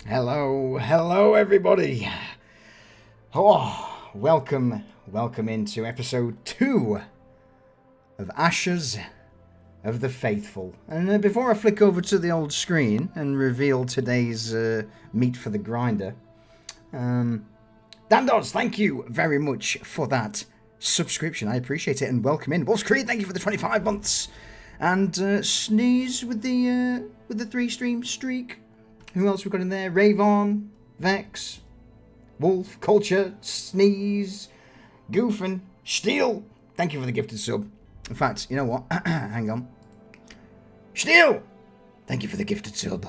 Hello everybody. Welcome into episode 2 of Ashes of the Faithful. And before I flick over to the old screen and reveal today's meat for the grinder, Dandos, thank you very much for that subscription. I appreciate it, and welcome in. Wolf's Creed, thank you for the 25 months. And Sneeze with the 3-stream streak. Who else we got in there? Ravon, Vex, Wolf, Culture, Sneeze, Goof, and Steel. Thank you for the gifted sub. In fact, you know what? Hang on. Steel! Thank you for the gifted sub.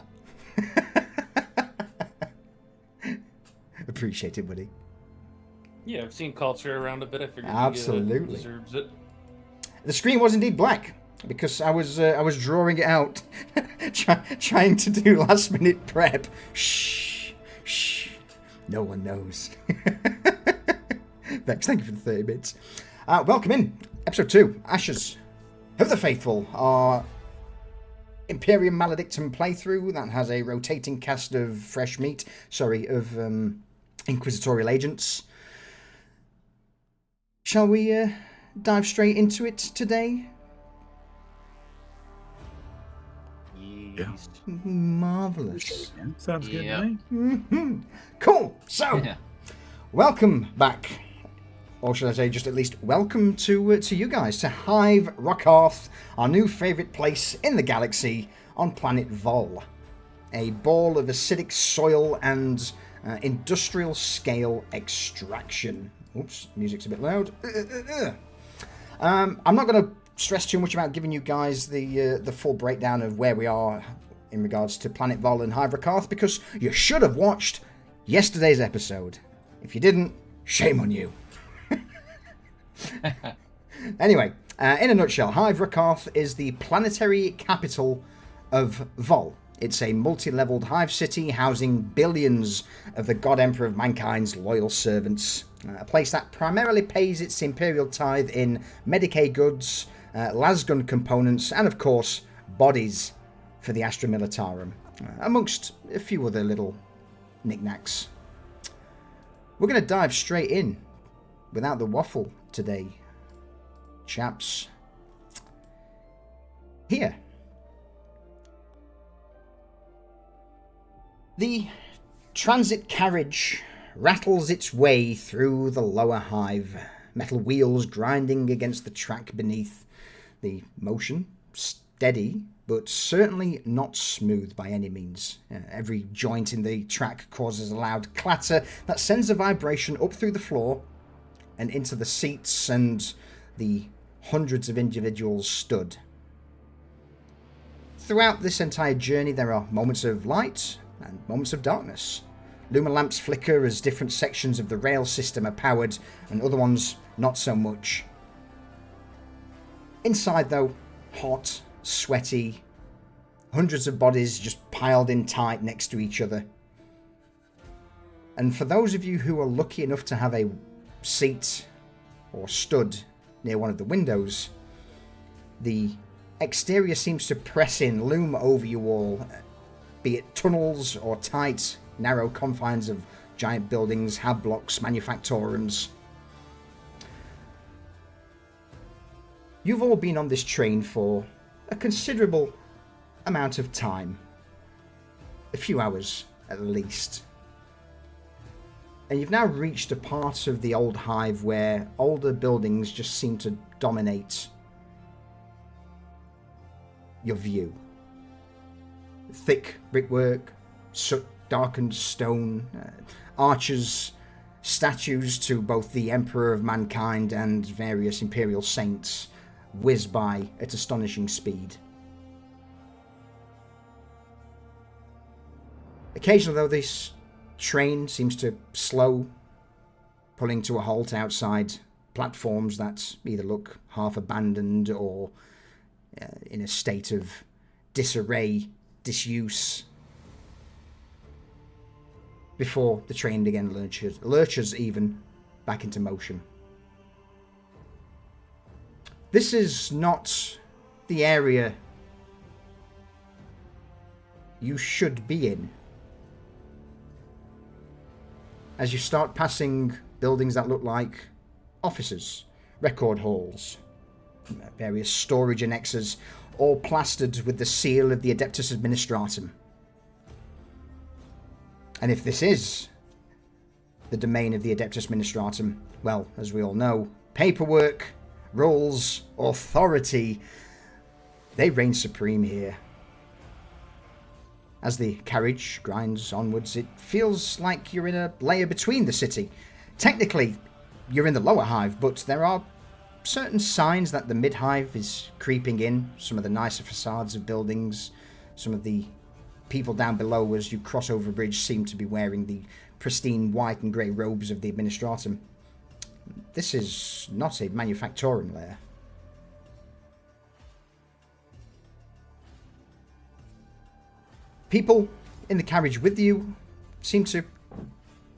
Appreciate it, buddy. Yeah, I've seen Culture around a bit. I figured Absolutely. he deserves it. The screen was indeed black because I was drawing it out, trying to do last minute prep. Shh, no one knows. Vex, thank you for the 30 bits. Welcome in, episode 2, Ashes of the Faithful, our Imperium Maledictum playthrough that has a rotating cast of fresh meat. Of Inquisitorial agents. Shall we dive straight into it today? Yes. Marvellous. Yeah, sounds good to me. Mm-hmm. Cool. So, welcome back. Or should I say just at least welcome to you guys to Hive Rokarth, our new favourite place in the galaxy on planet Vol. A ball of acidic soil and industrial scale extraction. Oops, music's a bit loud. I'm not going to stress too much about giving you guys the full breakdown of where we are in regards to Planet Vol and Hive Rokarth, because you should have watched yesterday's episode. If you didn't, shame on you. Anyway, in a nutshell, Hive Rokarth is the planetary capital of Vol. It's a multi-leveled hive city housing billions of the God Emperor of Mankind's loyal servants. A place that primarily pays its imperial tithe in Medicae goods, lasgun components, and of course, bodies for the Astra Militarum, amongst a few other little knickknacks. We're going to dive straight in, without the waffle today, chaps. Here. The transit carriage rattles its way through the lower hive, metal wheels grinding against the track beneath, the motion steady, but certainly not smooth by any means. Every joint in the track causes a loud clatter that sends a vibration up through the floor and into the seats and the hundreds of individuals stood. Throughout this entire journey, there are moments of light and moments of darkness. Luma lamps flicker as different sections of the rail system are powered and other ones not so much. Inside though, hot, sweaty, hundreds of bodies just piled in tight next to each other. And for those of you who are lucky enough to have a seat or stood near one of the windows, the exterior seems to press in, loom over you all, be it tunnels or tight, narrow confines of giant buildings, hab blocks, manufactorums. You've all been on this train for a considerable amount of time. A few hours, at least. And you've now reached a part of the old hive where older buildings just seem to dominate your view. Thick brickwork, soot-darkened stone, archers, statues to both the Emperor of Mankind and various Imperial saints whiz by at astonishing speed. Occasionally, though, this train seems to slow, pulling to a halt outside platforms that either look half abandoned or in a state of disarray, disuse, before the train again lurches even back into motion. This is not the area you should be in. as you start passing buildings that look like offices, record halls, various storage annexes, all plastered with the seal of the Adeptus Administratum. And if this is the domain of the Adeptus Administratum, well, as we all know, paperwork, rules, authority, they reign supreme here. As the carriage grinds onwards, it feels like you're in a layer between the city. Technically, you're in the lower hive, but there are certain signs that the mid-hive is creeping in. Some of the nicer facades of buildings, some of the people down below as you cross over a bridge seem to be wearing the pristine white and grey robes of the Administratum. This is not a manufactorum lair. People in the carriage with you seem to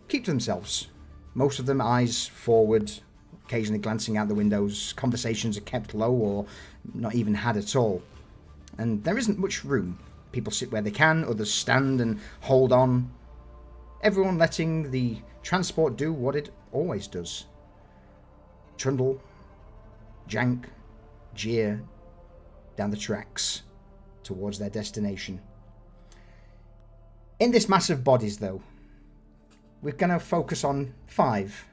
keep to themselves. Most of them eyes forward, occasionally glancing out the windows. Conversations are kept low or not even had at all. And there isn't much room. People sit where they can, others stand and hold on. Everyone letting the transport do what it always does. Trundle, jank, jeer down the tracks towards their destination. In this mass of bodies, though, we're going to focus on 5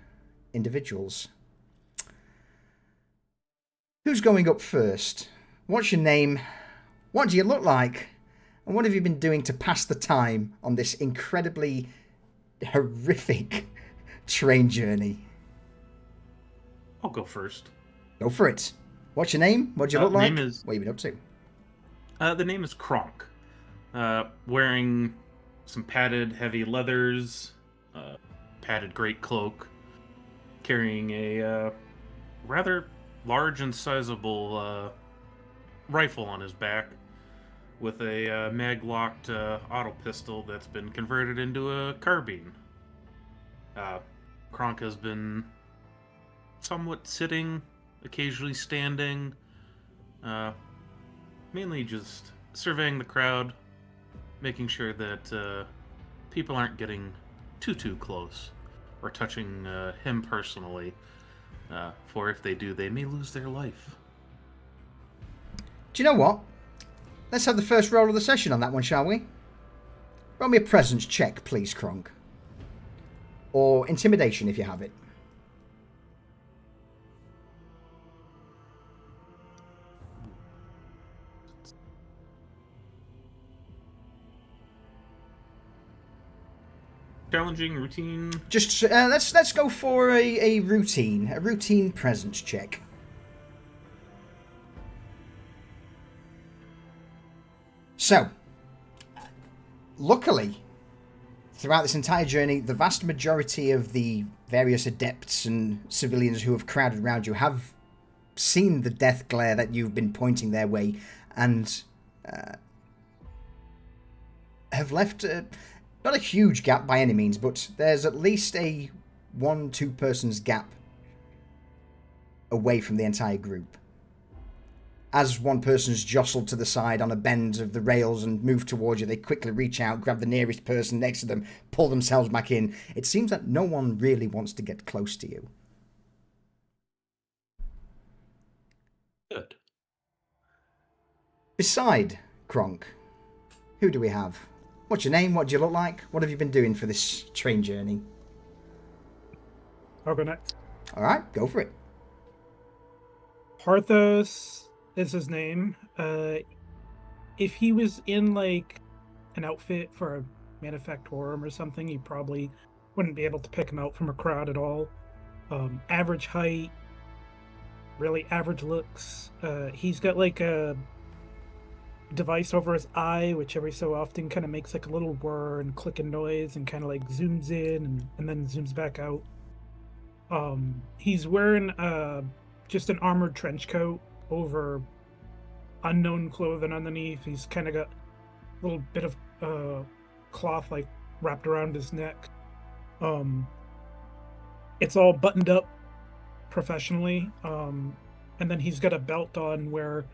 individuals. Who's going up first? What's your name? What do you look like? And what have you been doing to pass the time on this incredibly horrific train journey? I'll go first. Go for it. What's your name? What do you look like? What have you been up to? The name is Kronk. Wearing some padded heavy leathers, padded great cloak, carrying a rather large and sizable rifle on his back, with a mag-locked auto pistol that's been converted into a carbine. Kronk has been somewhat sitting, occasionally standing, mainly just surveying the crowd, making sure that people aren't getting too close or touching him personally, for if they do, they may lose their life. Do you know what? Let's have the first roll of the session on that one, shall we? Roll me a presence check, please, Kronk. Or intimidation, if you have it. Challenging, routine? Just let's go for a routine presence check. So, luckily, throughout this entire journey, the vast majority of the various adepts and civilians who have crowded around you have seen the death glare that you've been pointing their way, and have left not a huge gap by any means, but there's at least a 1-2 persons gap away from the entire group. As one person's jostled to the side on a bend of the rails and move towards you, they quickly reach out, grab the nearest person next to them, pull themselves back in. It seems that no one really wants to get close to you. Good. Beside Kronk, who do we have? What's your name? What do you look like? What have you been doing for this train journey? I'll go next. All right, go for it. Parthos is his name. If he was in like an outfit for a manufactorum or something, you probably wouldn't be able to pick him out from a crowd at all. Average height, really average looks. He's got like a device over his eye, which every so often kind of makes like a little whir and clicking noise and kind of like zooms in and then zooms back out. He's wearing just an armored trench coat over unknown clothing underneath. He's kind of got a little bit of cloth like wrapped around his neck. It's all buttoned up professionally, and then he's got a belt on where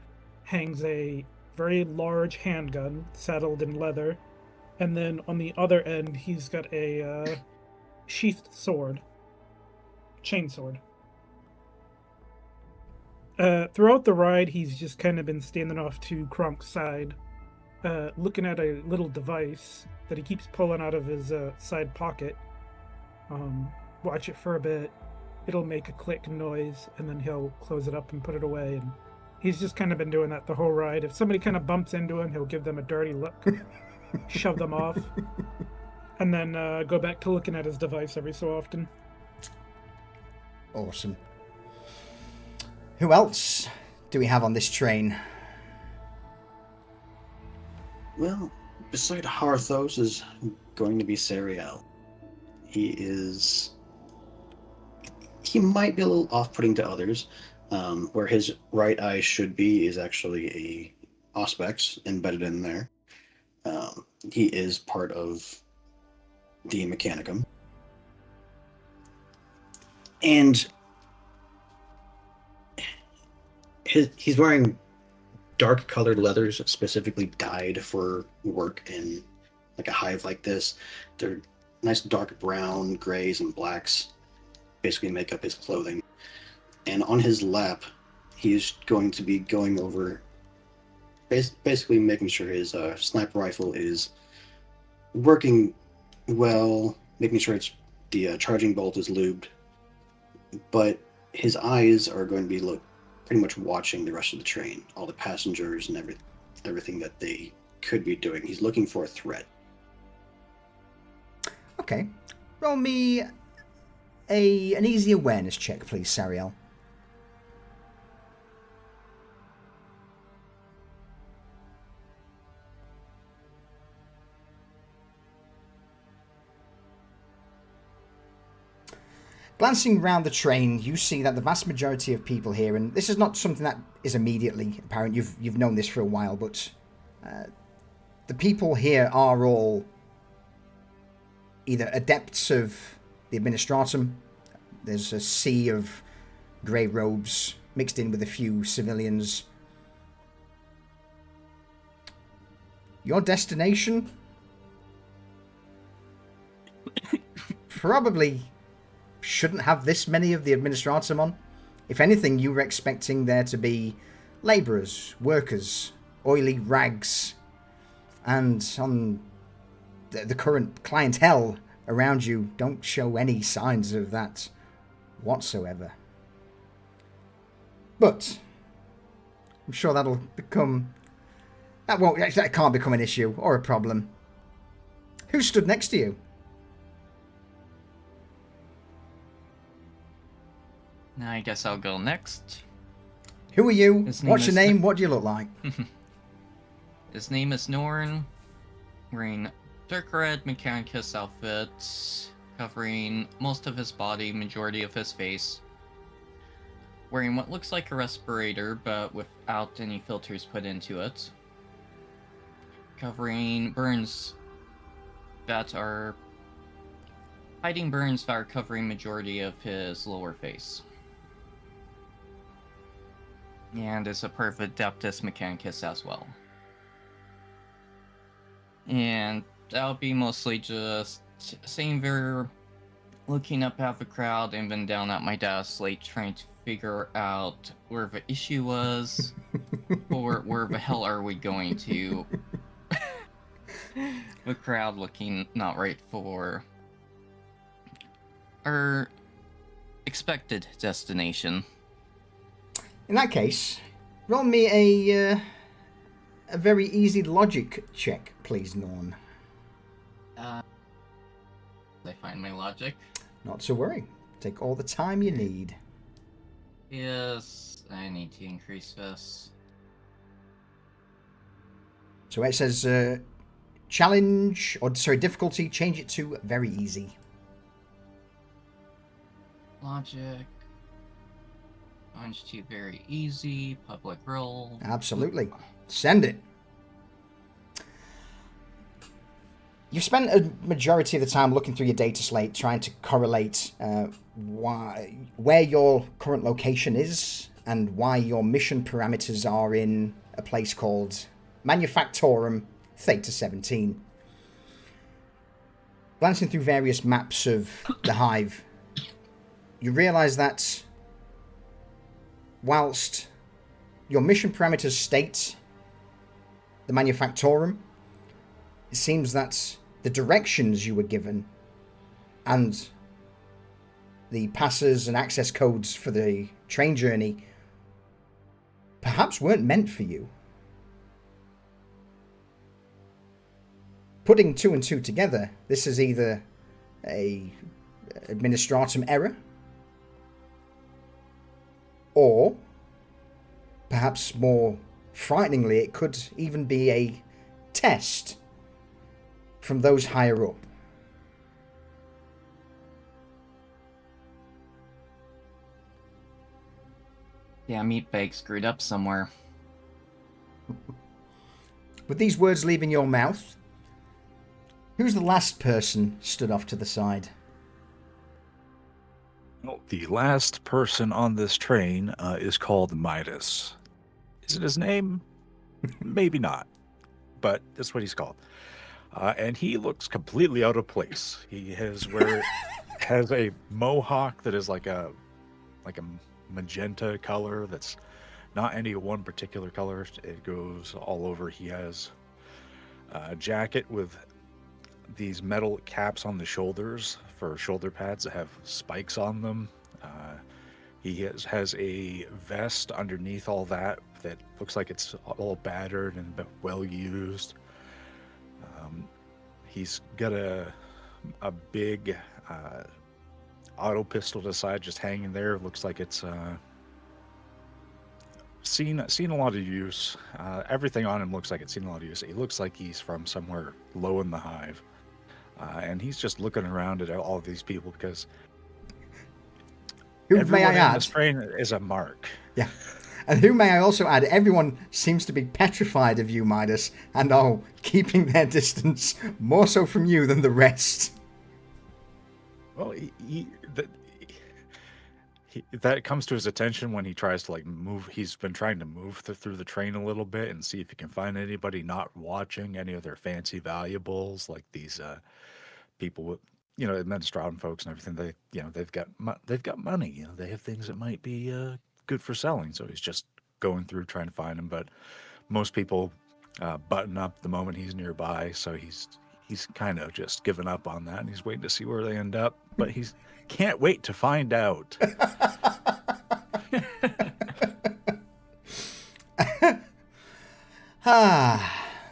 hangs a very large handgun saddled in leather, and then on the other end he's got a sheathed sword, chainsword. Throughout the ride, he's just kind of been standing off to Kronk's side, looking at a little device that he keeps pulling out of his side pocket. Watch it for a bit. It'll make a click noise, and then he'll close it up and put it away. And he's just kind of been doing that the whole ride. If somebody kind of bumps into him, he'll give them a dirty look, shove them off, and then go back to looking at his device every so often. Awesome. Who else do we have on this train? Well, beside Harthos is going to be Serial. He might be a little off-putting to others. Where his right eye should be is actually a Auspex embedded in there. He is part of the Mechanicum. And he's wearing dark colored leathers specifically dyed for work in like a hive like this. They're nice dark brown, grays, and blacks basically make up his clothing. And on his lap, he's going to be going over, basically making sure his sniper rifle is working well, making sure the charging bolt is lubed. But his eyes are going to be pretty much watching the rest of the train, all the passengers and everything that they could be doing. He's looking for a threat. Okay. Roll me an easy awareness check, please, Sariel. Glancing round the train, you see that the vast majority of people here, and this is not something that is immediately apparent, you've known this for a while, but the people here are all either adepts of the Administratum. There's a sea of grey robes mixed in with a few civilians. Your destination? Probably shouldn't have this many of the Administratum on. If anything, you were expecting there to be labourers, workers, oily rags, and on the current clientele around you don't show any signs of that whatsoever. But I'm sure that can't become an issue or a problem. Who stood next to you? I guess I'll go next. Who are you? What's your name? What do you look like? His name is Norn, wearing dark red Mechanicus outfit, covering most of his body, majority of his face. Wearing what looks like a respirator, but without any filters put into it. Covering burns that are... hiding burns that are covering majority of his lower face. And is a part of Adeptus Mechanicus as well. And that'll be mostly just sitting there, looking up at the crowd and then down at my desk, like trying to figure out where the issue was, or where the hell are we going to. The crowd looking not right for our expected destination. In that case, roll me a very easy logic check, please, Norn. I find my logic. Not to worry. Take all the time you need. Yes, I need to increase this. So it says difficulty, change it to very easy. Logic. Change to very easy. Public roll. Absolutely. Send it. You've spent a majority of the time looking through your data slate, trying to correlate where your current location is and why your mission parameters are in a place called Manufactorum Theta 17. glancing through various maps of the Hive, you realise that whilst your mission parameters state the Manufactorum, it seems that the directions you were given and the passes and access codes for the train journey perhaps weren't meant for you. Putting 2 and 2 together, this is either a administratum error, or perhaps more frighteningly, it could even be a test from those higher up. Yeah, meatbag screwed up somewhere. With these words leaving your mouth, who's the last person stood off to the side? Well, the last person on this train is called Midas. Is it his name? Maybe not, but that's what he's called. And he looks completely out of place. He has has a mohawk that is like a magenta color that's not any one particular color. It goes all over. He has a jacket with these metal caps on the shoulders for shoulder pads that have spikes on them. He has a vest underneath all that looks like it's all battered and well used. He's got a big auto pistol to the side just hanging there. Looks like it's seen a lot of use. Everything on him looks like it's seen a lot of use. He looks like he's from somewhere low in the Hive. And he's just looking around at all of these people because Who may everyone I in add? this train is a mark. Yeah. And who may I also add, everyone seems to be petrified of you, Midas, and are keeping their distance more so from you than the rest. Well, that comes to his attention when he tries to move. He's been trying to move through the train a little bit and see if he can find anybody not watching any of their fancy valuables, like these people with, administratum folks and everything. They've got money. They have things that might be good for selling. So he's just going through trying to find them. But most people button up the moment he's nearby. So he's kind of just given up on that, and he's waiting to see where they end up. But he's can't wait to find out.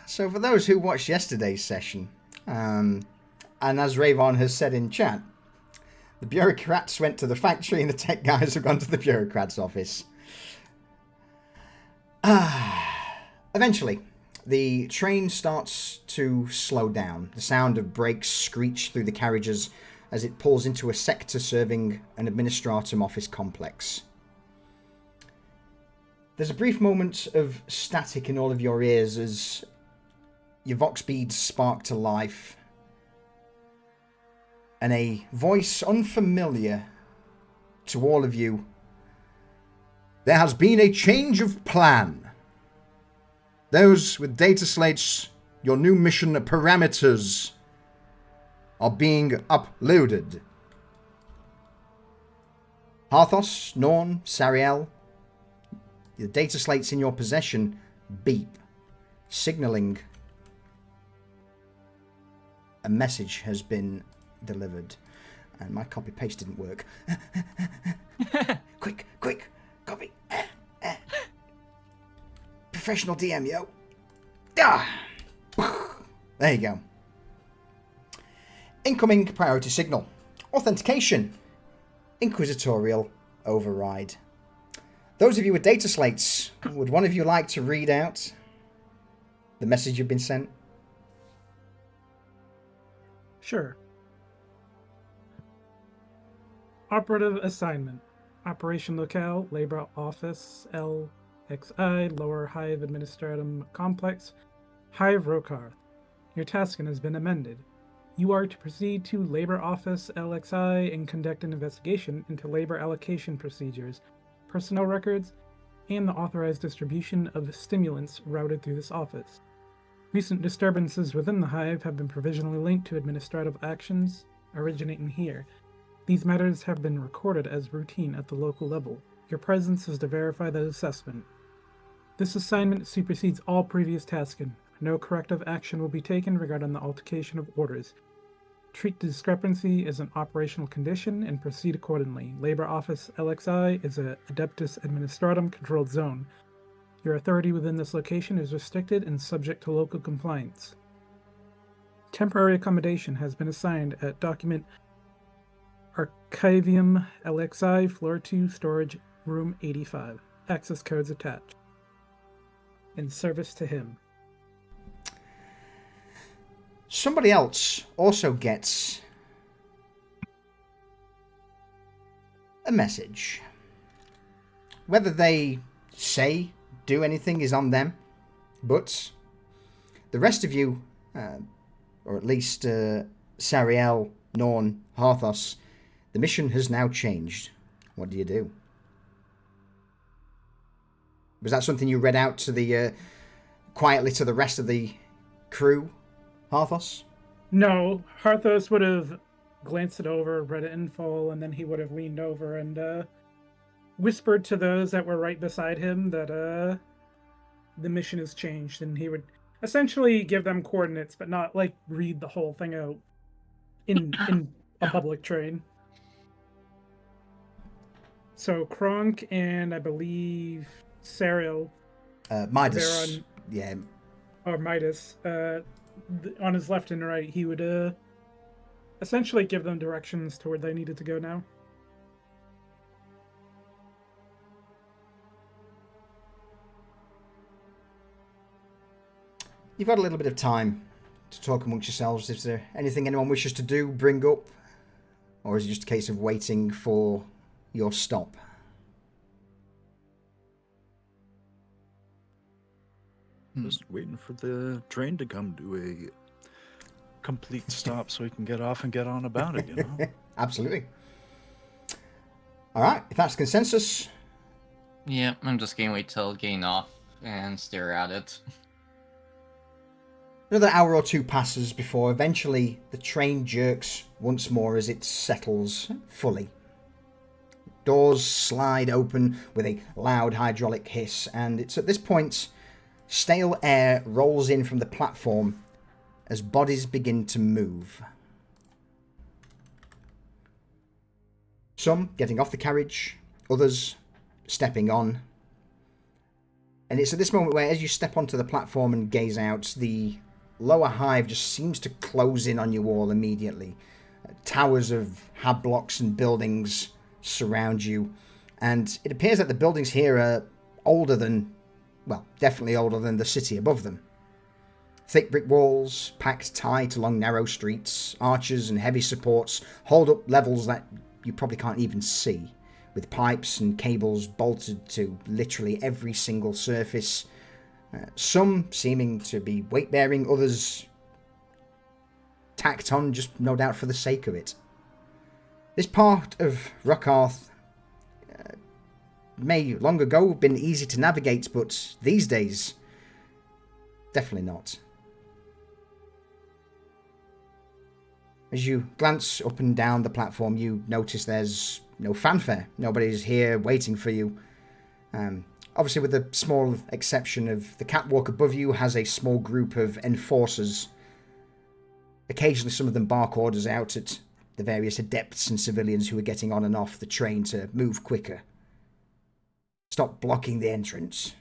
So for those who watched yesterday's session, and as Ravon has said in chat, the bureaucrats went to the factory and the tech guys have gone to the bureaucrats' office. Eventually, the train starts to slow down. The sound of brakes screech through the carriages as it pulls into a sector serving an administratum office complex. There's a brief moment of static in all of your ears as your vox beads spark to life, and a voice unfamiliar to all of you. There has been a change of plan. Those with data slates, your new mission parameters are being uploaded. Harthos, Norn, Sariel, the data slates in your possession beep, signaling a message has been delivered. And my copy paste didn't work. Quick, copy. Professional DM, yo. There you go. Incoming priority signal. Authentication. Inquisitorial override. Those of you with data slates, would one of you like to read out the message you've been sent? Sure. Operative assignment. Operation Locale, Labor Office, LXI, Lower Hive Administratum Complex, Hive Rokarth. Your tasking has been amended. You are to proceed to Labor Office LXI and conduct an investigation into labor allocation procedures, personnel records, and the authorized distribution of stimulants routed through this office. Recent disturbances within the Hive have been provisionally linked to administrative actions originating here. These matters have been recorded as routine at the local level. Your presence is to verify that assessment. This assignment supersedes all previous tasking. No corrective action will be taken regarding the altercation of orders. Treat the discrepancy as an operational condition and proceed accordingly. Labor Office LXI is a Adeptus Administratum controlled zone. Your authority within this location is restricted and subject to local compliance. Temporary accommodation has been assigned at Document Archivium LXI, Floor 2, Storage Room 85. Access codes attached. In service to him. Somebody else also gets a message. Whether they do anything is on them, but the rest of you, or at least Sariel, Norn, Harthos, the mission has now changed. What do you do? Was that something you read out to the quietly to the rest of the crew, Harthos? No, Harthos would have glanced it over, read it in full, and then he would have leaned over and whispered to those that were right beside him that the mission has changed, and he would essentially give them coordinates, but not like read the whole thing out in a public train. So Kronk and I believe Sariel, Midas. or Midas, on his left and right, he would essentially give them directions to where they needed to go now. You've got a little bit of time to talk amongst yourselves. Is there anything anyone wishes to do, bring up? Or is it just a case of waiting for your stop? Just waiting for the train to come to a complete stop so we can get off and get on about it, you know? Absolutely. All right, if that's consensus. Yeah, I'm just gonna wait till getting off and stare at it. Another hour or two passes before eventually the train jerks once more as it settles fully. Doors slide open with a loud hydraulic hiss, and it's at this point stale air rolls in from the platform as bodies begin to move. Some getting off the carriage, others stepping on. And it's at this moment where, as you step onto the platform and gaze out, the lower hive just seems to close in on you all immediately. Towers of hab blocks and buildings surround you, and it appears that the buildings here are older than, well, definitely older than the city above them. Thick brick walls, packed tight along narrow streets, arches and heavy supports hold up levels that you probably can't even see, with pipes and cables bolted to literally every single surface. Some seeming to be weight-bearing, others tacked on just no doubt for the sake of it. This part of Rokarth may long ago have been easy to navigate, but these days, definitely not. As you glance up and down the platform, you notice there's no fanfare. Nobody's here waiting for you. Obviously, with the small exception of the catwalk above you has a small group of enforcers. Occasionally, some of them bark orders out at the various adepts and civilians who are getting on and off the train to move quicker. Stop blocking the entrance.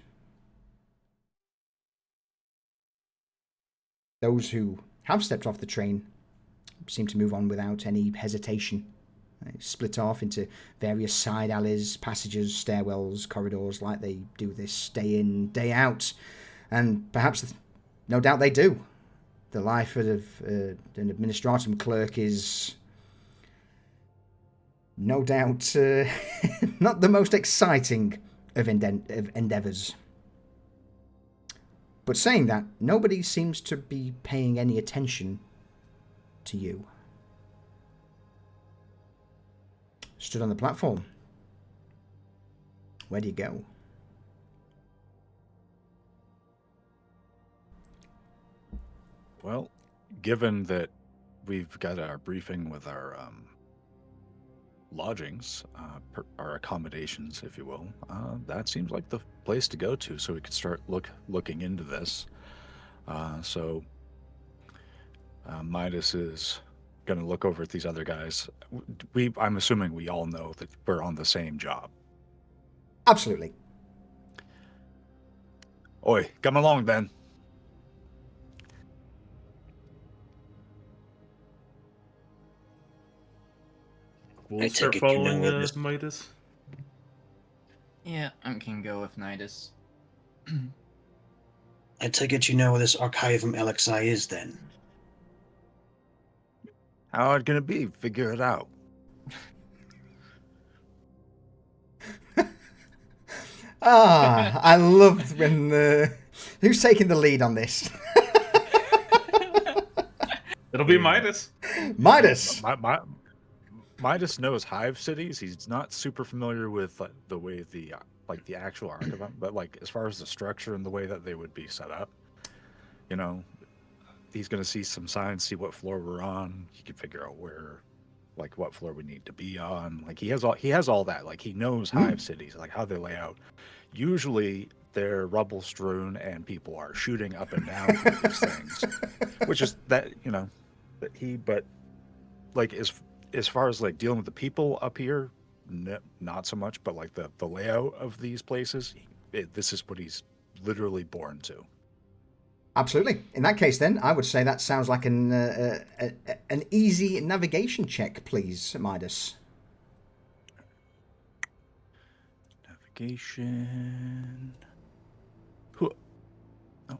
Those who have stepped off the train seem to move on without any hesitation. They split off into various side alleys, passages, stairwells, corridors, like they do this day in, day out. And perhaps, no doubt they do. The life of an administratum clerk is no doubt not the most exciting of endeavours. But saying that, nobody seems to be paying any attention to you. Stood on the platform. Where do you go? Well, given that we've got our briefing with our lodgings, our accommodations, if you will, that seems like the place to go to, so we could start looking into this. So Midas is going to look over at these other guys. I'm assuming we all know that we're on the same job. Absolutely. Oi, come along then. We'll I start take it you know following where this- Midas. Yeah, I can go with Nidus. I take it you know where this Archivum LXI is then. How it gonna be? Figure it out. I love when... who's taking the lead on this? It'll be Midas. Midas! Midas knows Hive cities. He's not super familiar with the way the actual Archivum, but as far as the structure and the way that they would be set up, he's gonna see some signs, see what floor we're on. He can figure out where, what floor we need to be on. He has all that. He knows Hive cities, how they lay out. Usually they're rubble strewn and people are shooting up and down through these things, which is that but as far as dealing with the people up here, not so much, but the layout of these places, this is what he's literally born to. Absolutely. In that case, then, I would say that sounds like an easy navigation check, please, Midas. Navigation. Oh.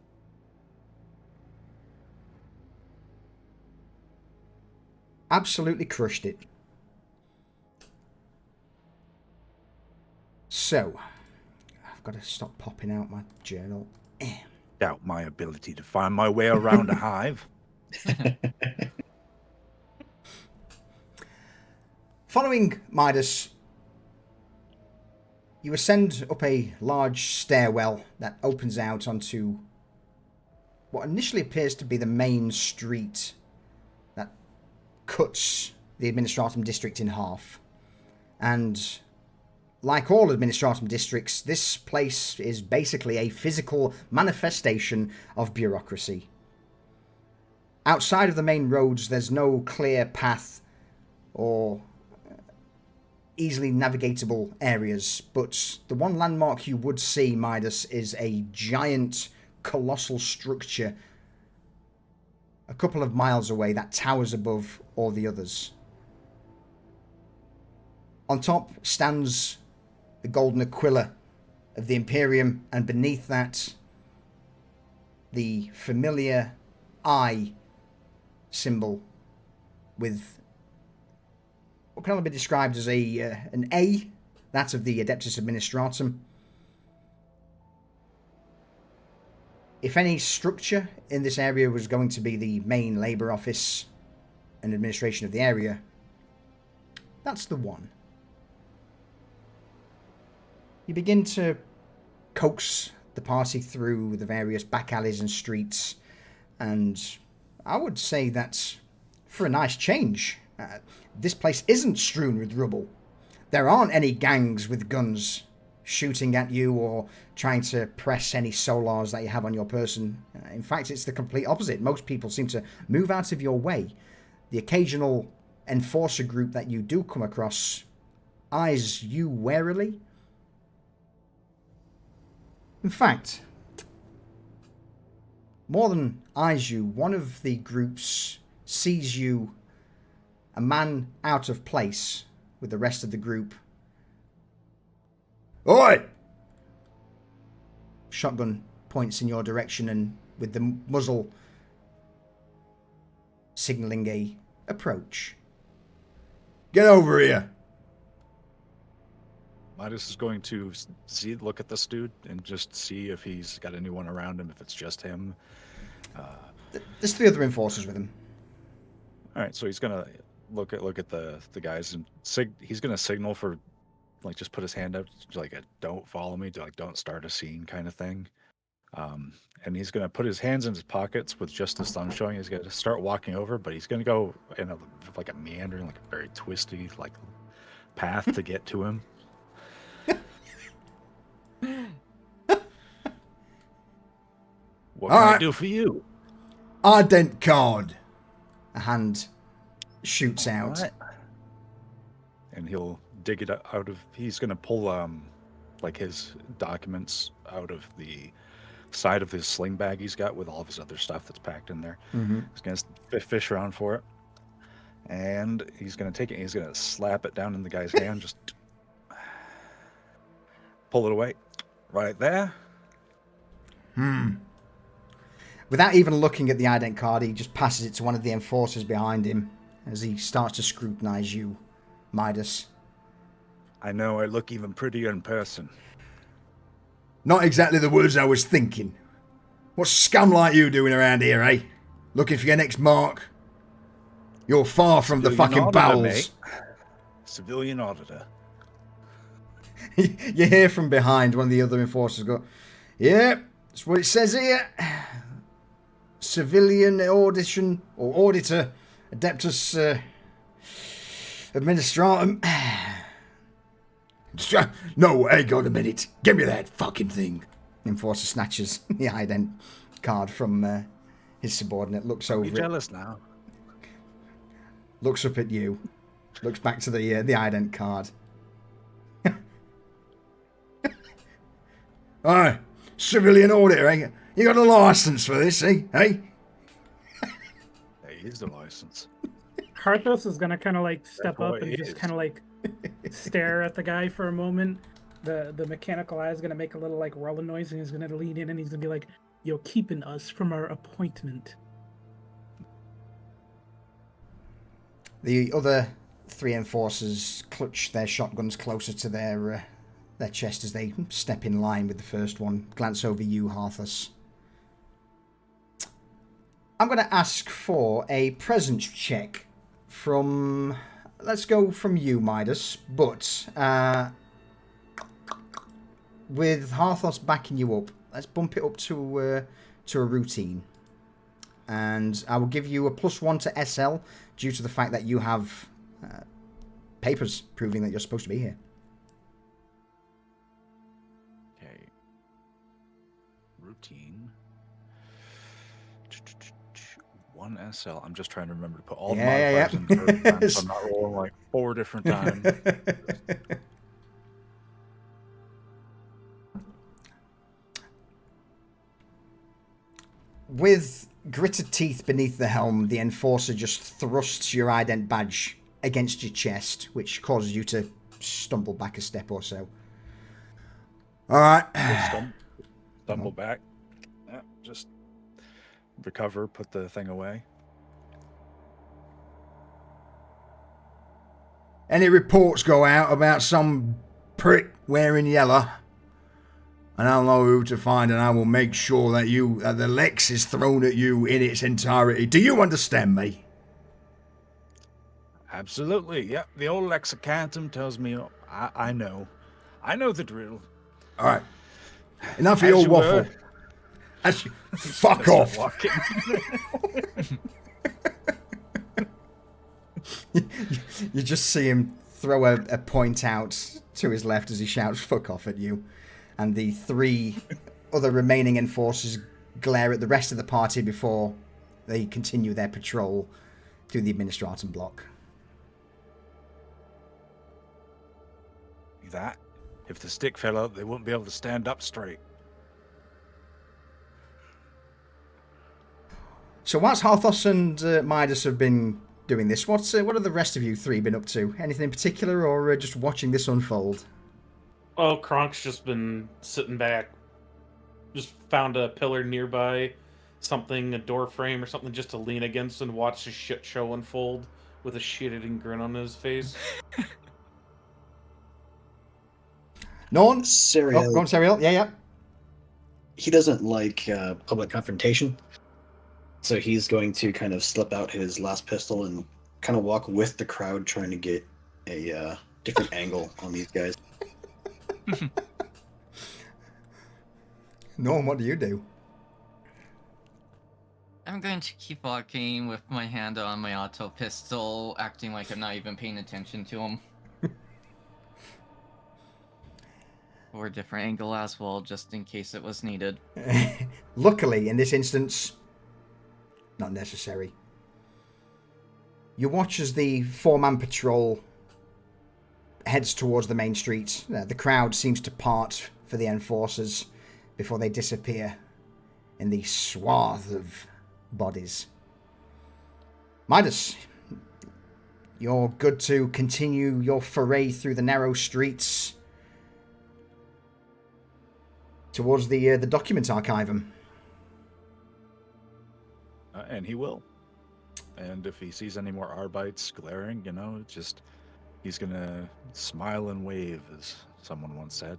Absolutely crushed it. So, I've got to stop popping out my journal. Doubt my ability to find my way around a hive. Following Midas, you ascend up a large stairwell that opens out onto what initially appears to be the main street that cuts the Administratum district in half. And like all Administratum districts, this place is basically a physical manifestation of bureaucracy. Outside of the main roads, there's no clear path or easily navigatable areas, but the one landmark you would see, Midas, is a giant, colossal structure a couple of miles away that towers above all the others. On top stands the golden aquila of the Imperium, and beneath that, the familiar eye symbol with what can only be described as an A, that of the Adeptus Administratum. If any structure in this area was going to be the main labour office and administration of the area, that's the one. You begin to coax the party through the various back alleys and streets, and I would say that for a nice change, this place isn't strewn with rubble. There aren't any gangs with guns shooting at you or trying to press any solars that you have on your person. In fact, it's the complete opposite. Most people seem to move out of your way. The occasional enforcer group that you do come across eyes you warily. In fact, more than eyes you, one of the groups sees you, a man out of place with the rest of the group. Oi! Shotgun points in your direction, and with the muzzle signalling a approach. Get over here! Midas is going to look at this dude and just see if he's got anyone around him, if it's just him. There's 3 other enforcers with him. All right, so he's gonna look at the guys, and he's gonna signal for, just put his hand up, like a don't follow me, don't start a scene kind of thing. And he's going to put his hands in his pockets with just his thumb showing. He's going to start walking over, but he's going to go in a meandering, like a very twisty, like path to get to him. What can I do for you? Ident card. A hand shoots out. Right. And he'll dig it out of... He's going to pull like his documents out of the side of his sling bag he's got with all of his other stuff that's packed in there. Mm-hmm. He's going to fish around for it. And he's going to take it and he's going to slap it down in the guy's hand. Just pull it away. Right there. Without even looking at the ident card, he just passes it to one of the enforcers behind him as he starts to scrutinize you, Midas. I know I look even prettier in person. Not exactly the words I was thinking. What's scum like you doing around here, eh? Looking for your next mark? You're far from the fucking auditor, bowels. mate. Civilian auditor. You hear from behind one of the other enforcers go, "Yeah, that's what it says here. Civilian audition or auditor, adeptus administratum." No, hang on a minute. Give me that fucking thing. The enforcer snatches the ident card from his subordinate, looks over You're jealous now. looks up at you, looks back to the ident card. Alright, civilian auditor, eh? You got a license for this, eh? Hey? Hey, here's the license. Karthos is gonna kind of like step what up and it just is. kind of like stare at the guy for a moment. The mechanical eye is gonna make a little like rolling noise, and he's gonna lean in and he's gonna be like, "You're keeping us from our appointment." The other three enforcers clutch their shotguns closer to their chest as they step in line with the first one. Glance over you, Harthus. I'm going to ask for a presence check from... Let's go from you, Midas. But with Harthus backing you up, let's bump it up to a routine. And I will give you a +1 to SL due to the fact that you have papers proving that you're supposed to be here. Okay. Routine. 1 SL. I'm just trying to remember to put all the modifiers in the first time, so I'm not rolling like 4 different times. With gritted teeth beneath the helm, the enforcer just thrusts your ident badge against your chest, which causes you to stumble back a step or so. Alright. Stumble back. Yeah, just recover, put the thing away. Any reports go out about some prick wearing yellow, and I'll know who to find, and I will make sure that the Lex is thrown at you in its entirety. Do you understand me? Absolutely. Yeah, the old lexicantum tells me I know. I know the drill. All right. Enough of your waffle. Fuck off. You just see him throw a point out to his left as he shouts "fuck off" at you, and the 3 other remaining enforcers glare at the rest of the party before they continue their patrol through the administratum block. That, if the stick fell out, they wouldn't be able to stand up straight. So whilst Harthos and Midas have been doing this, what have the rest of you 3 been up to? Anything in particular, or just watching this unfold? Oh, Kronk's just been sitting back. Just found a pillar nearby, a door frame or something just to lean against and watch the shit show unfold with a shit-eating grin on his face. No one? Serial. Oh, go on, Serial. Yeah. He doesn't like public confrontation, so he's going to kind of slip out his last pistol and kind of walk with the crowd, trying to get a different angle on these guys. Norm, what do you do? I'm going to keep walking with my hand on my auto pistol, acting like I'm not even paying attention to him. Or a different angle as well, just in case it was needed. Luckily, in this instance, not necessary. You watch as the 4-man patrol heads towards the main street. The crowd seems to part for the enforcers before they disappear in the swath of bodies. Midas, you're good to continue your foray through the narrow streets towards the document archivum. And he will. And if he sees any more Arbites glaring, just he's gonna smile and wave, as someone once said.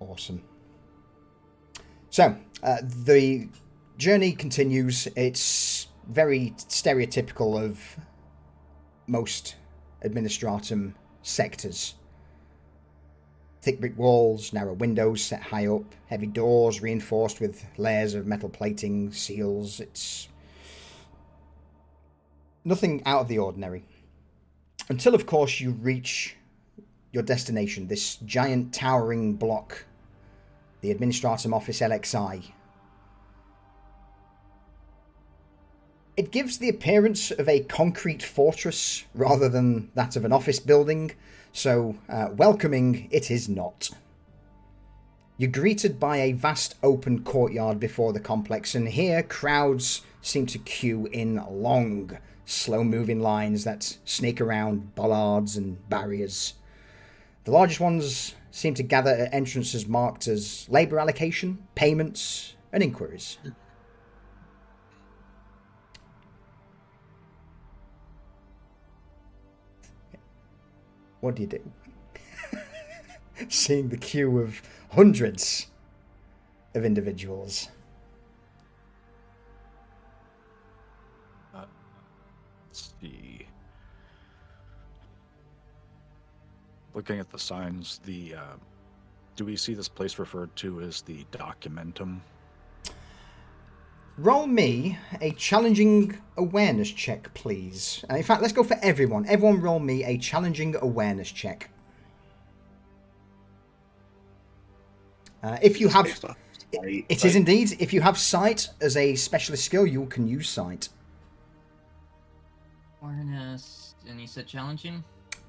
Awesome. So, the journey continues. It's very stereotypical of most Administratum sectors. Thick brick walls, narrow windows set high up, heavy doors reinforced with layers of metal plating, seals. It's nothing out of the ordinary. Until, of course, you reach your destination, this giant towering block, the Administratum Office LXI. It gives the appearance of a concrete fortress rather than that of an office building, so welcoming it is not. You're greeted by a vast open courtyard before the complex, and here crowds seem to queue in long, slow-moving lines that snake around bollards and barriers. The largest ones seem to gather at entrances marked as labour allocation, payments, and inquiries. What do you do? Seeing the queue of hundreds of individuals. Let's see. Looking at the signs, do we see this place referred to as the Documentum? Roll me a challenging awareness check, please. In fact, let's go for everyone. Everyone roll me a challenging awareness check. If you have... It is indeed. If you have sight as a specialist skill, you can use sight. Awareness, and you said challenging?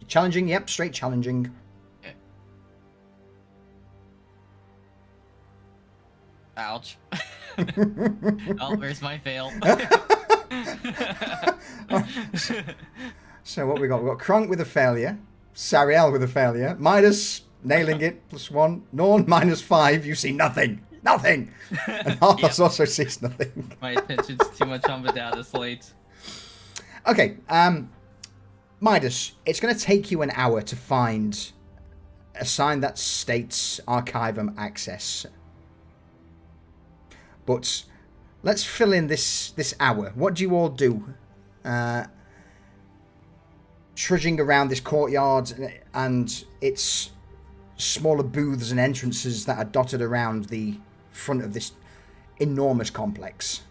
Challenging, yep, straight challenging. Okay. Ouch. Oh, where's my fail? So what we got? We've got Kronk with a failure, Sariel with a failure, Midas nailing it, +1, Norn -5, you see nothing. Nothing! And Arthas also sees nothing. My attention's too much on the data slate. Okay, Midas, it's going to take you an hour to find a sign that states Archivum access. But let's fill in this hour. What do you all do? Trudging around this courtyard, and it's smaller booths and entrances that are dotted around the front of this enormous complex.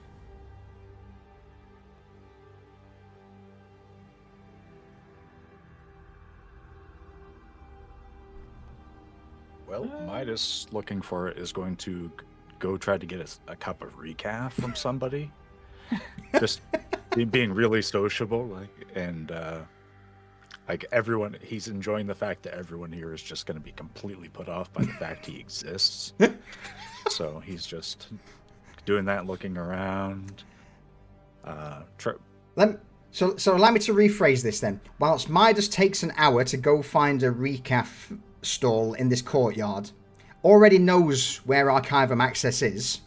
Well, Midas, looking for it, is going to go try to get a cup of recaf from somebody. Just being really sociable, and everyone, he's enjoying the fact that everyone here is just going to be completely put off by the fact he exists. So he's just doing that, looking around. So allow me to rephrase this then. Whilst Midas takes an hour to go find a recaf stall in this courtyard, already knows where Archivum access is.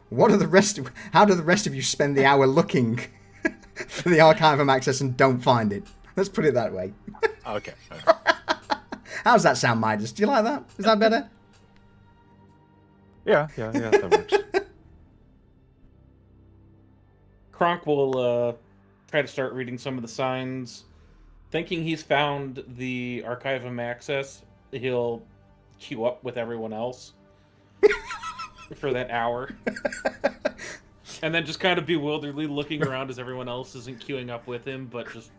How do the rest of you spend the hour looking for the Archivum access and don't find it? Let's put it that way. Okay. How's that sound, Midas? Do you like that? Is that better? Yeah, that works. Kronk will try to start reading some of the signs. Thinking he's found the Archivum access, he'll queue up with everyone else for that hour. And then just kind of bewilderedly looking around as everyone else isn't queuing up with him, but just,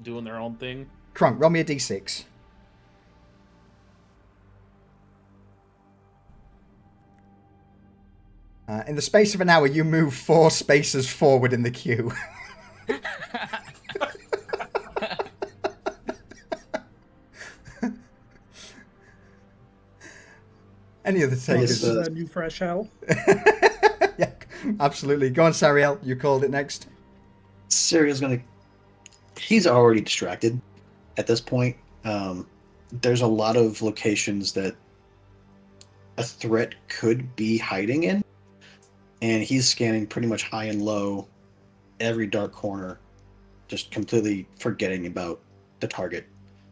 doing their own thing. Kronk, roll me a d6. In the space of an hour, you move 4 spaces forward in the queue. Any other takers? A new fresh hell. Yeah, absolutely. Go on, Sariel. You called it next. Sariel's gonna. He's already distracted at this point. There's a lot of locations that a threat could be hiding in, and he's scanning pretty much high and low, every dark corner, just completely forgetting about the target,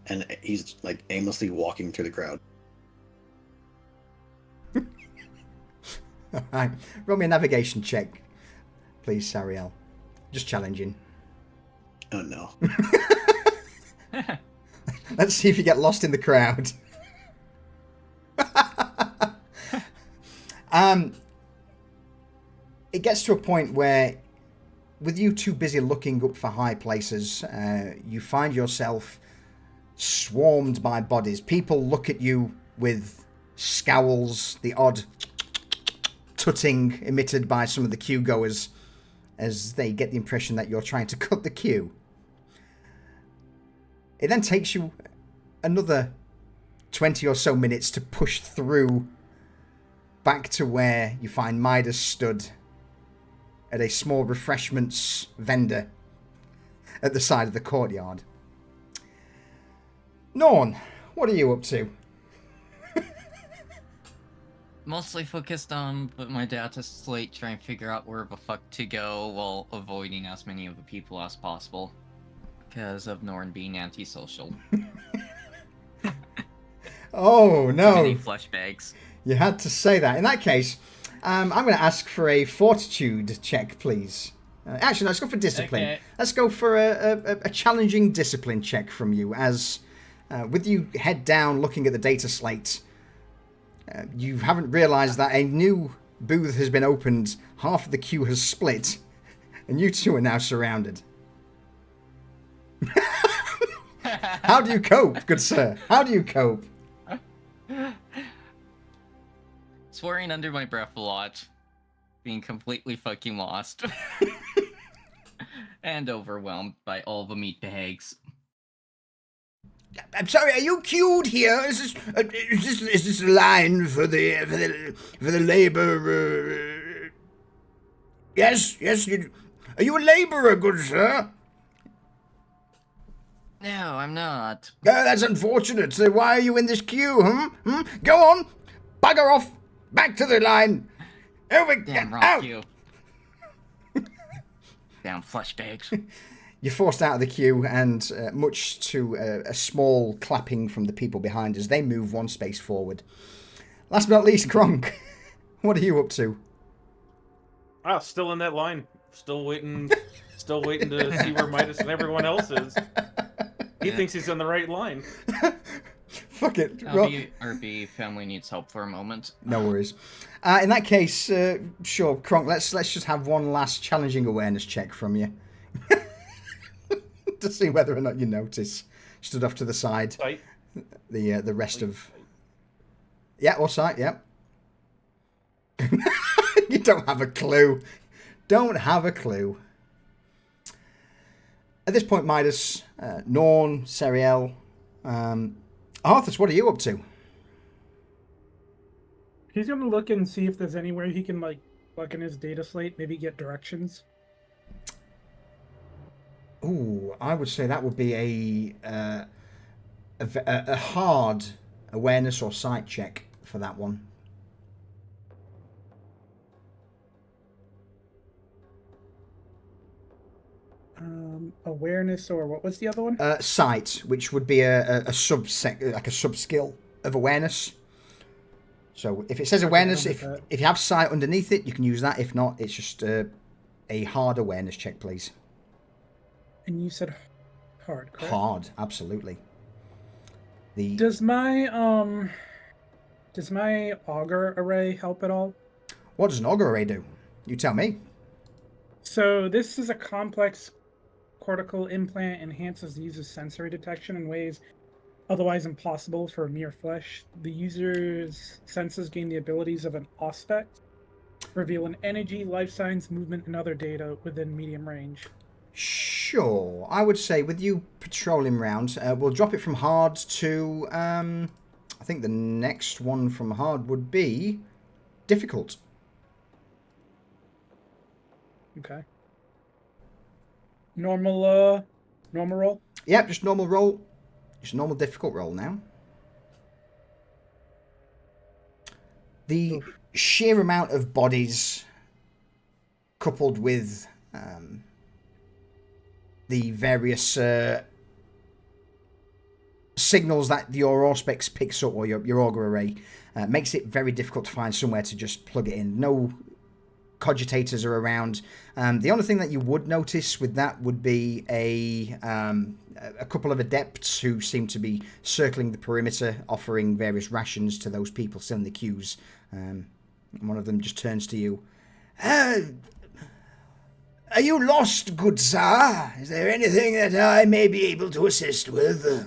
and he's like aimlessly walking through the crowd. All right. Roll me a navigation check, please, Sariel. Just challenging. Oh no. Let's see if you get lost in the crowd. It gets to a point where, with you too busy looking up for high places, you find yourself swarmed by bodies. People look at you with scowls, the odd tutting emitted by some of the queue goers as they get the impression that you're trying to cut the queue. It then takes you another 20 or so minutes to push through back to where you find Midas stood at a small refreshments vendor at the side of the courtyard. Norn, what are you up to? Mostly focused on put my data slate, trying to figure out where the fuck to go while avoiding as many of the people as possible. Because of Norn being antisocial. Oh, no. Too many flashbacks. You had to say that. In that case, I'm going to ask for a fortitude check, please. Actually, no, let's go for discipline. Okay. Let's go for a challenging discipline check from you as, with you head down looking at the data slate, you haven't realised that a new booth has been opened, half of the queue has split, and you two are now surrounded. How do you cope, good sir? How do you cope? Swearing under my breath a lot. Being completely fucking lost. And overwhelmed by all the meat bags. I'm sorry, are you queued here? Is this a line for the labor? Yes. Are you a laborer, good sir? No, I'm not. Oh, that's unfortunate. So why are you in this queue, Go on, bugger off, back to the line. Over, Damn out. rock you. Damn flashbags. You're forced out of the queue, and much to a small clapping from the people behind as they move one space forward. Last but not least, Kronk, what are you up to? Still in that line. Still waiting to see where Midas and everyone else is. He thinks he's on the right line. Fuck it. RB family needs help for a moment. No worries. In that case, sure, Kronk, let's just have one last challenging awareness check from you. To see whether or not you notice. Stood off to the side. Sight. The rest of... Yeah, or sight, yeah. You don't have a clue. Don't have a clue. At this point, Midas, Norn, Seriel, Arthas, what are you up to? He's gonna look and see if there's anywhere he can look in his data slate, maybe get directions. Ooh, I would say that would be a hard awareness or sight check for that one. Awareness, or what was the other one? Sight, which would be a sub skill of awareness. So if it says awareness, if you have sight underneath it, you can use that. If not, it's just a hard awareness check, please. And you said hard, correct? Hard, absolutely. Does my auger array help at all? What does an auger array do? You tell me. So this is a complex cortical implant, enhances the user's sensory detection in ways otherwise impossible for mere flesh. The user's senses gain the abilities of an aspect, reveal an energy, life signs, movement, and other data within medium range. Sure. I would say with you patrolling round, we'll drop it from hard to, I think the next one from hard would be difficult. Okay. Normal roll? Yep, just normal roll. Just normal difficult roll now. The sheer amount of bodies coupled with the various signals that your Auspex picks up, or your auger array, makes it very difficult to find somewhere to just plug it in. No cogitators are around. The only thing that you would notice with that would be a couple of adepts who seem to be circling the perimeter, offering various rations to those people still in the queues. One of them just turns to you. Are you lost, good sir? Is there anything that I may be able to assist with?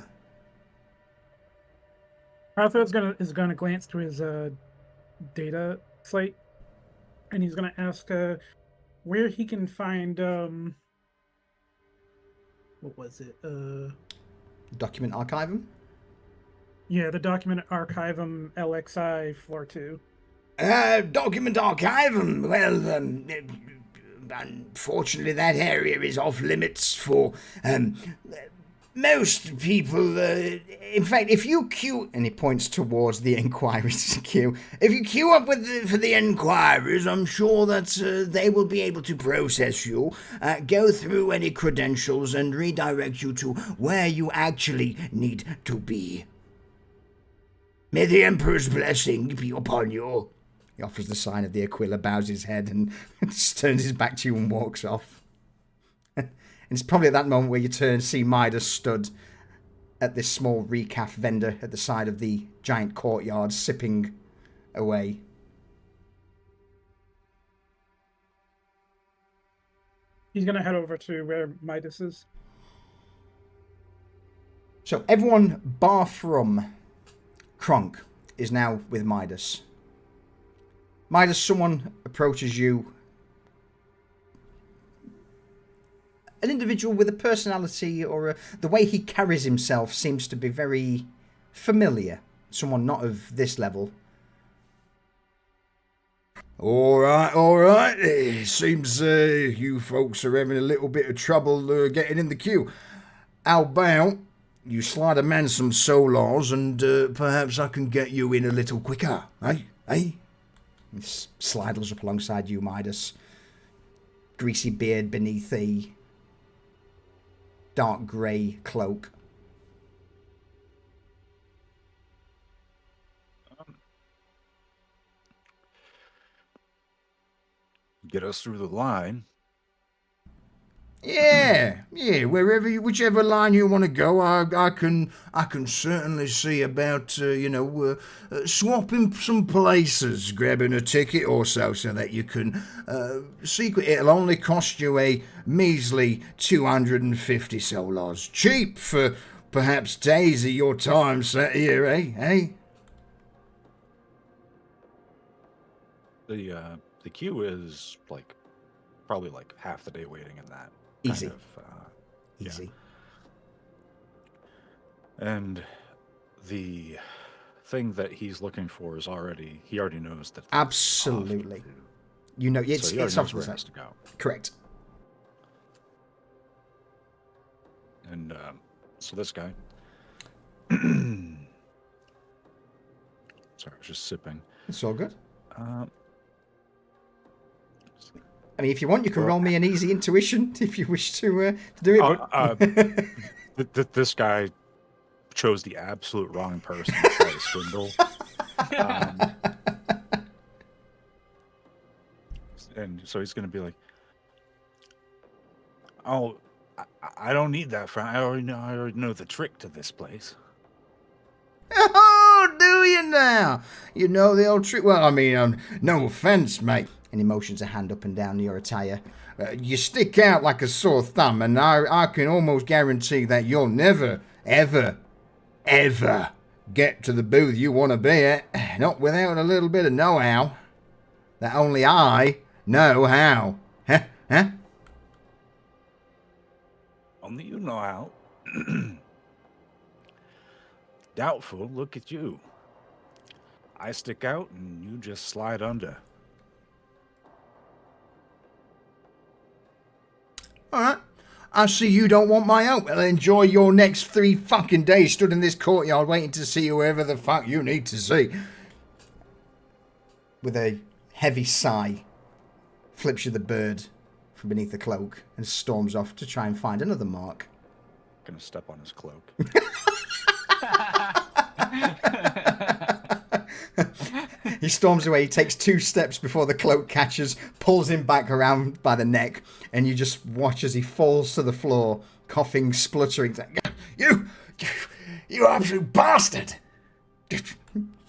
Arthur is gonna glance to his data slate, and he's gonna ask where he can find what was it? Document archivum? Yeah, the document archivum LXI floor 2. Document archivum. Well, unfortunately, that area is off limits for most people. In fact, if you queue, and he points towards the inquiries queue, if you queue up for the inquiries, I'm sure that they will be able to process you, go through any credentials, and redirect you to where you actually need to be. May the Emperor's blessing be upon you. He offers the sign of the Aquila, bows his head, and just turns his back to you and walks off. And it's probably at that moment where you turn and see Midas stood at this small recaf vendor at the side of the giant courtyard, sipping away. He's gonna head over to where Midas is. So everyone bar from Kronk is now with Midas. Midas, someone approaches you. An individual with a personality or the way he carries himself seems to be very familiar. Someone not of this level. All right. It seems you folks are having a little bit of trouble getting in the queue. How about you slide a man some solars and perhaps I can get you in a little quicker, eh? He slidles up alongside you, Midas. Greasy beard beneath a dark grey cloak. Get us through the line. Yeah, whichever line you want to go, I can certainly see about swapping some places, grabbing a ticket or so that you can secret. It'll only cost you a measly 250 solars, cheap for perhaps days of your time sat here, eh? The queue is probably half the day waiting in that. Easy. Easy. Yeah. And the thing that he's looking for is he already knows that. Absolutely. You know, it's off where it has to go. Correct. And so this guy. Sorry, I was just sipping. It's all good. I mean, if you want, you can roll me an easy intuition if you wish to do it. This guy chose the absolute wrong person to try to swindle. And so he's going to be like, I don't need that, friend. I already know the trick to this place. Oh, do you now? You know the old trick? Well, I mean, no offence, mate. And he motions a hand up and down your attire. You stick out like a sore thumb, and I can almost guarantee that you'll never, ever, ever get to the booth you want to be at. Not without a little bit of know-how. That only I know how. Huh? Only you know how. Doubtful, look at you. I stick out and you just slide under. Alright. I see you don't want my help. Well, enjoy your next 3 fucking days stood in this courtyard waiting to see whoever the fuck you need to see. With a heavy sigh, flips you the bird from beneath the cloak and storms off to try and find another mark. Gonna step on his cloak. He storms away, he takes 2 steps before the cloak catches, pulls him back around by the neck, and you just watch as he falls to the floor, coughing, spluttering. You absolute bastard!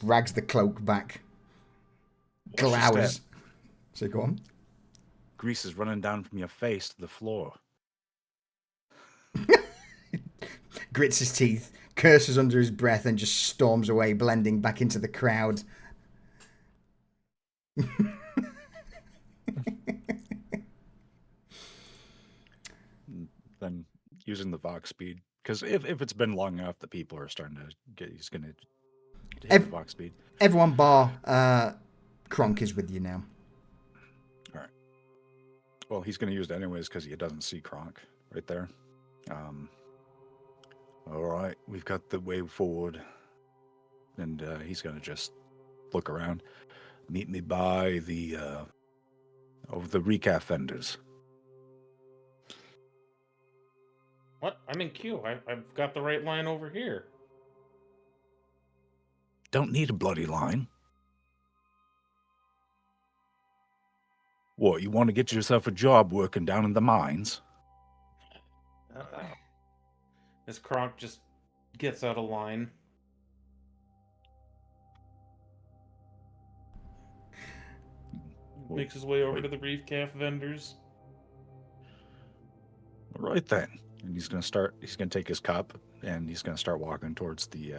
Rags the cloak back. Glowers. So go on. Grease is running down from your face to the floor. Grits his teeth, curses under his breath, and just storms away, blending back into the crowd. Then using the Vox speed, because if it's been long enough, the people are starting to get. He's gonna hit the Vox speed. Everyone bar Kronk is with you now. All right. Well, he's gonna use it anyways because he doesn't see Kronk right there. All right, we've got the way forward, and he's gonna just look around. Meet me by the recap vendors. What? I'm in queue. I've got the right line over here. Don't need a bloody line. What, you want to get yourself a job working down in the mines? As Kronk just gets out of line. Makes his way over to the recap vendors. All right then. And he's gonna take his cup and he's gonna start walking towards the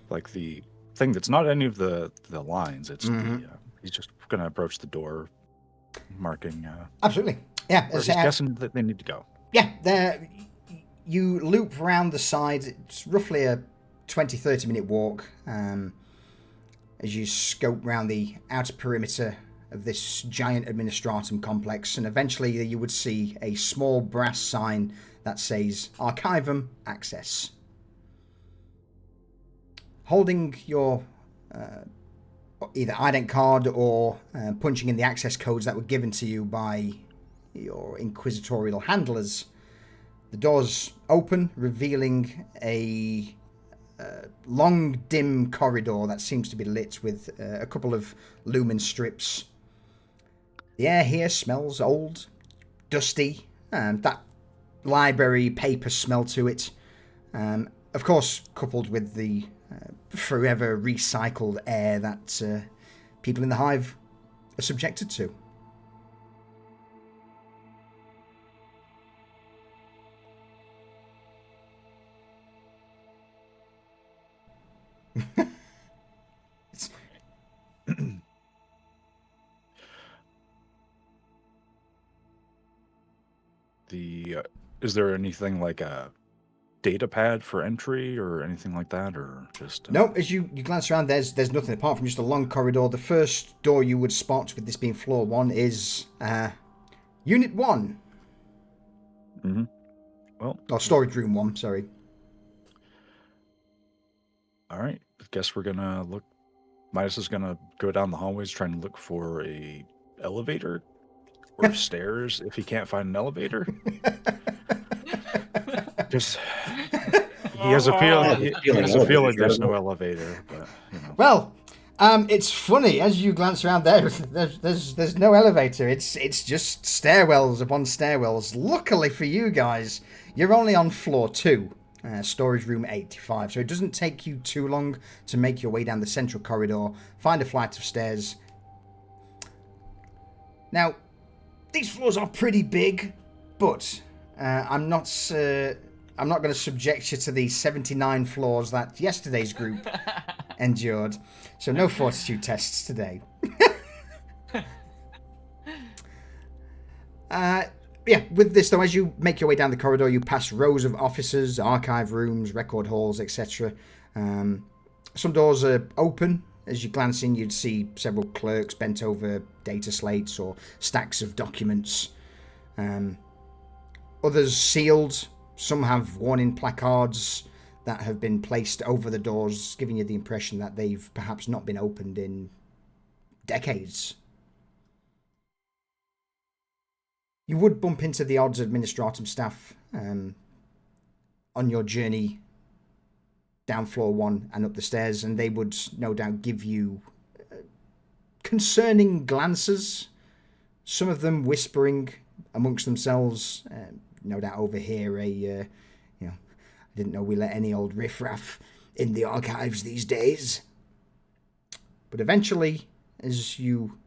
the thing that's not any of the lines. It's he's just gonna approach the door, marking. Absolutely, yeah. He's guessing that they need to go. Yeah, there. You loop around the side. It's roughly a 20-30 minute walk as you scope around the outer perimeter of this giant administratum complex, and eventually you would see a small brass sign that says Archivum Access. Holding your either ident card or punching in the access codes that were given to you by your inquisitorial handlers, the doors open, revealing a long, dim corridor that seems to be lit with a couple of lumen strips. The air here smells old, dusty, and that library paper smell to it. Of course, coupled with the forever recycled air that people in the Hive are subjected to. Is there anything like a data pad for entry or anything like that, or just no? As you glance around, there's nothing apart from just a long corridor. The first door you would spot, with this being floor 1, is Unit 1. Mm-hmm. Well, or storage room 1. Sorry. All right. I guess we're gonna look. Midas is gonna go down the hallways trying to look for a elevator or stairs if he can't find an elevator. Just he has a feeling. He has a feeling there's no elevator. But, you know. Well, It's funny as you glance around there. There's no elevator. It's just stairwells upon stairwells. Luckily for you guys, you're only on floor 2, storage room 85. So it doesn't take you too long to make your way down the central corridor, find a flight of stairs. Now, these floors are pretty big, but I'm not going to subject you to the 79 floors that yesterday's group endured. So no fortitude tests today. Yeah, with this though, as you make your way down the corridor, you pass rows of offices, archive rooms, record halls, etc. Some doors are open. As you glance in, you'd see several clerks bent over data slates or stacks of documents. Others sealed. Some have warning placards that have been placed over the doors, giving you the impression that they've perhaps not been opened in decades. You would bump into the odds administratum staff on your journey down floor 1 and up the stairs, and they would no doubt give you concerning glances, some of them whispering amongst themselves, no doubt overhear a, I didn't know we let any old riffraff in the archives these days. But eventually, as you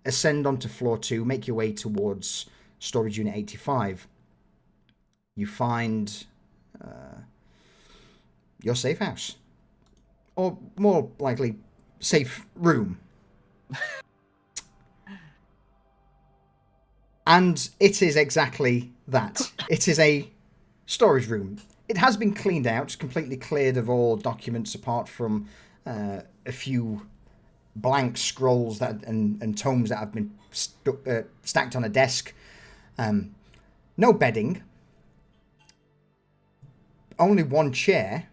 ascend onto floor 2, make your way towards storage unit 85, you find your safe house. Or more likely, safe room. And it is exactly that. It is a storage room. It has been cleaned out, completely cleared of all documents apart from a few blank scrolls and tomes that have been stacked on a desk. No bedding. Only one chair.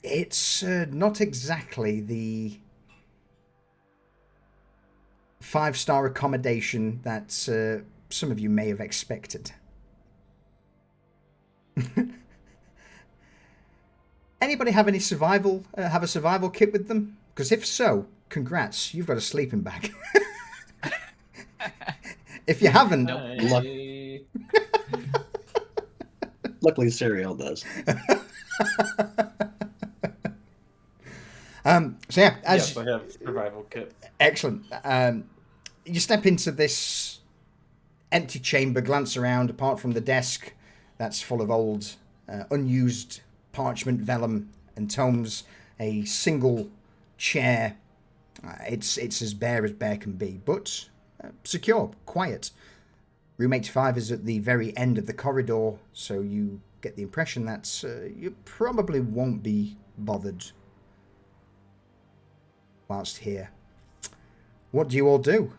It's not exactly the 5-star accommodation that some of you may have expected. Anybody have any survival? Have a survival kit with them? Because if so, congrats, you've got a sleeping bag. If you haven't, luckily Serial does. So yeah, yes, I have survival kit. Excellent. You step into this empty chamber, glance around. Apart from the desk that's full of old, unused parchment, vellum, and tomes, a single chair. It's as bare can be, but secure, quiet. Room 85 is at the very end of the corridor, so you get the impression that you probably won't be bothered whilst here. What do you all do?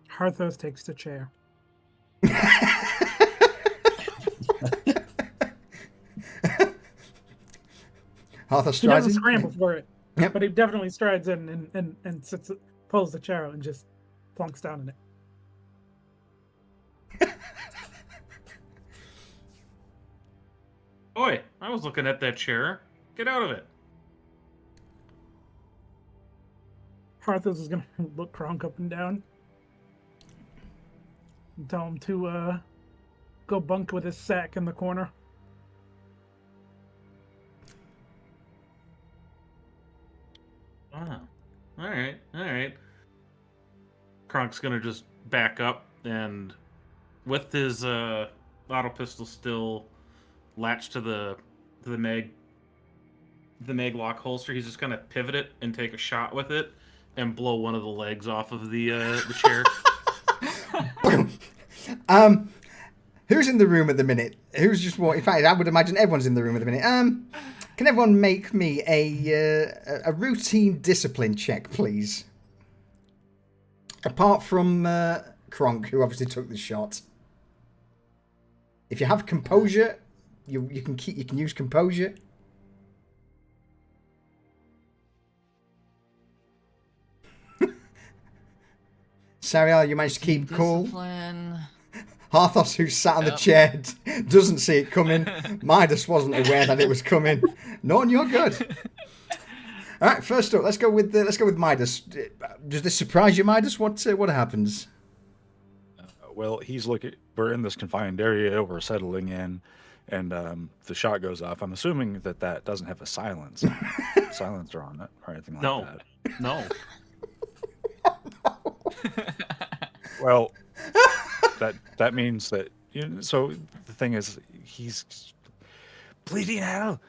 Harthos takes the chair. Arthur He strides doesn't in. scramble for it, Yep. but he definitely strides in and sits, pulls the chair out and just plunks down in it. Oi, I was looking at that chair. Get out of it. Harthos is gonna look Kronk up and down and tell him to go bunk with his sack in the corner. Oh, all right. Kronk's gonna just back up, and with his auto pistol still latched to the mag lock holster, he's just gonna pivot it and take a shot with it and blow one of the legs off of the chair. Who's in the room at the minute? Who's just walking? In fact, I would imagine everyone's in the room at the minute. Can everyone make me a routine discipline check, please? Apart from Kronk, who obviously took the shot. If you have composure, you can use composure. Sariel, you managed to keep cool. Discipline. Harthos, who's sat on the chair, doesn't see it coming. Midas wasn't aware that it was coming. Norn, you're good. All right, first up, let's go with Midas. Does this surprise you, Midas? What happens? Well, he's looking. We're in this confined area. We're settling in, and the shot goes off. I'm assuming that doesn't have a silencer on it or anything like that. No. Well, that means that so the thing is, he's bleeding out.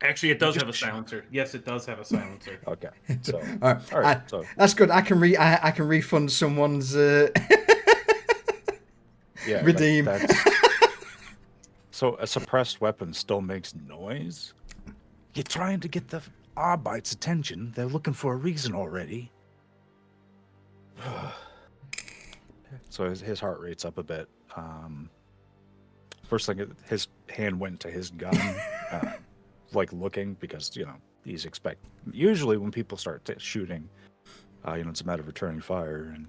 Actually, it does have a silencer. Yes, it does have a silencer. Okay, so all right, so that's good. I can refund someone's redeem. So a suppressed weapon still makes noise. You're trying to get the Arbites' attention. They're looking for a reason already. So his heart rate's up a bit. First thing, his hand went to his gun. Like looking, because he's usually when people start shooting, it's a matter of returning fire, and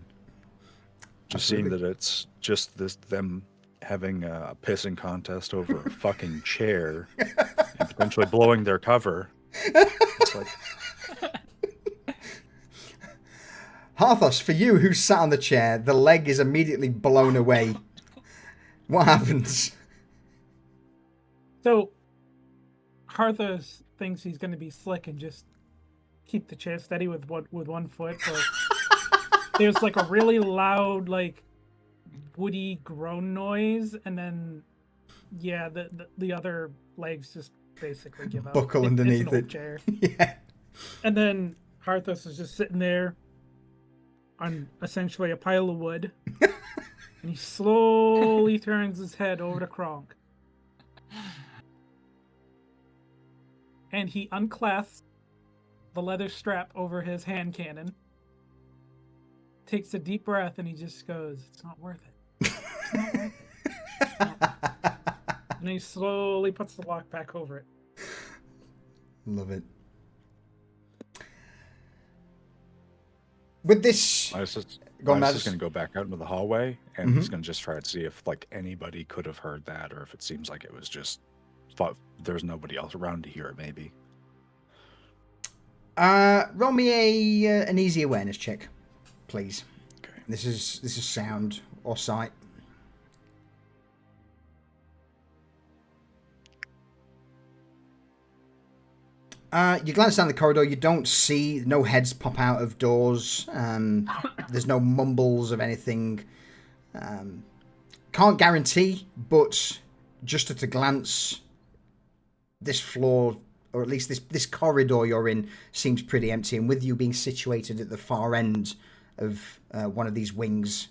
just seeing that it's just them having a pissing contest over a fucking chair and potentially blowing their cover. It's like, Harthos, for you who's sat on the chair, the leg is immediately blown away. What happens? So Harthos thinks he's going to be slick and just keep the chair steady with one foot, but there's like a really loud, like woody groan noise, and then the other legs just basically give up. Buckle underneath it's an old it. Chair. Yeah. And then Harthos is just sitting there on essentially a pile of wood, and he slowly turns his head over to Kronk. And he unclasps the leather strap over his hand cannon, takes a deep breath, and he just goes, "It's not worth it. It's not worth it." It's not worth it. And he slowly puts the lock back over it. Love it. With this... Midas is Go on, going Midas. to go back out into the hallway, and he's going to just try to see if anybody could have heard that, or if it seems like it was just... thought there's nobody else around to hear it, maybe. Roll me an easy awareness check, please. Okay. This is sound or sight. You glance down the corridor. You don't see no heads pop out of doors. There's no mumbles of anything. Can't guarantee, but just at a glance, this floor, or at least this corridor you're in, seems pretty empty. And with you being situated at the far end of one of these wings,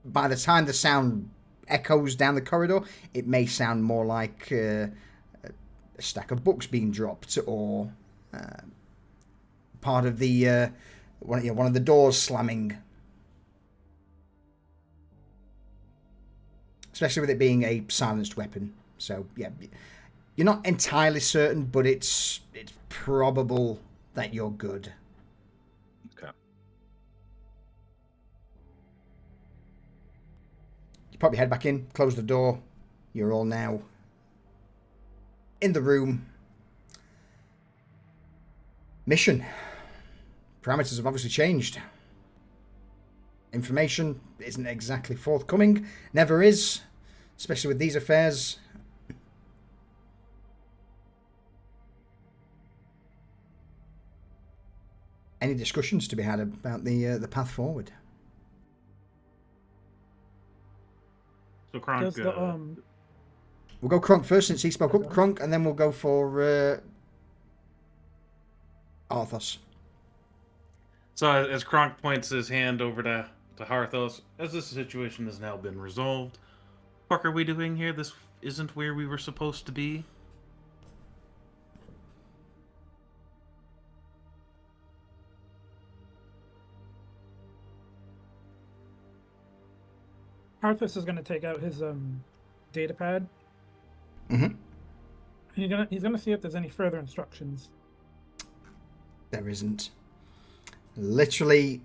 by the time the sound echoes down the corridor, it may sound more like a stack of books being dropped, or part of the one of the doors slamming. Especially with it being a silenced weapon. So, yeah, you're not entirely certain, but it's probable that you're good. Okay. You pop your head back in, close the door. You're all now in the room. Mission. Parameters have obviously changed. Information isn't exactly forthcoming. Never is. Especially with these affairs. Any discussions to be had about the path forward? So Kronk, We'll go Kronk first since he spoke up. Kronk, and then we'll go for Arthos. So as Kronk points his hand over to Harthos, as this situation has now been resolved, what are we doing here? This isn't where we were supposed to be. Harthos is going to take out his data pad. Mm-hmm. He's gonna see if there's any further instructions. There isn't. Literally,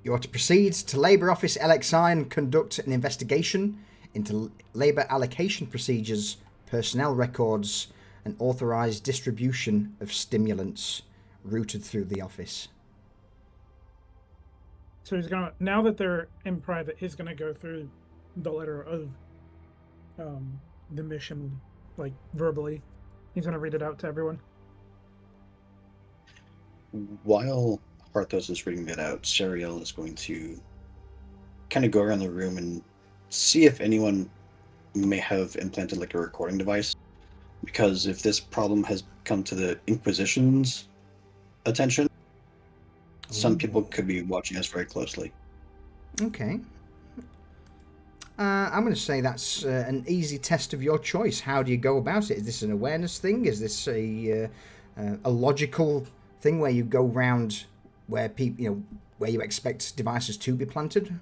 you're to proceed to Labour Office LXI and conduct an investigation into labour allocation procedures, personnel records, and authorised distribution of stimulants routed through the office. So he's gonna, now that they're in private, he's gonna go through the letter of the mission, like verbally. He's gonna read it out to everyone. While Parthos is reading that out, Sariel is going to kind of go around the room and see if anyone may have implanted like a recording device. Because if this problem has come to the Inquisition's attention, some people could be watching us very closely. Okay. I'm going to say that's an easy test of your choice. How do you go about it? Is this an awareness thing? Is this a logical thing where you go round where people, where you expect devices to be planted?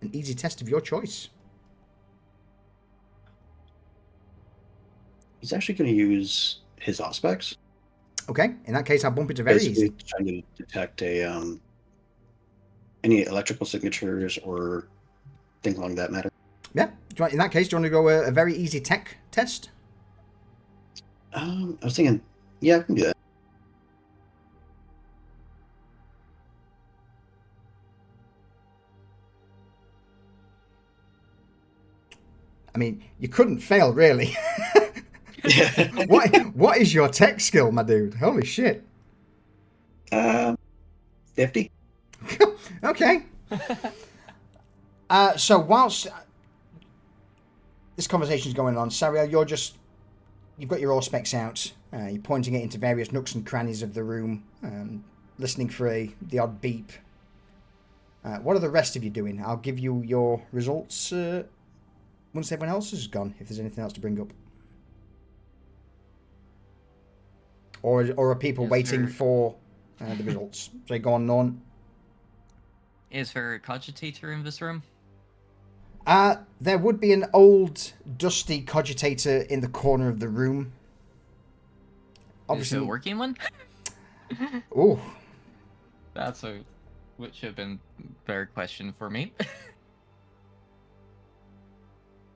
An easy test of your choice. He's actually going to use his Auspex. Okay, in that case, I'll bump it to very Basically easy. trying to detect any electrical signatures or things along that matter. Yeah, in that case, do you want to go a very easy tech test? I was thinking, yeah, I can do that. I mean, you couldn't fail, really. Yeah. What is your tech skill, my dude? Holy shit. 50. Okay. So whilst this conversation is going on, Sariel, you've got your Auspex out. You're pointing it into various nooks and crannies of the room, listening for the odd beep. What are the rest of you doing? I'll give you your results once everyone else is gone, if there's anything else to bring up. Or are people waiting for the results? So go on, Norn. Is there a cogitator in this room? There would be an old, dusty cogitator in the corner of the room. Obviously, Is it a working one? Oh, Which have been a better question for me.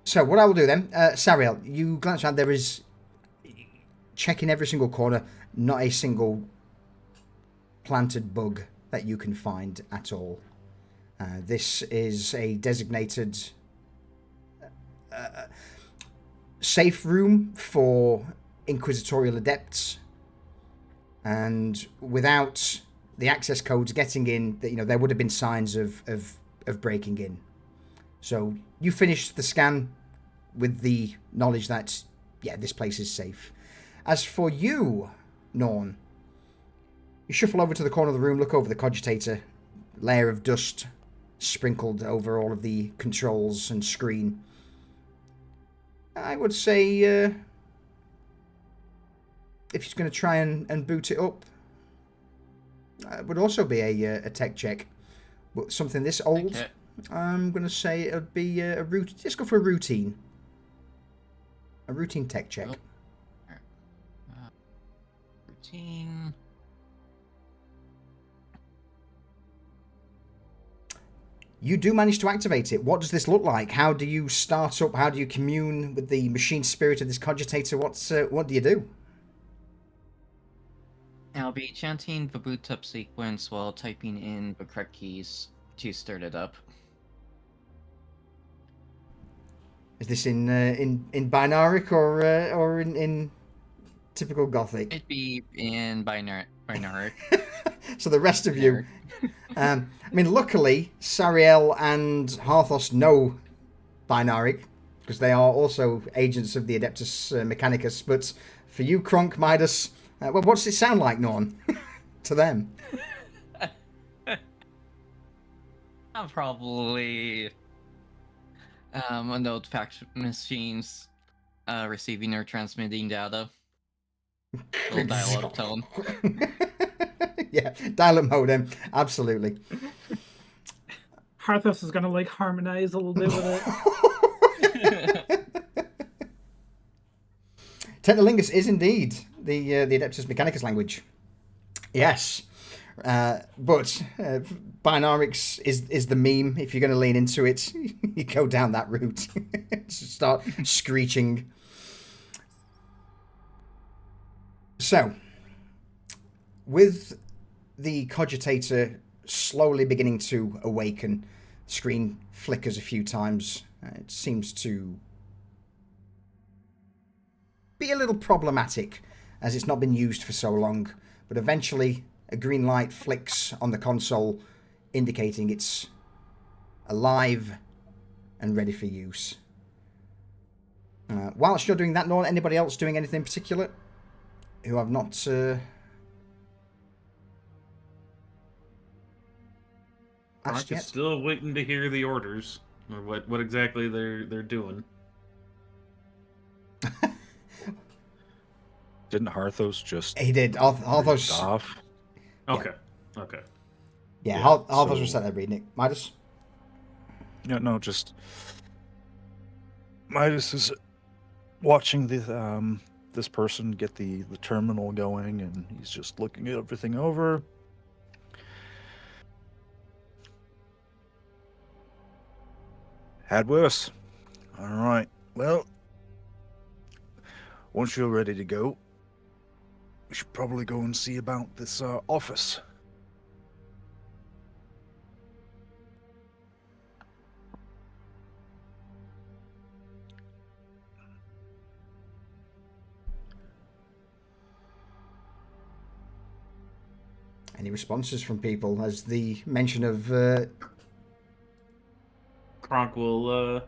So what I will do then, Sariel, you glance around. There is, checking every single corner, not a single planted bug that you can find at all. This is a designated safe room for inquisitorial adepts, and without the access codes getting in, there would have been signs of breaking in. So you finish the scan with the knowledge that, yeah, this place is safe. As for you, Norn, you shuffle over to the corner of the room, look over the cogitator, layer of dust sprinkled over all of the controls and screen. I would say, if he's going to try and boot it up, it would also be a tech check. But something this old, Okay. I'm going to say it would be a routine. Just go for a routine. A routine tech check. Oh. Routine. You do manage to activate it. What does this look like? How do you start up? How do you commune with the machine spirit of this cogitator? What do you do? I'll be chanting the boot up sequence while typing in the correct keys to start it up. Is this in binaric or in typical Gothic? It'd be in binaric. So the rest of you, I mean, luckily Sariel and Harthos know binaric because they are also agents of the Adeptus Mechanicus. But for you, Kronk, Midas, well, what does it sound like, Norn, to them? I'm probably on the old fax machines receiving or transmitting data. Little dial-up tone. Yeah, dial-up modem, absolutely. Harthos is gonna harmonize a little bit with it. Technolingus is indeed the Adeptus Mechanicus language. Yes. But Binarix is the meme. If you're going to lean into it, you go down that route. Start screeching. So, with the cogitator slowly beginning to awaken, the screen flickers a few times. It seems to be a little problematic as it's not been used for so long, but eventually a green light flicks on the console indicating it's alive and ready for use. Whilst you're doing that, Norn, anybody else doing anything in particular who I've not asked yet? Still waiting to hear the orders, or what exactly they're doing. Didn't Harthos just... He did. Arthos... off? Okay. Okay. Yeah, Yeah, Arthos so- was sat there reading it. Midas? Yeah, no, just... Midas is watching this person get the terminal going, and he's just looking at everything over. Had worse. All right. Well, once you're ready to go, we should probably go and see about this office. Any responses from people as the mention of... Kronk will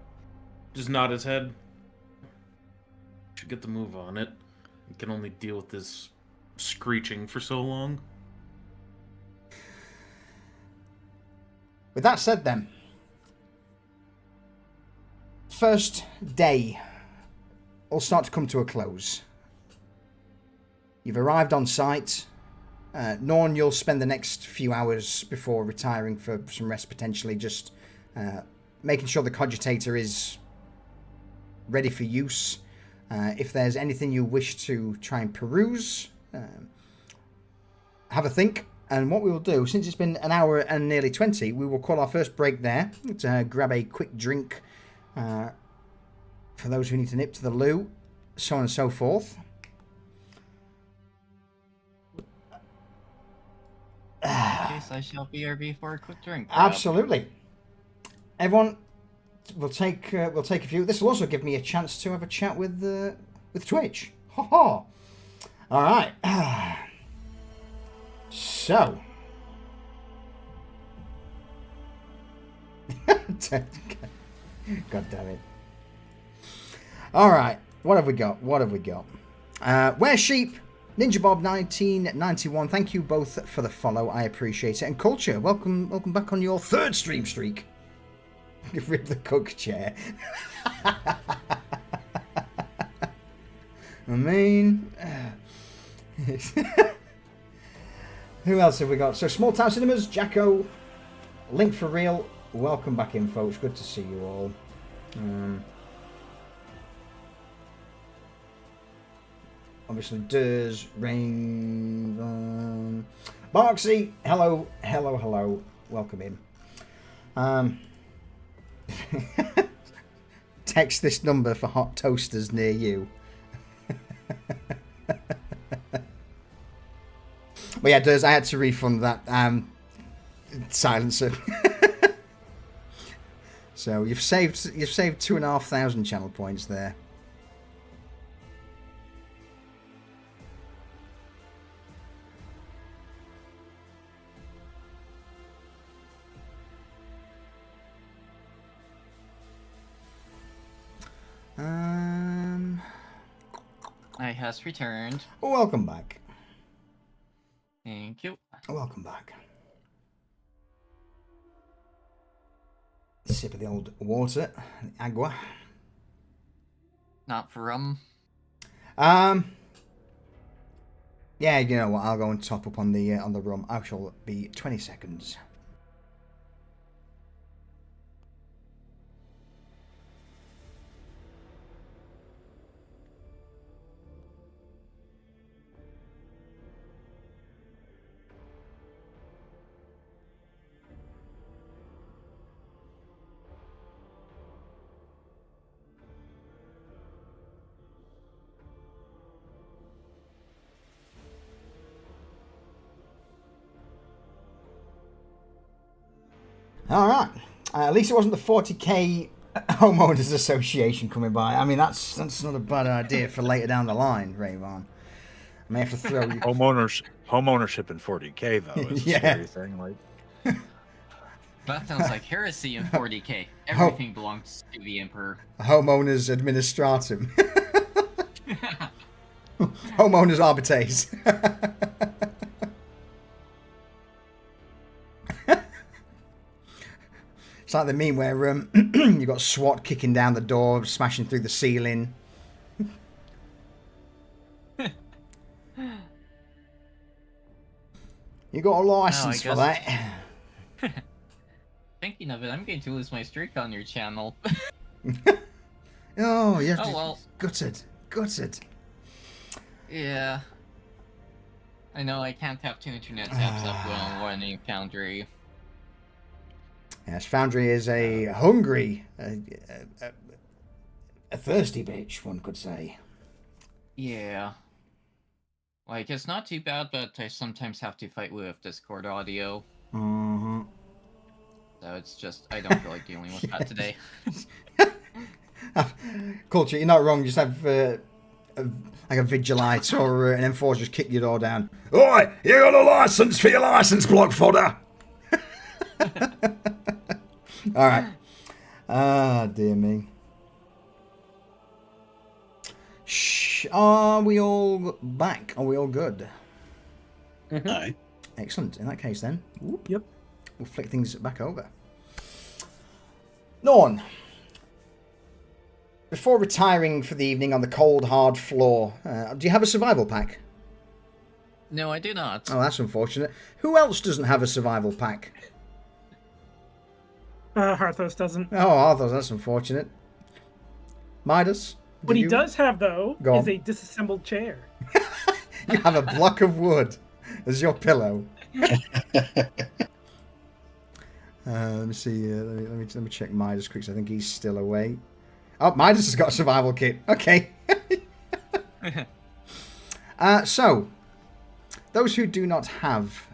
just nod his head. Should get the move on it. We can only deal with this screeching for so long. With that said then, first day will start to come to a close. You've arrived on site. Norn, you'll spend the next few hours before retiring for some rest, potentially just making sure the cogitator is ready for use. If there's anything you wish to try and peruse, have a think. And what we will do, since it's been an hour and nearly 20, we will call our first break there to grab a quick drink for those who need to nip to the loo, so on and so forth. In case I shall BRB for a quick drink. Absolutely. Everyone, we'll take a few. This will also give me a chance to have a chat with Twitch. Ha ha. All right. So. God damn it. All right. What have we got? Where Sheep, Ninja Bob 1991. Thank you both for the follow. I appreciate it. And Culture, welcome back on your third stream streak. Rip the cook chair. I mean, who else have we got? So Small Town Cinemas, Jacko, Link for Real. Welcome back in, folks. Good to see you all. Obviously, Durs, Rain, Barksy. Hello. Welcome in. Text this number for hot toasters near you. But yeah, Durs, I had to refund that silencer. So you've saved 2,500 channel points there. I has returned. Welcome back. Thank you. Welcome back. Sip of the old water, the agua. Not for rum. Yeah, you know what? I'll go and top up on the rum. I shall be 20 seconds. All right. At least it wasn't the 40k homeowners association coming by. I mean, that's not a bad idea for later down the line, Rayvon. I may have to throw you. Homeownership in 40k though is a Yeah. scary thing. Like, That sounds like heresy in 40k. Everything belongs to the Emperor. Homeowners administratum. Homeowners arbitres. It's like the meme where you've got SWAT kicking down the door, smashing through the ceiling. You got a license for that. Thinking of it, I'm going to lose my streak on your channel. Oh, yeah. Oh, well. Gutted. Yeah. I know I can't have 2 internet tabs up while running Foundry. Yes, Foundry is a hungry, a thirsty bitch, one could say. Yeah. Like, it's not too bad, but I sometimes have to fight with Discord audio. Mm-hmm. So it's just, I don't feel like dealing with that today. Culture, you're not wrong. Just have like a vigilite or an enforcer just kick your door down. Oi, you got a license for your license block fodder. All right. Ah, dear me. Shh. Are we all back? Are we all good? Aye. Excellent. In that case, then. Whoop. Yep. We'll flick things back over. Norn. Before retiring for the evening on the cold, hard floor, do you have a survival pack? No, I do not. Oh, that's unfortunate. Who else doesn't have a survival pack? Harthos doesn't. Oh, Arthur, that's unfortunate. Midas? What he does have, though, Go is on. a disassembled chair. You have a block of wood as your pillow. Let me see. Let me check Midas quick. I think he's still away. Oh, Midas has got a survival kit. Okay. So, those who do not have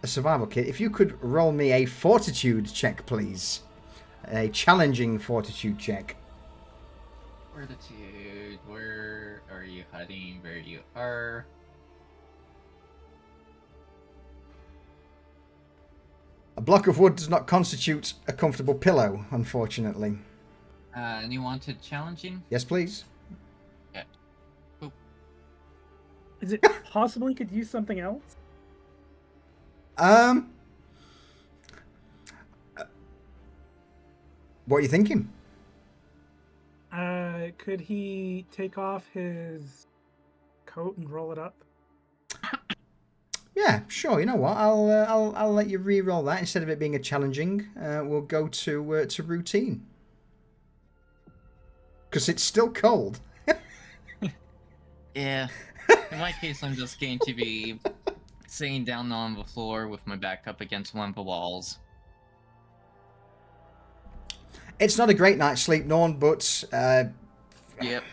a survival kit, if you could roll me a fortitude check, please. A challenging fortitude check. Fortitude, where are you hiding? Where you are? A block of wood does not constitute a comfortable pillow, unfortunately. And you wanted challenging? Yes, please. Yeah. Boop. Is it possible he could use something else? What are you thinking? Could he take off his coat and roll it up? Yeah, sure. You know what? I'll let you re-roll that instead of it being a challenging. We'll go to routine because it's still cold. Yeah. In my case, I'm just going to be sitting down on the floor with my back up against one of the walls. It's not a great night's sleep, Norn, but Yep.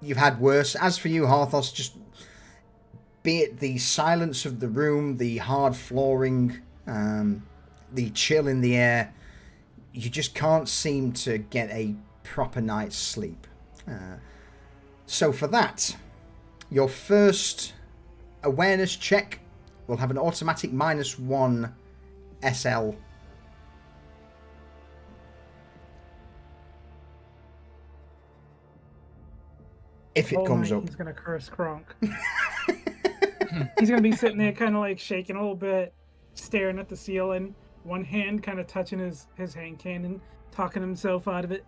you've had worse. As for you, Harthos, just be it the silence of the room, the hard flooring, the chill in the air, you just can't seem to get a proper night's sleep. So for that, your first awareness check will have an automatic -1 SL. If it comes up. He's gonna curse Kronk. He's gonna be sitting there, kind of like shaking a little bit, staring at the ceiling. One hand kind of touching his hand cannon, talking himself out of it.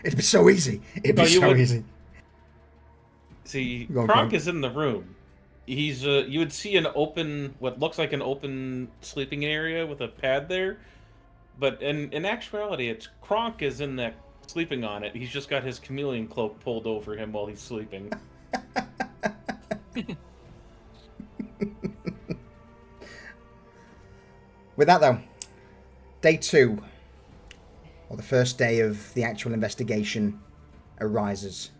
It'd be so easy. It'd be so easy. See, Go on, Kronk Kronk. is in the room. He's you would see an open, what looks like an open sleeping area with a pad there, but in actuality, it's Kronk is in that sleeping on it. He's just got his chameleon cloak pulled over him while he's sleeping. With that though, day 2, or the first day of the actual investigation, arises.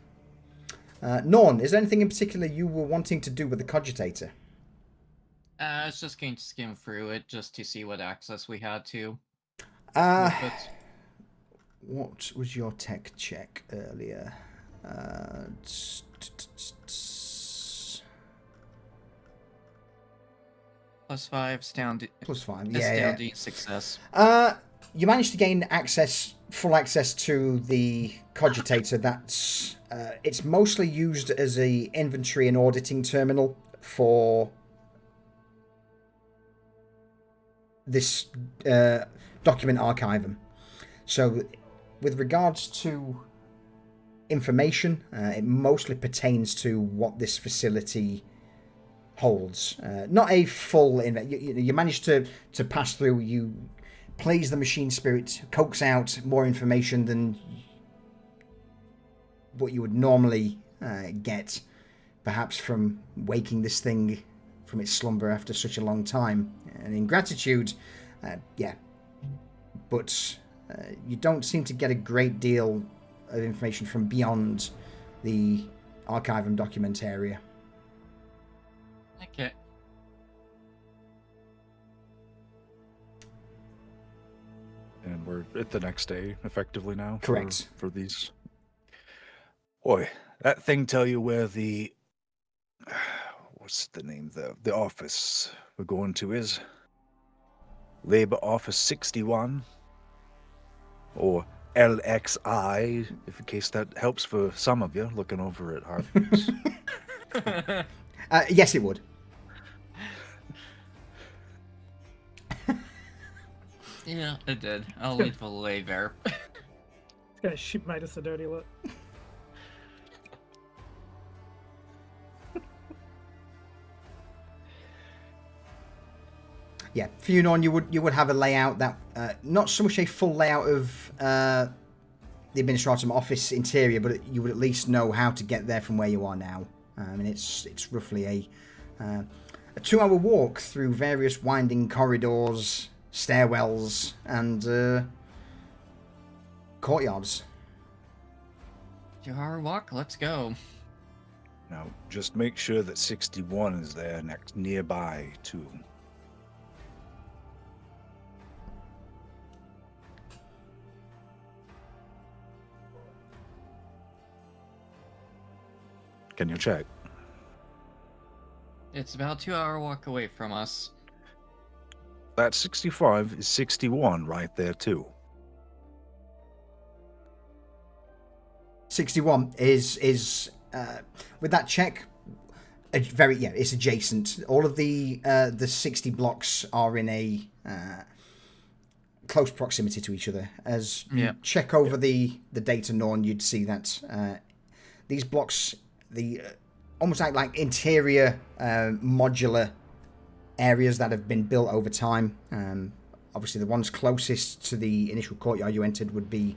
Norn, is there anything in particular you were wanting to do with the cogitator? I was just going to skim through it just to see what access we had to. Uh, with it. what was your tech check earlier? +5, astounding. +5, yeah. Astounding success. You managed to gain full access to the cogitator. That's it's mostly used as a inventory and auditing terminal for this document archivum. So, with regards to information, it mostly pertains to what this facility holds. Not a full... You managed to pass through, you please the machine spirit, coax out more information than what you would normally get, perhaps from waking this thing from its slumber after such a long time. And in gratitude, yeah. But you don't seem to get a great deal of information from beyond the archivum document area. Okay. And we're at the next day, effectively now. Correct. For these. Boy, that thing tell you where the... What's the name? The office we're going to is? Labor Office 61. Or LXI, if in case that helps for some of you looking over at Harvard's. Yes, it would. Yeah, it did. I'll leave the lay there. It's gonna shoot Midas a dirty look. Yeah, for you, Norn, you would have a layout that not so much a full layout of the administratum office interior, but you would at least know how to get there from where you are now. And it's roughly a 2-hour walk through various winding corridors, stairwells, and courtyards. 2-hour walk. Let's go. Now, just make sure that 61 is there nearby too. Can you check? It's about a 2-hour walk away from us. That 65 is 61 right there too. 61 is with that check, it's adjacent. All of the 60 blocks are in a close proximity to each other. As you check over the data, Norn, you'd see that these blocks, almost like interior modular areas that have been built over time. Obviously, the ones closest to the initial courtyard you entered would be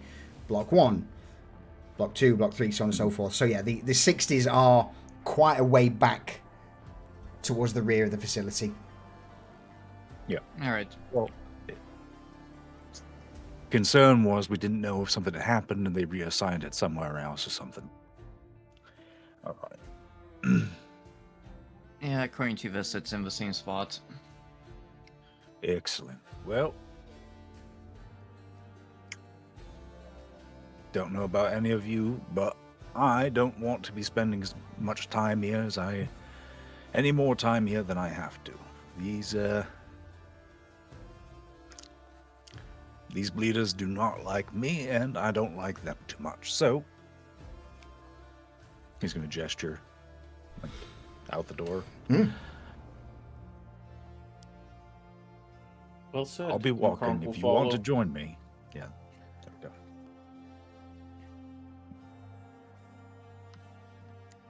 Block 1, Block 2, Block 3, so on and so forth. So yeah, the 60s are quite a way back towards the rear of the facility. Yeah. All right. Well, concern was we didn't know if something had happened and they reassigned it somewhere else or something. All right. Yeah, according to this, it's in the same spot. Excellent. Well, don't know about any of you, but I don't want to be spending as much time here any more time here than I have to. These bleeders do not like me, and I don't like them too much. So he's going to gesture out the door. Well said. I'll be walking if you want to join me. Yeah, there we go.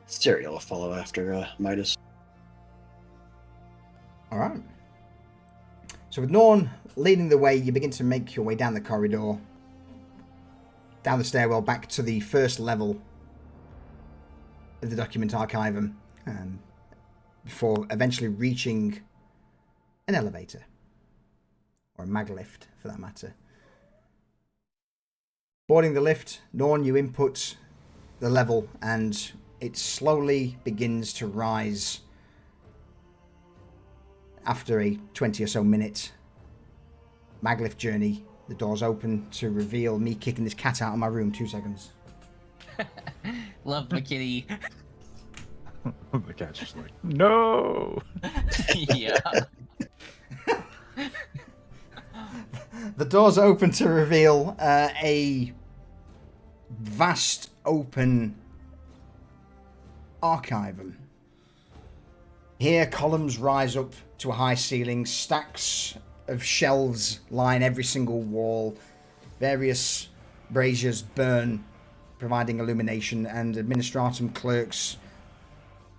Serial will follow after Midas. All right. So with Norn leading the way, you begin to make your way down the corridor, down the stairwell, back to the first level of the document archivum, before eventually reaching an elevator, or a mag lift for that matter. Boarding the lift, Norn, you input the level and it slowly begins to rise after a 20 or so minute maglev journey, the doors open to reveal me kicking this cat out of my room. 2 seconds. Love the kitty. The cat's just like, no. Yeah. The doors open to reveal a vast open archivum. Here, columns rise up to a high ceiling, stacks of shelves line every single wall, various braziers burn, providing illumination, and administratum clerks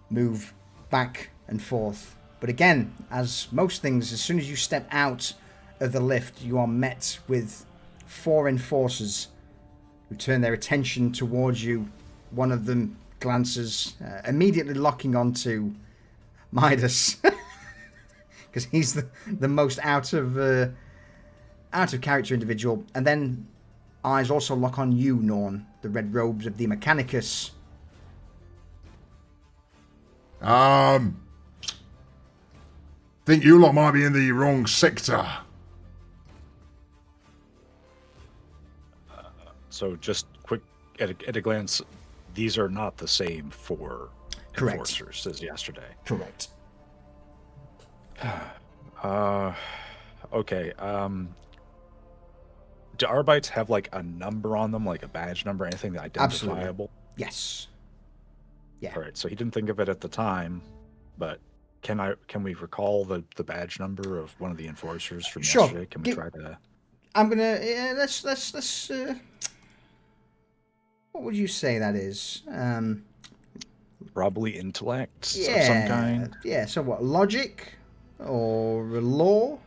move back and forth. But again, as most things, as soon as you step out of the lift, you are met with 4 enforcers who turn their attention towards you. One of them glances, immediately locking onto Midas, because he's the most out of character individual, and then eyes also lock on you, Norn, the red robes of the Mechanicus. Think you lot might be in the wrong sector. So just quick, at a glance, these are not the same 4 Correct. enforcers as yesterday. Correct. Okay. Do Arbites have like a number on them, like a badge number, anything identifiable? Yes. Yeah. All right. So he didn't think of it at the time, but can we recall the badge number of one of the enforcers from Sure. yesterday? Can we try to? I'm gonna let's what would you say that is? Probably intellect Yeah. of some kind. Yeah. So what? Logic or law?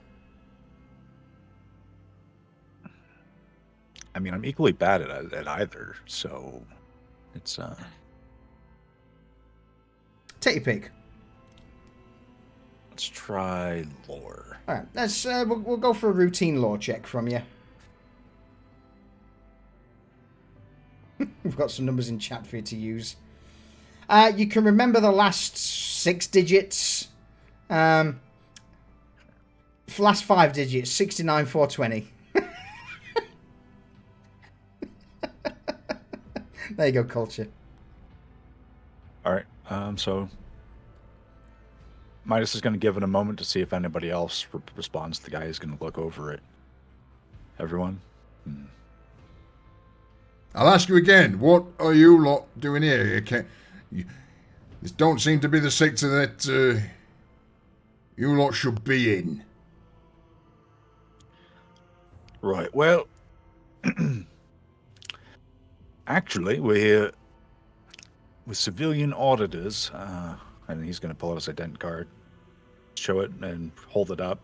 I mean, I'm equally bad at either, so it's Take your pick. let's try lore. All right. Let's we'll go for a routine law check from you. We've got some numbers in chat for you to use. You can remember the last 6 digits. Last 5 digits, 69,420. There you go, culture. All right. So Midas is going to give it a moment to see if anybody else responds. The guy is going to look over it. Everyone. I'll ask you again. What are you lot doing here? This don't seem to be the sector that you lot should be in. Right. Well, actually, we're here with civilian auditors, and he's going to pull out his ident card, show it, and hold it up.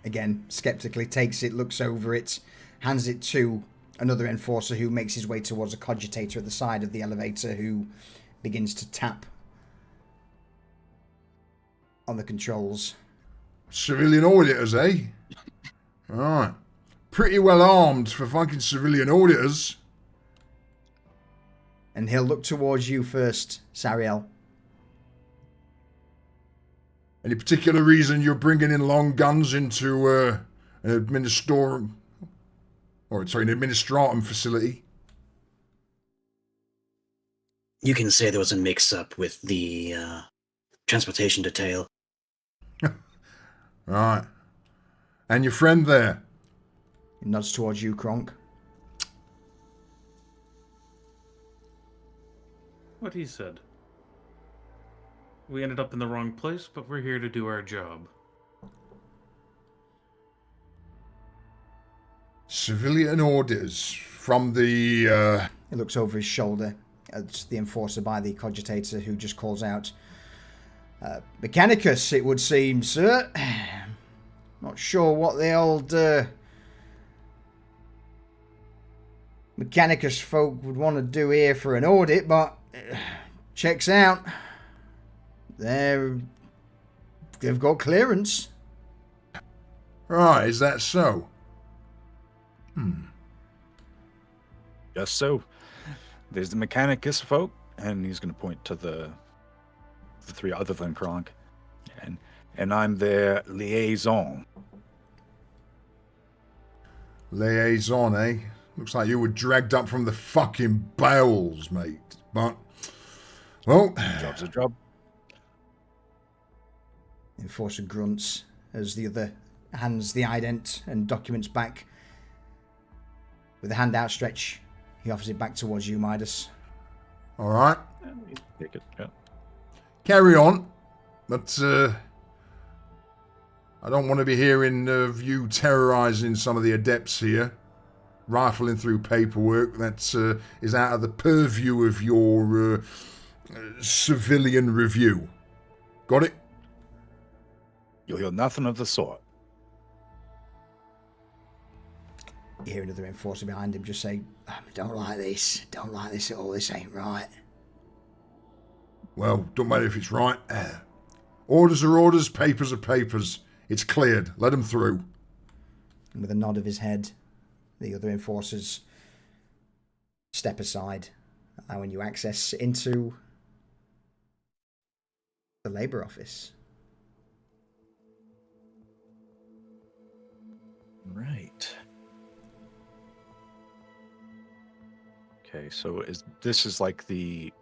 Again, skeptically takes it, looks over it, hands it to another enforcer who makes his way towards a cogitator at the side of the elevator, who begins to tap on the controls. Civilian auditors, eh? Alright. Pretty well armed for fucking civilian auditors. And he'll look towards you first, Sariel. Any particular reason you're bringing in long guns into an administratum facility? You can say there was a mix-up with the transportation detail. Right. And your friend there? He nods towards you, Kronk. What he said. We ended up in the wrong place, but we're here to do our job. Civilian orders from the... He looks over his shoulder at the enforcer by the cogitator, who just calls out, Mechanicus, it would seem, sir. Not sure what the old Mechanicus folk would want to do here for an audit, but checks out. They've got clearance. Right, is that so? Just so. There's the Mechanicus folk, and he's going to point to the the three other than Kronk. And I'm their liaison. Liaison, eh? Looks like you were dragged up from the fucking bowels, mate. But, well... Job's a job. Enforcer grunts as the other hands the ident and documents back. With a hand outstretched, he offers it back towards you, Midas. All right. Take it, yeah. Carry on. But, I don't want to be hearing of you terrorising some of the adepts here. Rifling through paperwork that is out of the purview of your civilian review. Got it? You'll hear nothing of the sort. You hear another enforcer behind him just say, don't like this at all, this ain't right. Well, don't matter if it's right. Orders are orders, papers are papers. It's cleared. Let him through. And with a nod of his head, the other enforcers step aside, allowing you access into the Labour office. Right. Okay, so this is like the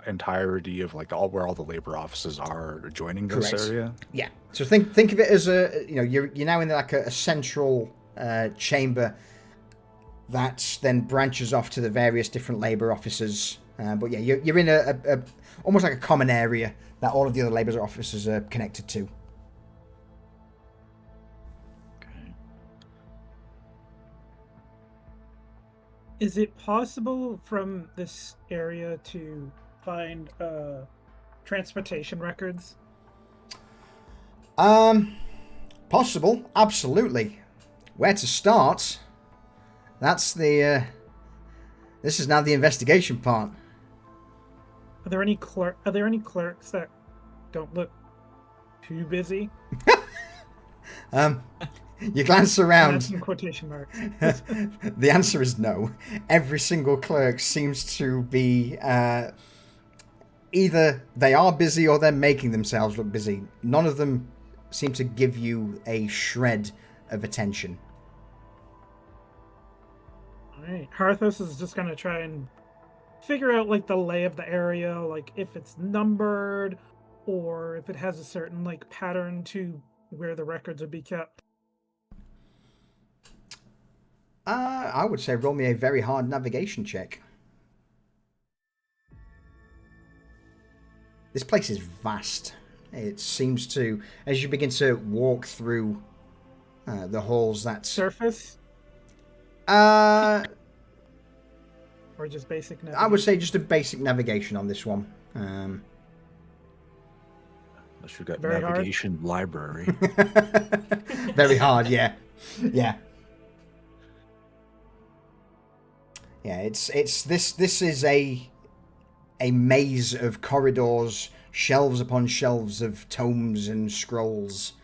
entirety of like where all the labor offices are adjoining this Correct. area? Yeah. So think of it as you're now in like a central chamber that then branches off to the various different labor offices. But yeah, you're in a almost like a common area that all of the other labor offices are connected to. Is it possible from this area to find transportation records? Possible, absolutely. Where to start? That's the. This is now the investigation part. Are there any clerks that don't look too busy? You glance around. That's in quotation marks. The answer is no. Every single clerk seems to be either they are busy or they're making themselves look busy. None of them seem to give you a shred of attention. Alright. Harthos is just gonna try and figure out like the lay of the area, like if it's numbered or if it has a certain like pattern to where the records would be kept. I would say roll me a very hard navigation check. This place is vast. It seems to, as you begin to walk through the halls, that Surface? Or just basic navigation? I would say just a basic navigation on this one. Unless you've got Very navigation library. Very hard, yeah. Yeah. Yeah, it's this is a maze of corridors, shelves upon shelves of tomes and scrolls.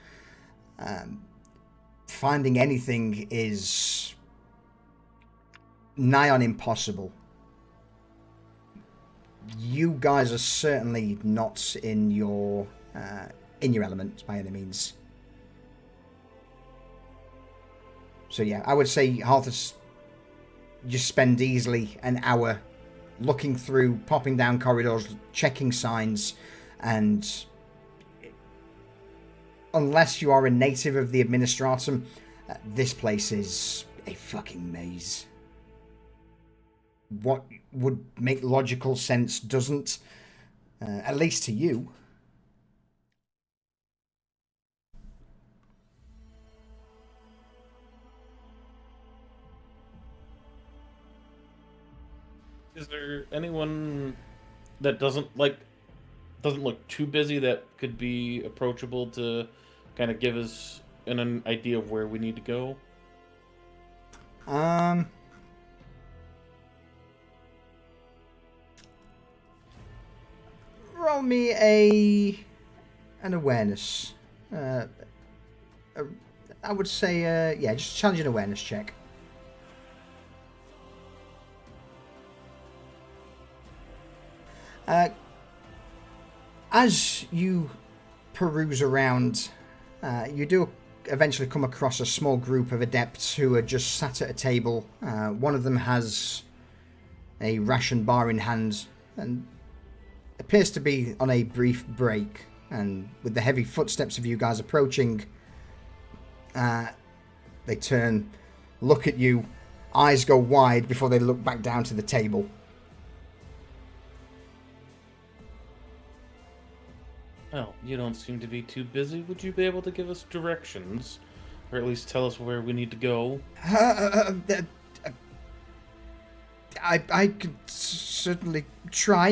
Finding anything is nigh on impossible. You guys are certainly not in your element by any means. So yeah, I would say Harthus just spend easily an hour looking through, popping down corridors, checking signs, and unless you are a native of the Administratum, this place is a fucking maze. What would make logical sense doesn't, at least to you. Is there anyone that doesn't look too busy that could be approachable to kind of give us an idea of where we need to go? Roll me an awareness. I would say, yeah, just challenge an awareness check. As you peruse around, you do eventually come across a small group of adepts who are just sat at a table. One of them has a ration bar in hand and appears to be on a brief break. And with the heavy footsteps of you guys approaching, they turn, look at you, eyes go wide before they look back down to the table. Well, you don't seem to be too busy. Would you be able to give us directions? Or at least tell us where we need to go? I could certainly try.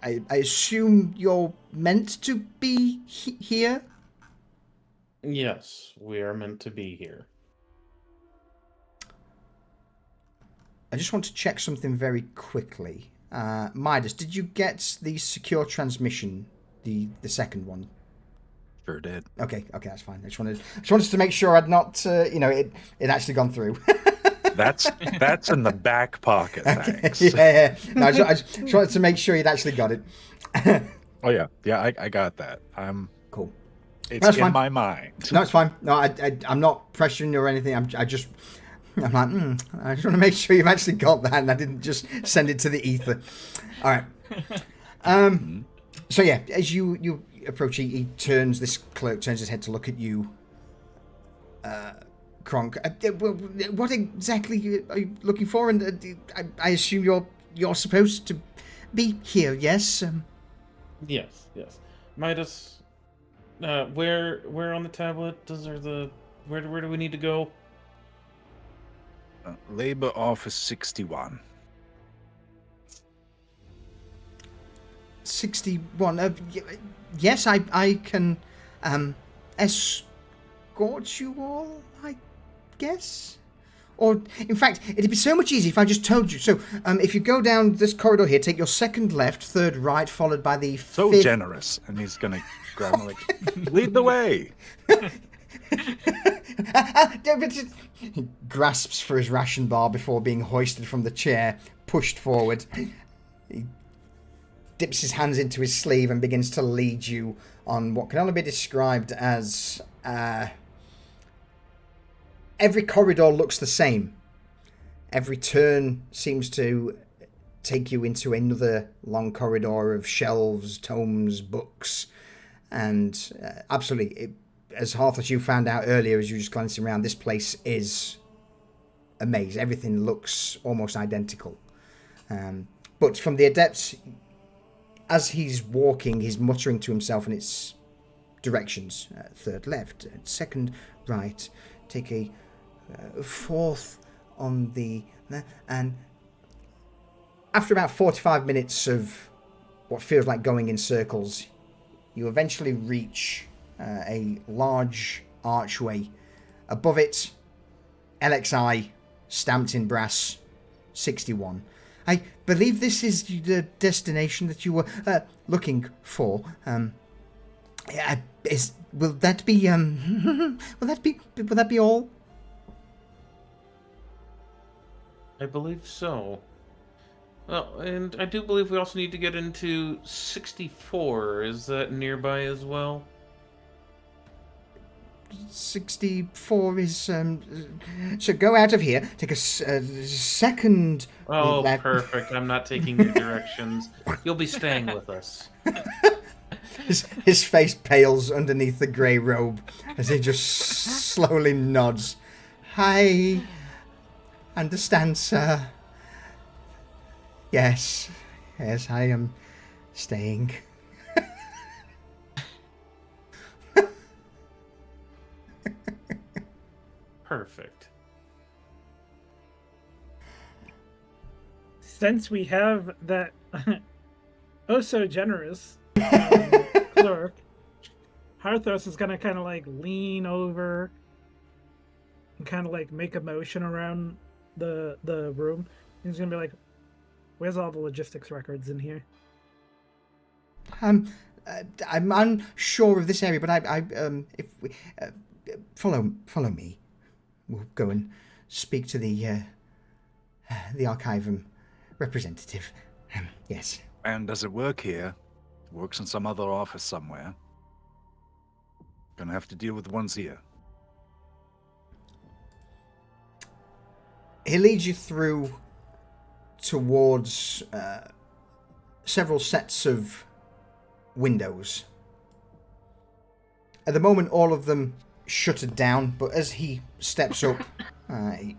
I assume you're meant to be here? Yes, we are meant to be here. I just want to check something very quickly. Midas, did you get the secure transmission, the second one? Sure did. Okay, that's fine. I just wanted to make sure I'd not, it actually gone through. That's in the back pocket. Thanks. Yeah. No, I just wanted to make sure you'd actually got it. Oh yeah, I got that. I'm cool. It's That's in fine. my mind. No, it's fine. No, I'm not pressuring you or anything. I'm like, I just want to make sure you've actually got that, and I didn't just send it to the ether. All right. So yeah, as you approach, this clerk turns his head to look at you, Kronk. What exactly are you looking for? And I assume you're supposed to be here, yes? Yes. Midas, where on the tablet where do we need to go? Labor Office 61. 61. Yes, I can escort you all, I guess? Or, in fact, it'd be so much easier if I just told you. So, if you go down this corridor here, take your second left, third right, followed by the So fifth... generous. And he's going to grab him like, lead the way. He grasps for his ration bar before being hoisted from the chair, pushed forward. He dips his hands into his sleeve and begins to lead you on what can only be described as... Every corridor looks the same. Every turn seems to take you into another long corridor of shelves, tomes, books, and absolutely, as Hearth, as you found out earlier, as you were just glancing around, this place is a maze. Everything looks almost identical. But from the adepts, as he's walking, he's muttering to himself in its directions. Third left, second right, take a fourth on the... And after about 45 minutes of what feels like going in circles, you eventually reach a large archway. Above it, LXI, stamped in brass, 61. I believe this is the destination that you were looking for. Will that be will that be all? I believe so. Well, and I do believe we also need to get into 64. Is that nearby as well? 64 is so go out of here, take a second left. Perfect. I'm not taking your directions. You'll be staying with us. His face pales underneath the grey robe as he just slowly nods. I understand, sir. Yes, I am staying. Perfect. Since we have that oh so generous clerk, Harthos is gonna kind of like lean over and kind of like make a motion around the room. He's gonna be like, "Where's all the logistics records in here?" I'm unsure of this area, but I if we follow me, we'll go and speak to the archive and representative. Yes. And does it work here? Works in some other office somewhere. Gonna have to deal with the ones here. He leads you through towards several sets of windows. At the moment, all of them shuttered down, but as he steps up, the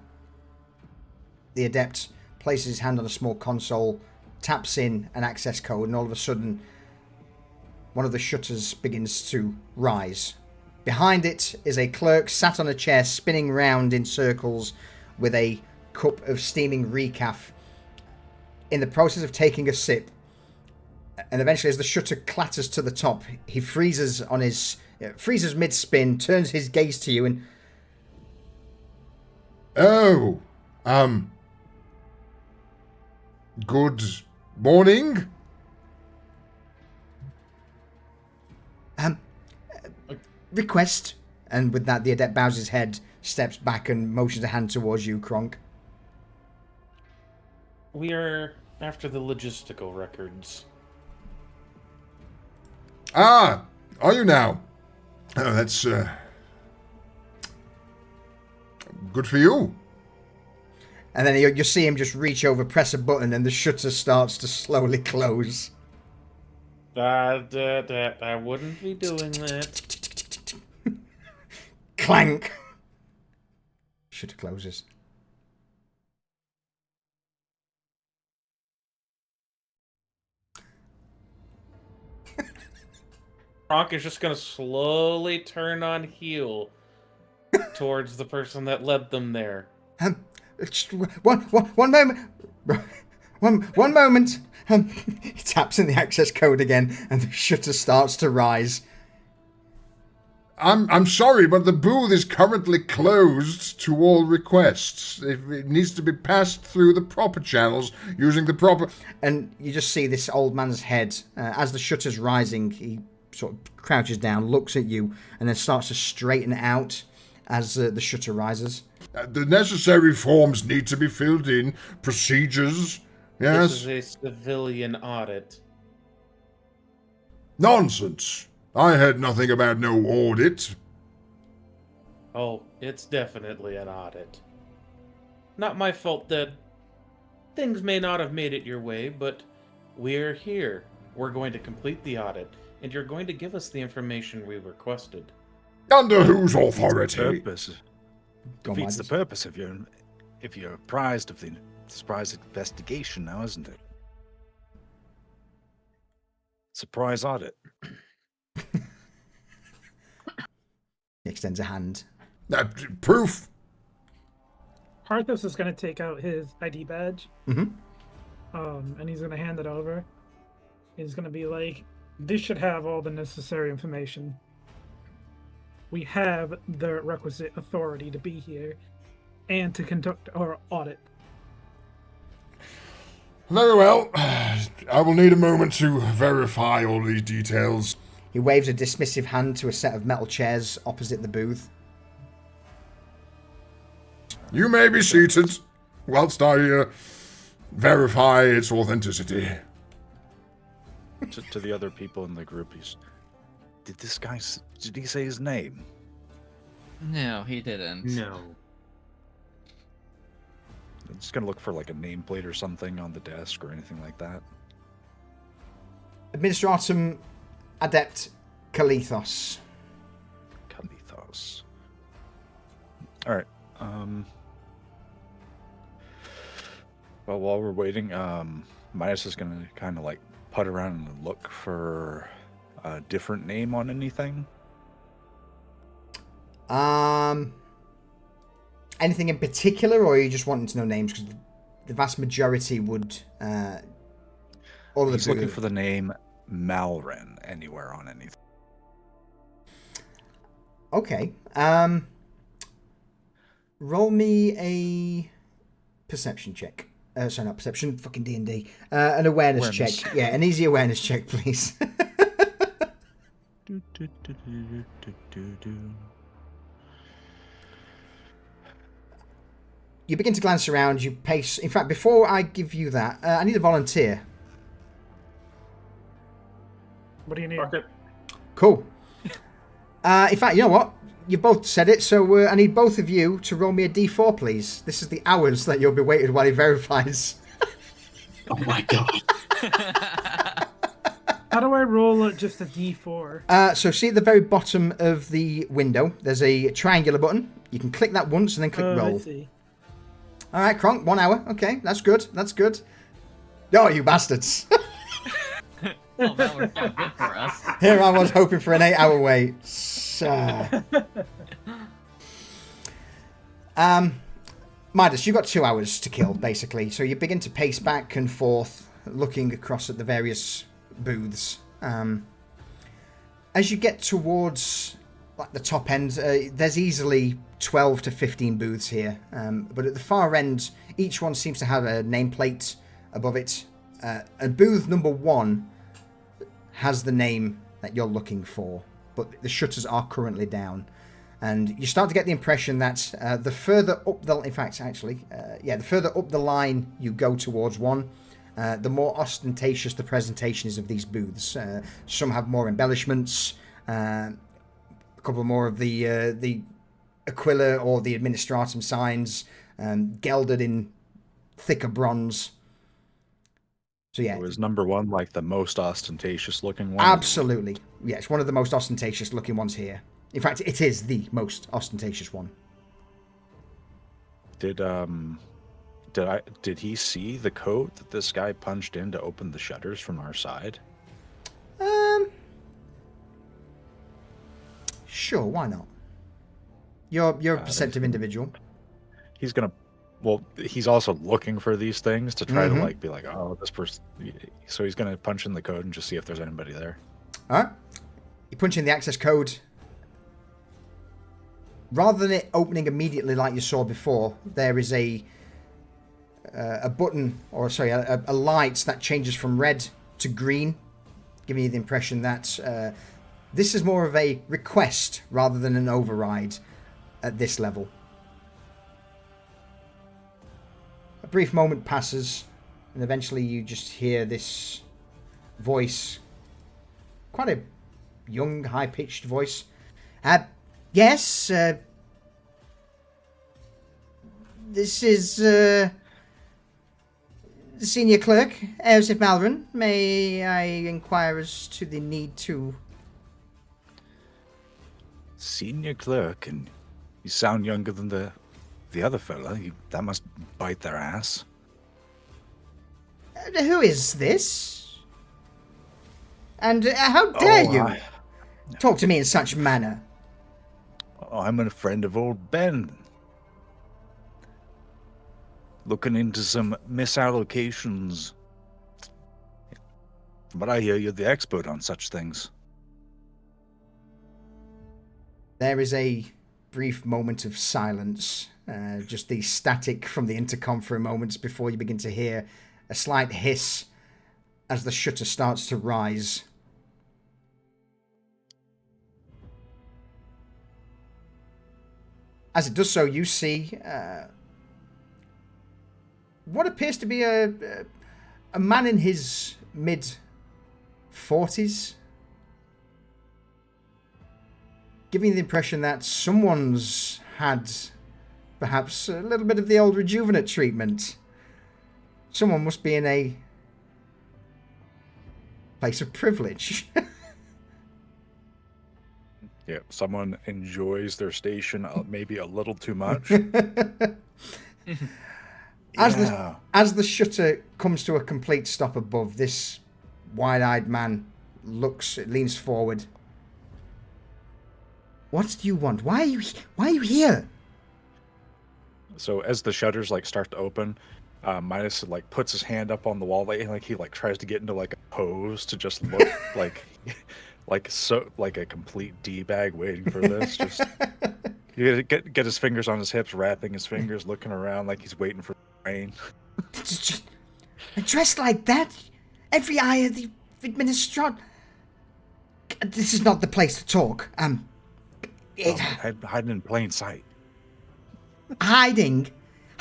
adept places his hand on a small console, taps in an access code, and all of a sudden, one of the shutters begins to rise. Behind it is a clerk sat on a chair, spinning round in circles with a cup of steaming recaf, in the process of taking a sip. And eventually, as the shutter clatters to the top, he freezes mid-spin, turns his gaze to you, and... Oh, good morning. Request. And with that, the adept bows his head, steps back, and motions a hand towards you, Kronk. We are after the logistical records. Ah, are you now? Oh, that's good for you. And then you see him just reach over, press a button, and the shutter starts to slowly close. I wouldn't be doing that. Clank! Shutter closes. Kronk is just gonna slowly turn on heel towards the person that led them there. Just one moment. One moment. He taps in the access code again, and the shutter starts to rise. I'm sorry, but the booth is currently closed to all requests. It needs to be passed through the proper channels using the proper... And you just see this old man's head. As the shutter's rising, he sort of crouches down, looks at you, and then starts to straighten out as the shutter rises. The necessary forms need to be filled in. Procedures. Yes? This is a civilian audit. Nonsense. I heard nothing about no audit. Oh, it's definitely an audit. Not my fault that things may not have made it your way, but we're here. We're going to complete the audit, and you're going to give us the information we requested. Under whose authority? Defeats the purpose if you're apprised of the surprise investigation now, isn't it? Surprise audit. He extends a hand. Proof. Harthos is going to take out his ID badge. Mm-hmm. And he's going to hand it over. He's going to be like, this should have all the necessary information. We have the requisite authority to be here and to conduct our audit. Very well. I will need a moment to verify all these details. He waves a dismissive hand to a set of metal chairs opposite the booth. You may be seated whilst I verify its authenticity. To the other people in the group, did he say his name? No, he didn't. No. I'm just gonna look for like a nameplate or something on the desk or anything like that. Administratum Adept Kalithos. Kalithos. Alright. Well, while we're waiting, Midas is gonna kind of like putt around and look for a different name on anything. Anything in particular, or are you just wanting to know names? Because the vast majority would. All of He's the looking for the name Malren anywhere on anything. Okay. Roll me a perception check. Sorry, not perception. Fucking D&D. An awareness check. Yeah, an easy awareness check, please. you begin to glance around, you pace... In fact, before I give you that, I need a volunteer. What do you need? Fuck it. Cool. In fact, you know what? You both said it, so I need both of you to roll me a d4, please. This is the hours that you'll be waiting while he verifies. Oh my god. How do I roll just a d4? So see at the very bottom of the window, there's a triangular button. You can click that once and then click I roll. see. All right, Kronk, 1 hour. Okay, that's good. That's good. Oh, you bastards. Well, that worked out good for us. Here I was hoping for an 8-hour wait. So... Midas, you've got 2 hours to kill, basically. So you begin to pace back and forth, looking across at the various booths. As you get towards like the top end, there's easily 12 to 15 booths here. But at the far end, each one seems to have a nameplate above it. And booth number 1 has the name that you're looking for, but the shutters are currently down. And you start to get the impression that the further up the... In fact, actually, the further up the line you go towards one, the more ostentatious the presentation is of these booths. Some have more embellishments, a couple more of the Aquila or the Administratum signs, gelded in thicker bronze. So yeah. Was number 1 like the most ostentatious looking one? Absolutely. Yeah, it's one of the most ostentatious looking ones here. In fact, it is the most ostentatious one. Did he see the code that this guy punched in to open the shutters from our side? Sure, why not? You're a perceptive individual. He's gonna... Well, he's also looking for these things to try to like be like, oh, this person. So he's gonna punch in the code and just see if there's anybody there. All right. You punch in the access code. Rather than it opening immediately like you saw before, there is a button, or sorry, a light that changes from red to green, giving you the impression that this is more of a request rather than an override at this level. A brief moment passes, and eventually you just hear this voice, quite a young, high-pitched voice. Yes, this is Senior Clerk, Joseph Malvern. May I inquire as to the need to... Senior clerk, and you sound younger than the other fella. That must bite their ass. Who is this? And how dare you talk to me in such manner? I'm a friend of old Ben. Looking into some misallocations. From what I hear, you're the expert on such things. There is a brief moment of silence, just the static from the intercom for a moment before you begin to hear a slight hiss as the shutter starts to rise. As it does so, you see what appears to be a man in his mid-40s, giving you the impression that someone's had perhaps a little bit of the old rejuvenate treatment. Someone must be in a place of privilege. Yeah, someone enjoys their station maybe a little too much. As the shutter comes to a complete stop above, this wide-eyed man leans forward. What do you want? Why are you here? So as the shutters start to open, Midas puts his hand up on the wall, he tries to get into a pose to just look like a complete d-bag waiting for this. Just you get his fingers on his hips, wrapping his fingers, looking around like he's waiting for the rain. Dressed like that, every eye of the administration. This is not the place to talk. Hiding in plain sight. Hiding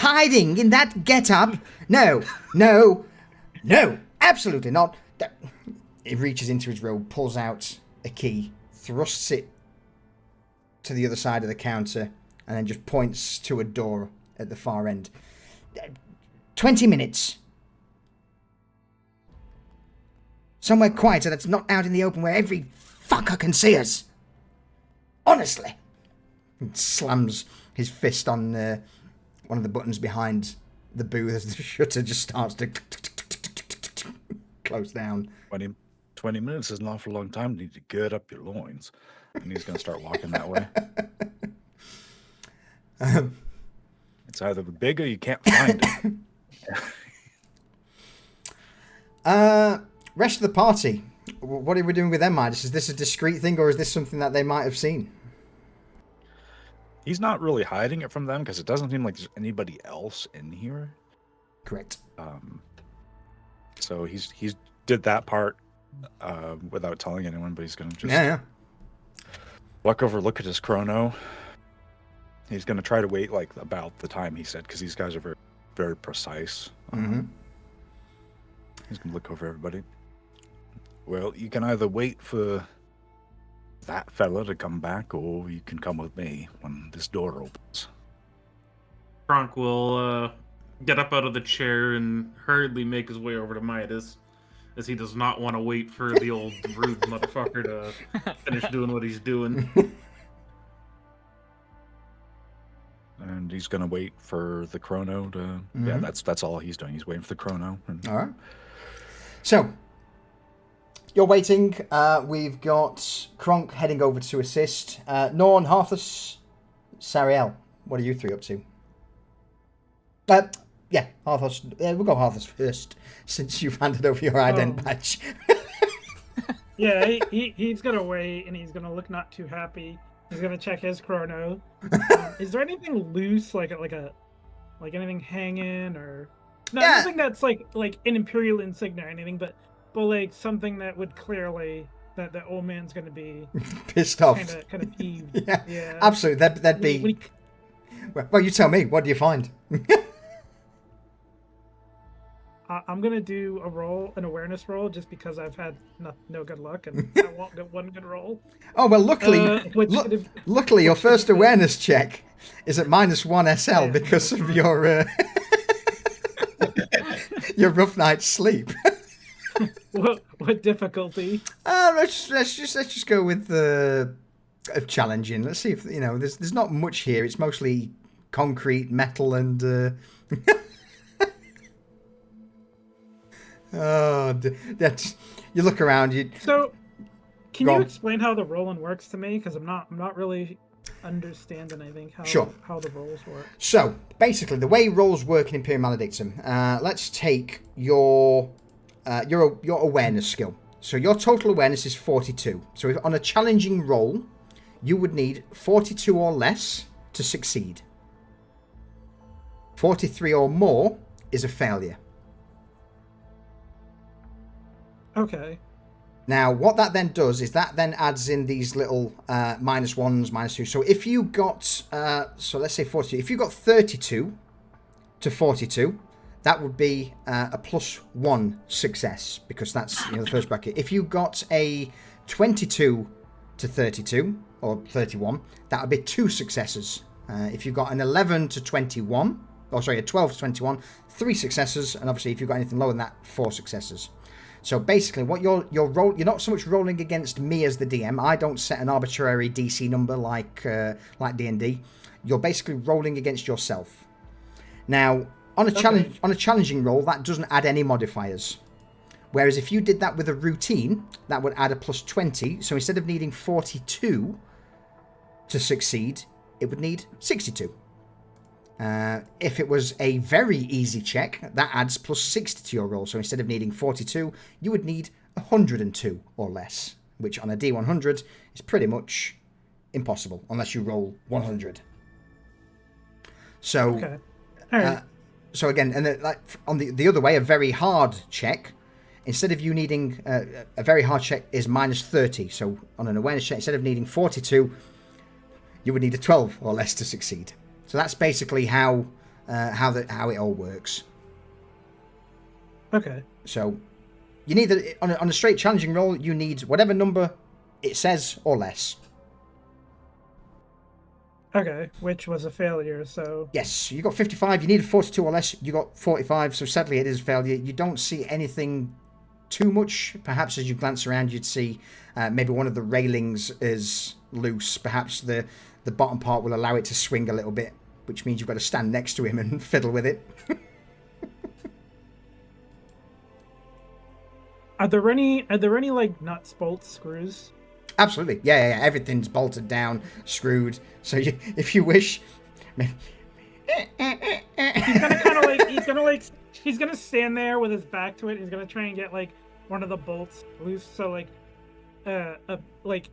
hiding in that get-up? No, no, no, absolutely not. He reaches into his robe, pulls out a key, thrusts it to the other side of the counter, and then just points to a door at the far end. 20 minutes. Somewhere quieter that's not out in the open where every fucker can see us. Honestly. And slams his fist on one of the buttons behind the booth as the shutter just starts to close down. 20 minutes is an awful long time. You need to gird up your loins. And he's going to start walking that way. It's either big or you can't find it. Rest of the party. What are we doing with them, Midas? Is this a discreet thing, or is this something that they might have seen? He's not really hiding it from them because it doesn't seem like there's anybody else in here. Correct. So he's did that part without telling anyone, but he's going to just walk over, look at his chrono. He's going to try to wait like about the time he said, because these guys are very, very precise. Mm-hmm. He's going to look over everybody. Well, you can either wait for that fella to come back, or you can come with me when this door opens. Kronk will get up out of the chair and hurriedly make his way over to Midas, as he does not want to wait for the old rude motherfucker to finish doing what he's doing. And he's going to wait for the chrono to... Mm-hmm. Yeah, that's all he's doing. He's waiting for the chrono. And... All right. So, you're waiting. We've got Kronk heading over to assist. Norn, Harthus, Sariel, what are you three up to? Yeah, Harthus. We'll go Harthus first, since you've handed over your ident badge. Yeah, he's going to wait, and he's going to look not too happy. He's going to check his chrono. Is there anything loose, like anything hanging, or... No, nothing that's like an Imperial insignia or anything, but like something that would clearly that the old man's going to be pissed off, kind of peeved. Yeah, absolutely. That'd be. Well, you tell me. What do you find? I'm going to do an awareness roll, just because I've had no good luck, and I won't get one good roll. Oh well, luckily, your first awareness check is at -1 SL because of your. Your rough night's sleep. What difficulty? Let's just go with the challenging. Let's see if there's not much here. It's mostly concrete, metal, and you look around. So, can you explain how the rolling works to me? Because I'm not really understanding, I think, how the rolls work. So basically, the way rolls work in Imperium Maledictum, let's take your awareness skill. So your total awareness is 42. So if on a challenging roll, you would need 42 or less to succeed. 43 or more is a failure. Okay. Now, what that then does is that then adds in these little -1s, -2s. So if you got, so let's say 42. If you got 32 to 42, that would be a +1 success, because that's the first bracket. If you got a 22 to 32, or 31, that would be 2 successes. If you got an 11 to 21, a 12 to 21, 3 successes. And obviously, if you got anything lower than that, 4 successes. So basically, what you're not so much rolling against me as the DM. I don't set an arbitrary DC number like D&D. You're basically rolling against yourself. Now, on a challenging roll, that doesn't add any modifiers. Whereas if you did that with a routine, that would add a +20. So instead of needing 42 to succeed, it would need 62. If it was a very easy check, that adds +60 to your roll. So instead of needing 42, you would need 102 or less, which on a D100 is pretty much impossible unless you roll 100. So, okay. All right. So again, and on the other way, a very hard check, instead of you needing a very hard check is -30. So on an awareness check, instead of needing 42, you would need a 12 or less to succeed. So that's basically how how it all works. Okay. So you need on a straight challenging roll, you need whatever number it says or less. Okay, which was a failure, so... Yes, you got 55, you needed 42 or less, you got 45, so sadly it is a failure. You don't see anything too much. Perhaps as you glance around, you'd see maybe one of the railings is loose. Perhaps the bottom part will allow it to swing a little bit, which means you've got to stand next to him and fiddle with it. Are there any like nuts, bolts, screws? Absolutely, yeah. Everything's bolted down, screwed. So if you wish, He's gonna kind of like he's gonna stand there with his back to it. He's gonna try and get like one of the bolts loose. So like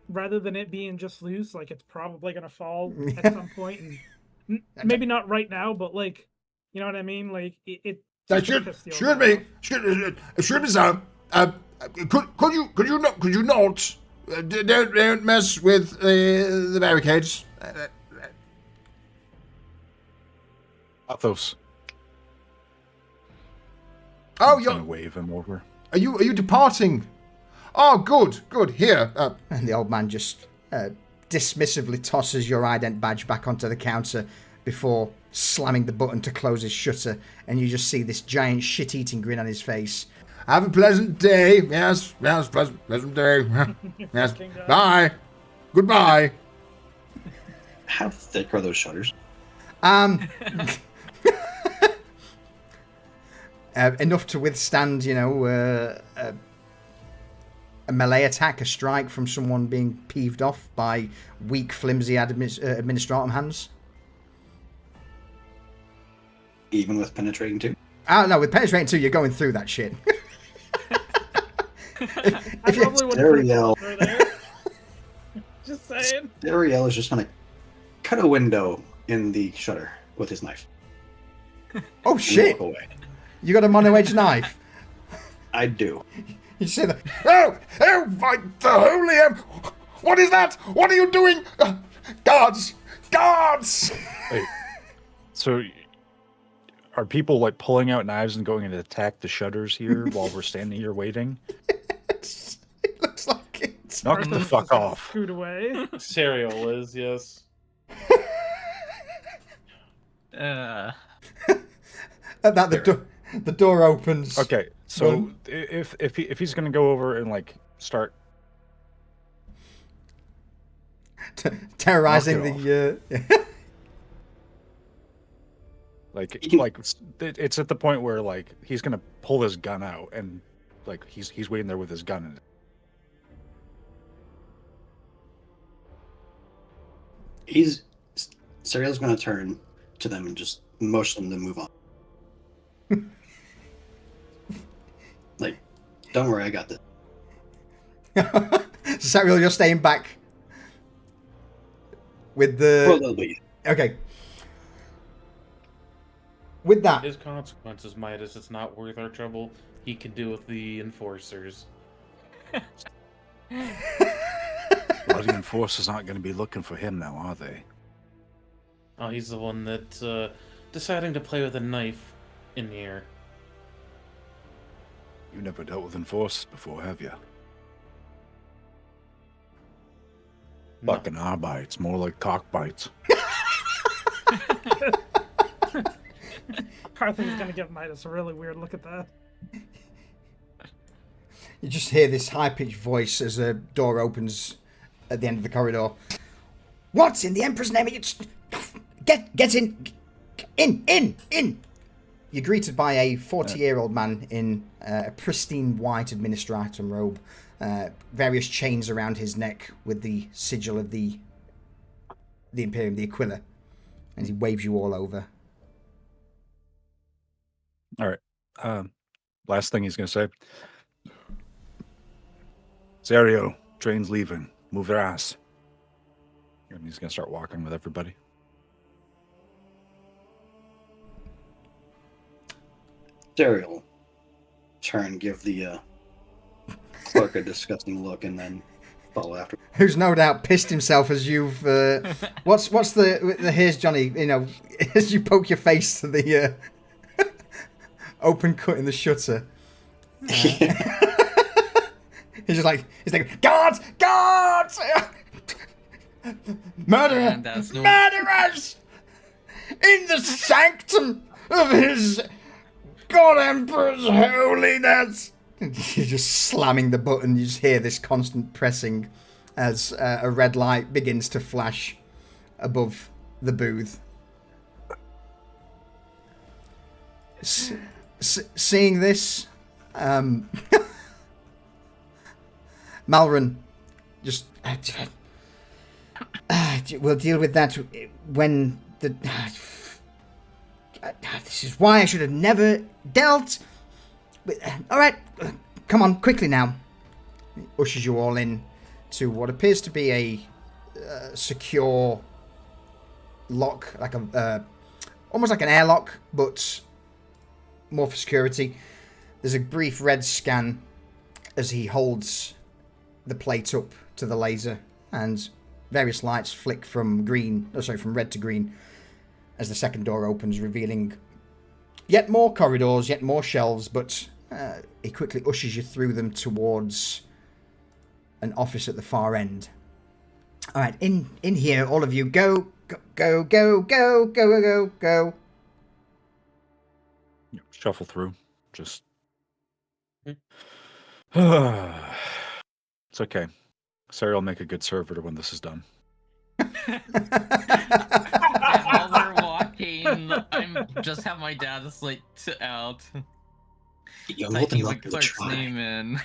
rather than it being just loose, like it's probably gonna fall at some point, and maybe not right now, but like, you know what I mean? Like it That should be so. Could you not? Don't mess with the barricades. Athos. Oh, I'm you're gonna wave him over. Are you departing? Oh, good. Here. And the old man just dismissively tosses your ident badge back onto the counter before slamming the button to close his shutter, and you just see this giant shit-eating grin on his face. Have a pleasant day. Yes, pleasant day. Yes. Bye. Goodbye. How thick are those shutters? Enough to withstand, a melee attack, a strike from someone being peeved off by weak, flimsy administratum hands. Even with penetrating too? No, with penetrating 2, you're going through that shit. Ariel. Just saying. Ariel is just gonna cut a window in the shutter with his knife. Oh shit! Walk away. You got a mono-edge knife? I do. You see that? Oh, by the holy what is that? What are you doing? Guards! Wait. So, are people like pulling out knives and going to attack the shutters here while we're standing here waiting? It looks like it. Knock the fuck off. Scoot away. Serial is, yes. At that, the door opens. Okay, so if he's gonna go over and like start terrorizing Knock the like it's at the point where like he's gonna pull his gun out and like he's waiting there with his gun in it. Serial's gonna turn to them and just motion them to move on. Like, don't worry, I got this. Serial, you're staying back with the. For a little bit. Okay. With that, His consequences, Midas, it's not worth our trouble. He can deal with the enforcers. Well, the enforcers aren't going to be looking for him now, are they? Oh, he's the one that deciding to play with a knife in the air. You never dealt with enforcers before, have you? No. Fucking R bites, more like cock bites. Carthen's gonna give Midas a really weird look at that. you just hear this high-pitched voice as a door opens at the end of the corridor. What in the Emperor's name? Get in! In! You're greeted by a 40-year-old man in a pristine white administratum robe, various chains around his neck with the sigil of the Imperium, the Aquila, and he waves you all over. All right. Last thing he's going to say. Serio, train's leaving. Move their ass. And he's going to start walking with everybody. Serial turn, give the clerk a disgusting look, and then follow after. Who's no doubt pissed himself as you've what's the here's Johnny, you know, as you poke your face to the open cut in the shutter. He's like guards, murderers in the sanctum of his God Emperor's holiness. You're just slamming the button. You just hear this constant pressing as a red light begins to flash above the booth. Seeing this, Malron just we'll deal with that when the. This is why I should have never dealt. All right, come on, quickly now. He ushers you all in to what appears to be a secure lock, like almost like an airlock, but more for security. There's a brief red scan as he holds the plate up to the laser, and various lights flick from red to green as the second door opens, revealing yet more corridors, yet more shelves, but he quickly ushers you through them towards an office at the far end. All right, in here, all of you, go. Shuffle through. Just. It's okay. Sarah will make a good servitor when this is done. And while we're walking, I'm just have my dad slate out. You're more than Typing the welcome to clerk's try. name in.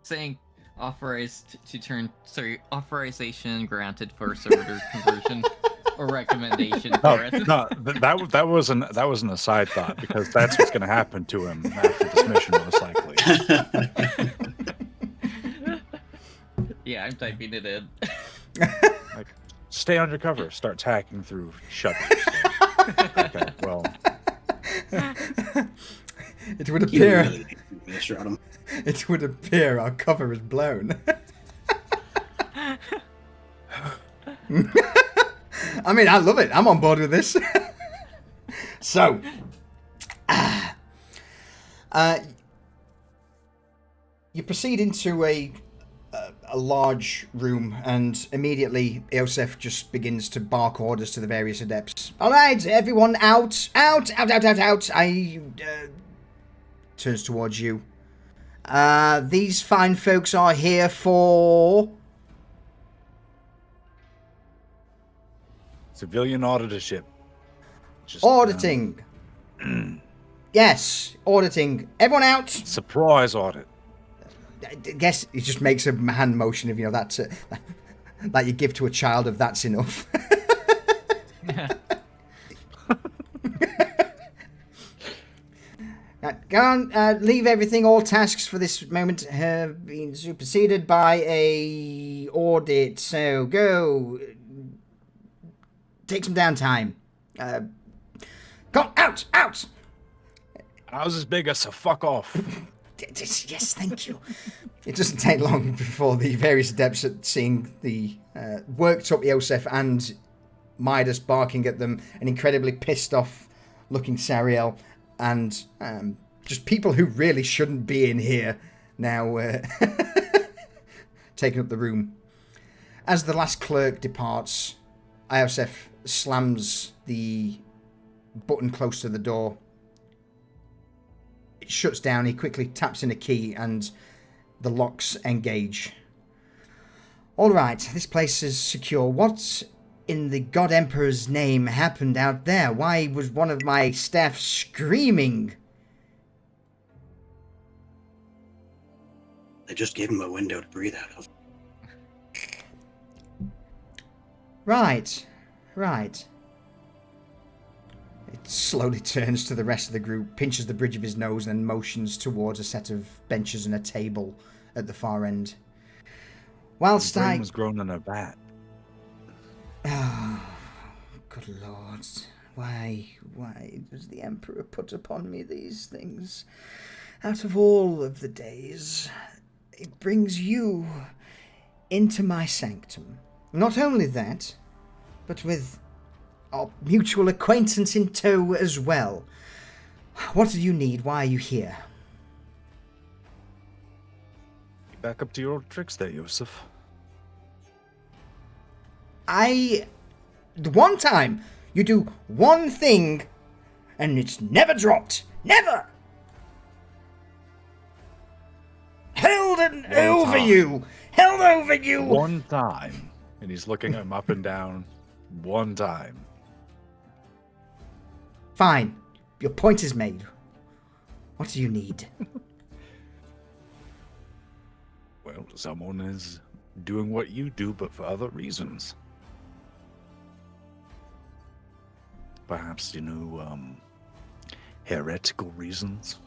Saying authorized to turn. Sorry, authorization granted for servitor conversion. Or recommendation for it. No, that was an aside thought, because that's what's going to happen to him after this mission, most likely. Yeah, I'm typing it in. Like, stay undercover. Starts hacking through shutters. Okay, well, it would appear. Really Mr. Adam. It would appear our cover is blown. I mean, I love it. I'm on board with this. So, you proceed into a large room, and immediately Eosef just begins to bark orders to the various adepts. All right, everyone, out. I turns towards you. These fine folks are here for civilian auditorship. Just, auditing. Yes, auditing. Everyone out. Surprise audit. I guess he just makes a hand motion of, that's like you give to a child of that's enough. Go on, leave everything. All tasks for this moment have been superseded by a audit. So go. Take some downtime. Go out. Ours is bigger, so fuck off. Yes, thank you. It doesn't take long before the various adepts at seeing the worked up Yosef and Midas barking at them, an incredibly pissed off looking Sariel, and just people who really shouldn't be in here now taking up the room. As the last clerk departs, Iosef slams the button close to the door. It shuts down. He quickly taps in a key and the locks engage. All right, this place is secure. What in the God Emperor's name happened out there? Why was one of my staff screaming? They just gave him a window to breathe out of. Right. It slowly turns to the rest of the group, pinches the bridge of his nose, and then motions towards a set of benches and a table at the far end. Whilst The brain was grown in a vat. Oh, good lord. Why does the Emperor put upon me these things? Out of all of the days, it brings you into my sanctum. Not only that, but with our mutual acquaintance in tow as well. What do you need? Why are you here? Back up to your old tricks there, Yusuf. One time, you do one thing, and it's never dropped. Never! Held over you! One time. And he's looking him up and down. One time. Fine. Your point is made. What do you need? Well, someone is doing what you do, but for other reasons. Perhaps, heretical reasons.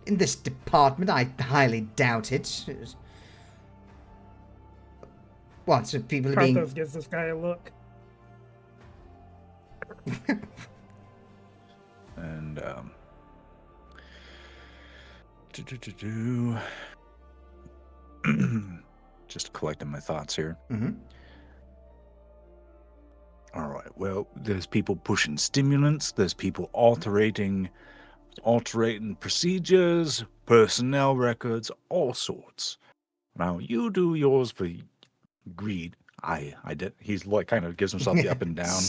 In this department, I highly doubt it. What, so people are being... Karthos gives this guy a look. And, just collecting my thoughts here. Mm-hmm. All right. Well, there's people pushing stimulants. There's people alterating procedures, personnel records, all sorts. Now, you do yours for greed. I did. He's like kind of gives himself the up and down.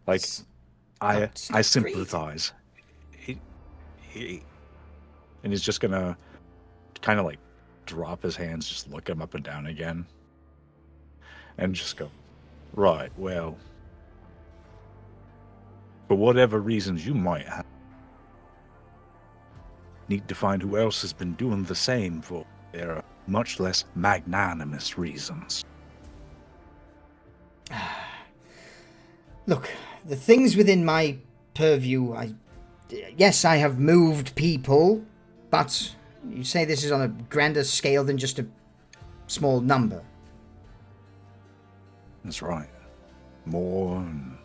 Like, I sympathize. He, and he's just gonna kind of like drop his hands, just look him up and down again, and just go, right, well, for whatever reasons you might have, need to find who else has been doing the same for their much less magnanimous reasons. Look, the things within my purview, yes, I have moved people, but you say this is on a grander scale than just a small number. That's right. More and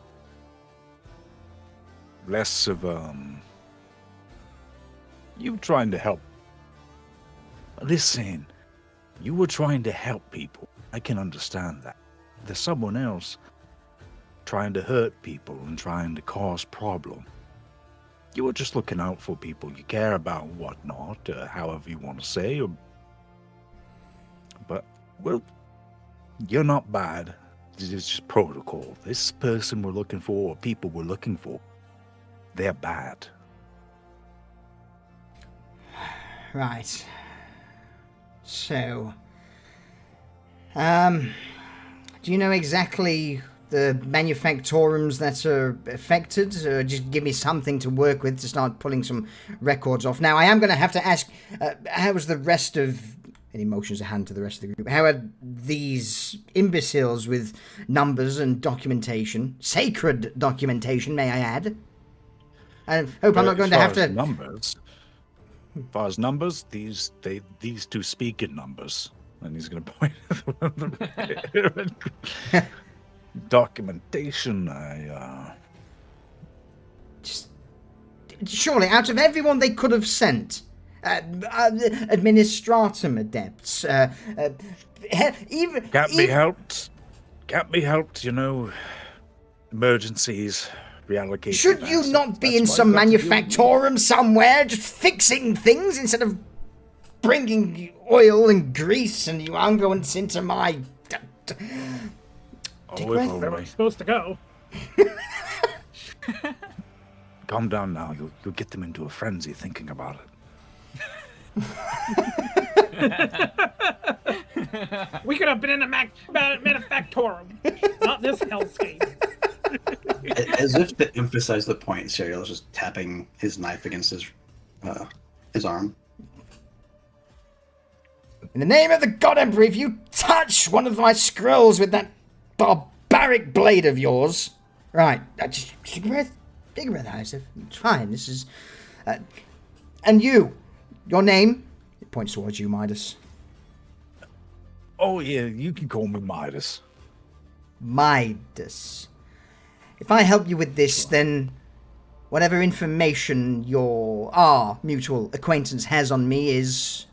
less of, you trying to help. Listen, you were trying to help people. I can understand that. There's someone else trying to hurt people and trying to cause problems. You were just looking out for people you care about and whatnot, however you want to say. But, well, you're not bad. It's just protocol. This person we're looking for, or people we're looking for, they're bad. Right. So, do you know exactly the manufactorums that are affected? Just give me something to work with to start pulling some records off. Now, I am going to have to ask, how was the rest of... Any motions a hand to the rest of the group. How are these imbeciles with numbers and documentation? Sacred documentation, may I add? I hope I'm not going to have to... Numbers. As far as numbers, these two speak in numbers. And he's going to point at them. Documentation, Just, surely, out of everyone they could have sent, administratum adepts, even... Can't be helped. Can't be helped, emergencies, reallocation. Should you not be in some manufactorum somewhere, just fixing things instead of bringing oil and grease and you unguents into my... If Where only. we're supposed to go. Calm down now. You'll get them into a frenzy thinking about it. We could have been in a manufactorum, not this hellscape. As if to emphasize the point, Serial's just tapping his knife against his arm. In the name of the God Emperor, if you touch one of my scrolls with that barbaric blade of yours... Right, just take a breath. Take a breath, Isaac. It's fine, this is... and you, your name? It points towards you, Midas. Oh, yeah, you can call me Midas. Midas. If I help you with this, then whatever information our mutual acquaintance has on me is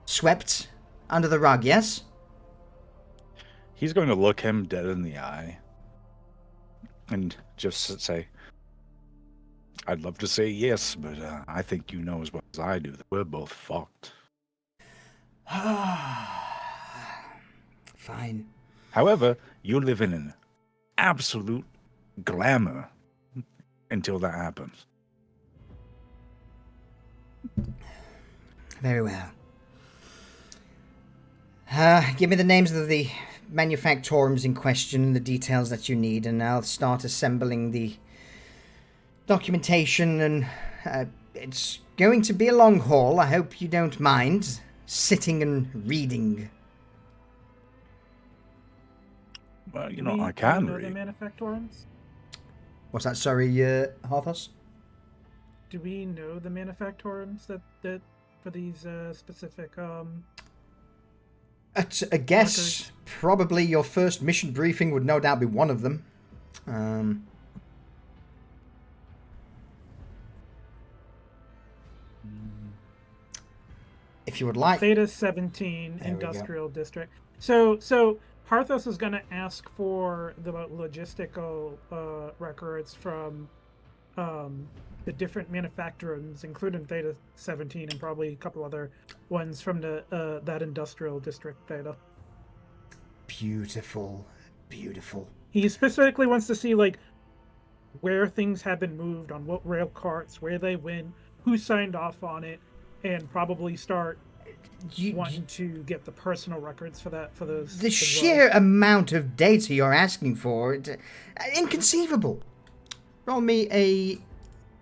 swept under the rug, yes? He's going to look him dead in the eye and just say, I'd love to say yes, but I think you know as well as I do that we're both fucked. Fine. However, you live in an absolute glamour until that happens. Very well. Give me the names of the manufactorums in question and the details that you need, and I'll start assembling the documentation, and it's going to be a long haul. I hope you don't mind sitting and reading. Well, Do we I can know read. the manufactorums? What's that, sorry, Harthos? Do we know the manufactorums that for these specific At a guess, records? probably your first mission briefing would no doubt be one of them. If you would like. Theta 17 There we go. Industrial District. So Harthos is going to ask for the logistical records from the different manufacturers, including Theta 17 and probably a couple other ones from the that industrial district Theta. Beautiful, beautiful. He specifically wants to see like where things have been moved, on what rail carts, where they went, who signed off on it, and probably start wanting to get the personal records for that, for those. The as sheer amount of data you're asking for, inconceivable. Roll me a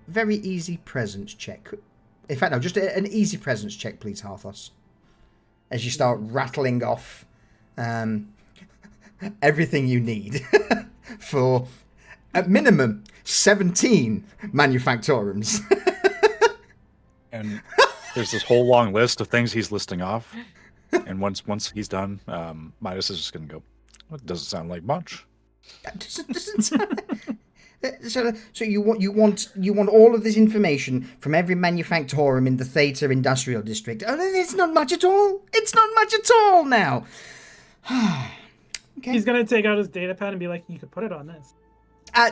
very easy presence check. In fact, no, just an easy presence check, please, Harthos. As you start rattling off everything you need for, at minimum, 17 manufactorums. And there's this whole long list of things he's listing off. And once he's done, Midas is just going to go, well, it doesn't sound like much. Doesn't sound... So you want all of this information from every manufactorum in the Theta Industrial District? Oh, it's not much at all. It's not much at all now. Okay. He's gonna take out his data pad and be like, "You could put it on this."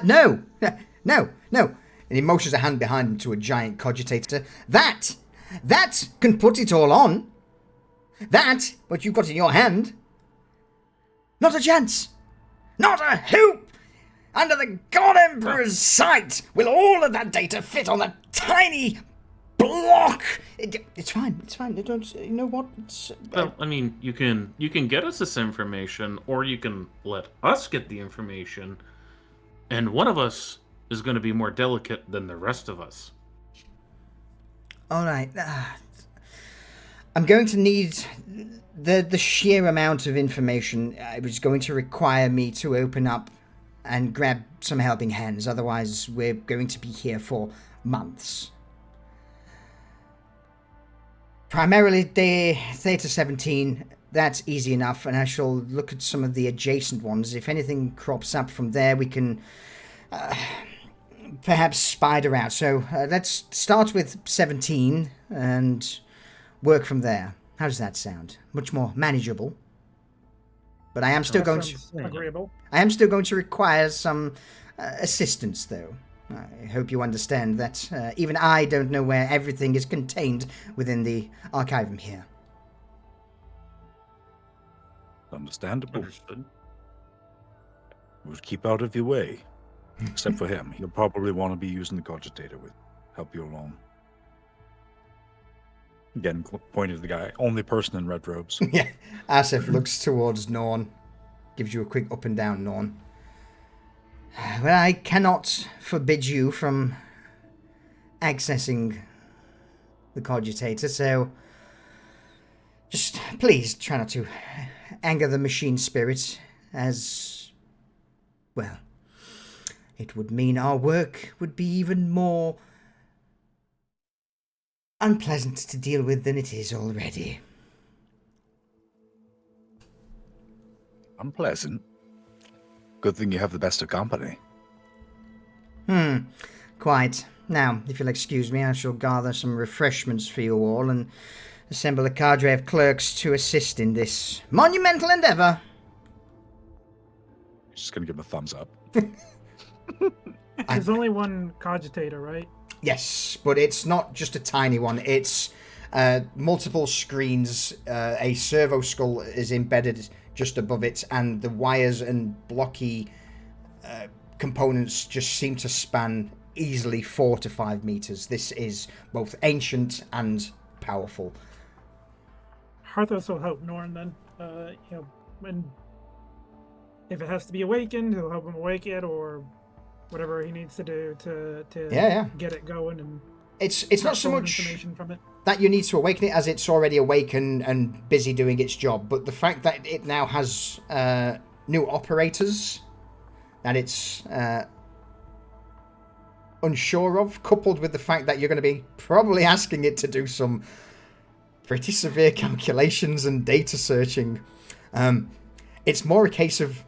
No. And he motions a hand behind him to a giant cogitator. That can put it all on. That, what you've got in your hand. Not a chance. Not a hoop. Under the God Emperor's sight, will all of that data fit on that tiny block? It's fine. You know what? Well, I mean, you can get us this information, or you can let us get the information, and one of us is going to be more delicate than the rest of us. All right. I'm going to need the sheer amount of information. It was going to require me to open up and grab some helping hands. Otherwise, we're going to be here for months. Primarily, the Theta 17, that's easy enough, and I shall look at some of the adjacent ones. If anything crops up from there, we can perhaps spider out. So let's start with 17 and work from there. How does that sound? Much more manageable. But I am still going to... Agreeable. I am still going to require some assistance, though. I hope you understand that even I don't know where everything is contained within the archivum here. Understandable. Understood. We'll keep out of your way. Except for him. He'll probably want to be using the cogitator with help you along. Again, pointing to the guy. Only person in red robes. Yeah. Asif looks towards Norn. Gives you a quick up and down, Norn. Well, I cannot forbid you from accessing the cogitator, so just please try not to anger the machine spirit, as, well, it would mean our work would be even more unpleasant to deal with than it is already. Unpleasant. Good thing you have the best of company. Quite. Now, if you'll excuse me, I shall gather some refreshments for you all, and assemble a cadre of clerks to assist in this monumental endeavor. Just gonna give him a thumbs up. There's only one cogitator, right? Yes, but it's not just a tiny one. It's multiple screens. A servo skull is embedded just above it, and the wires and blocky components just seem to span easily 4 to 5 meters. This is both ancient and powerful. Harthos will help Norn then. When if it has to be awakened, he'll help him awake it, or whatever he needs to do to get it going. And it's not so much information from it. that you need to awaken it, as it's already awakened and busy doing its job, but the fact that it now has new operators that it's unsure of, coupled with the fact that you're going to be probably asking it to do some pretty severe calculations and data searching. It's more a case of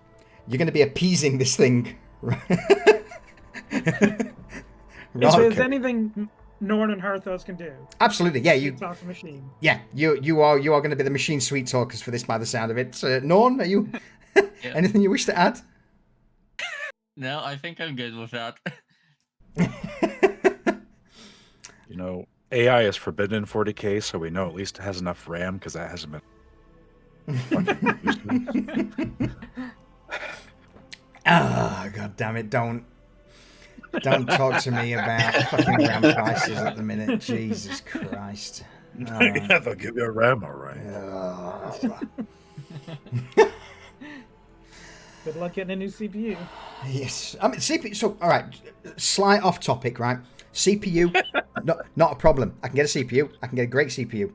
you're going to be appeasing this thing. If there's anything Norn and Harthos can do. Absolutely, yeah. You talk machine. Yeah, you are going to be the machine sweet talkers for this, by the sound of it. Norn, are you? Yeah. Anything you wish to add? No, I think I'm good with that. You know, AI is forbidden in 40K, so we know at least it has enough RAM, because that hasn't been. God damn it! Don't talk to me about fucking RAM prices at the minute. Jesus Christ! Yeah, they'll give you a RAM, all right. Good luck getting a new CPU. Yes, I mean CPU. So, all right, slight off topic, right? CPU, not a problem. I can get a CPU. I can get a great CPU.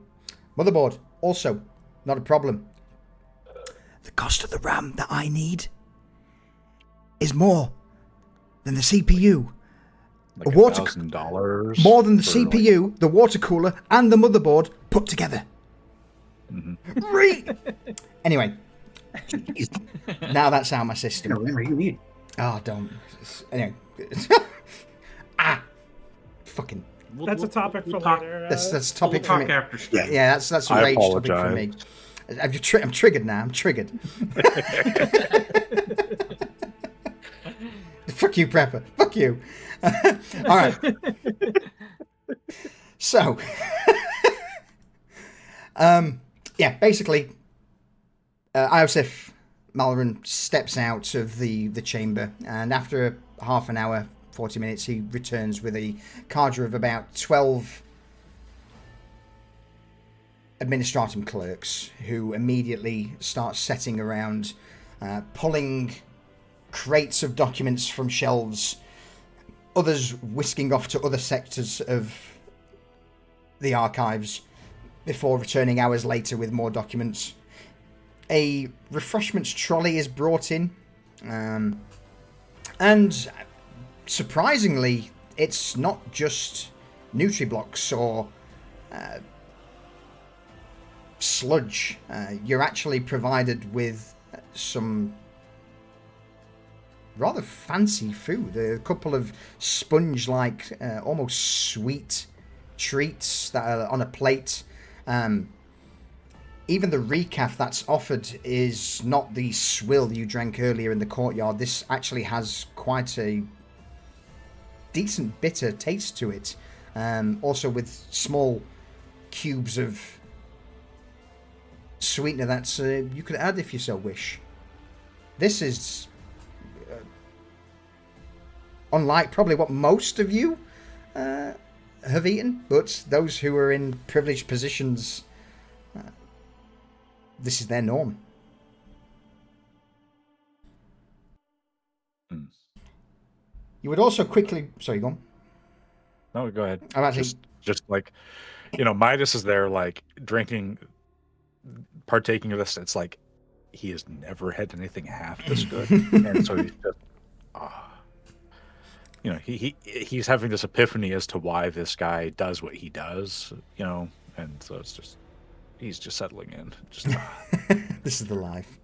Motherboard, also not a problem. The cost of the RAM that I is more than the CPU. Like $1,000. More than the CPU, the water cooler, and the motherboard put together. Mm-hmm. Anyway, now that's out of my system. You need. Oh, don't. Anyway. Fucking. That's a topic for later. That's a topic for me. After Yeah, that's a rage topic for me. I'm triggered now. I'm triggered. Fuck you, Prepper. Fuck you. All right. So, yeah, basically, Iosif Malron steps out of the chamber, and after half an hour, 40 minutes, he returns with a cadre of about 12 administratum clerks, who immediately start setting around, pulling crates of documents from shelves, others whisking off to other sectors of the archives before returning hours later with more documents. A refreshments trolley is brought in, and surprisingly, it's not just Nutriblocks or sludge. You're actually provided with some rather fancy food. A couple of sponge-like, almost sweet treats that are on a plate. Even the recaf that's offered is not the swill you drank earlier in the courtyard. This actually has quite a decent bitter taste to it. Also with small cubes of sweetener that you could add if you so wish. This is unlike probably what most of you have eaten, but those who are in privileged positions, this is their norm. You would also quickly... Sorry, go on. No, go ahead. I'm actually... Just like, Midas is there, like, drinking, partaking of this. It's like, he has never had anything half this good. And so he's just... he's having this epiphany as to why this guy does what he does, and so it's just... He's just settling in. Just This is the life.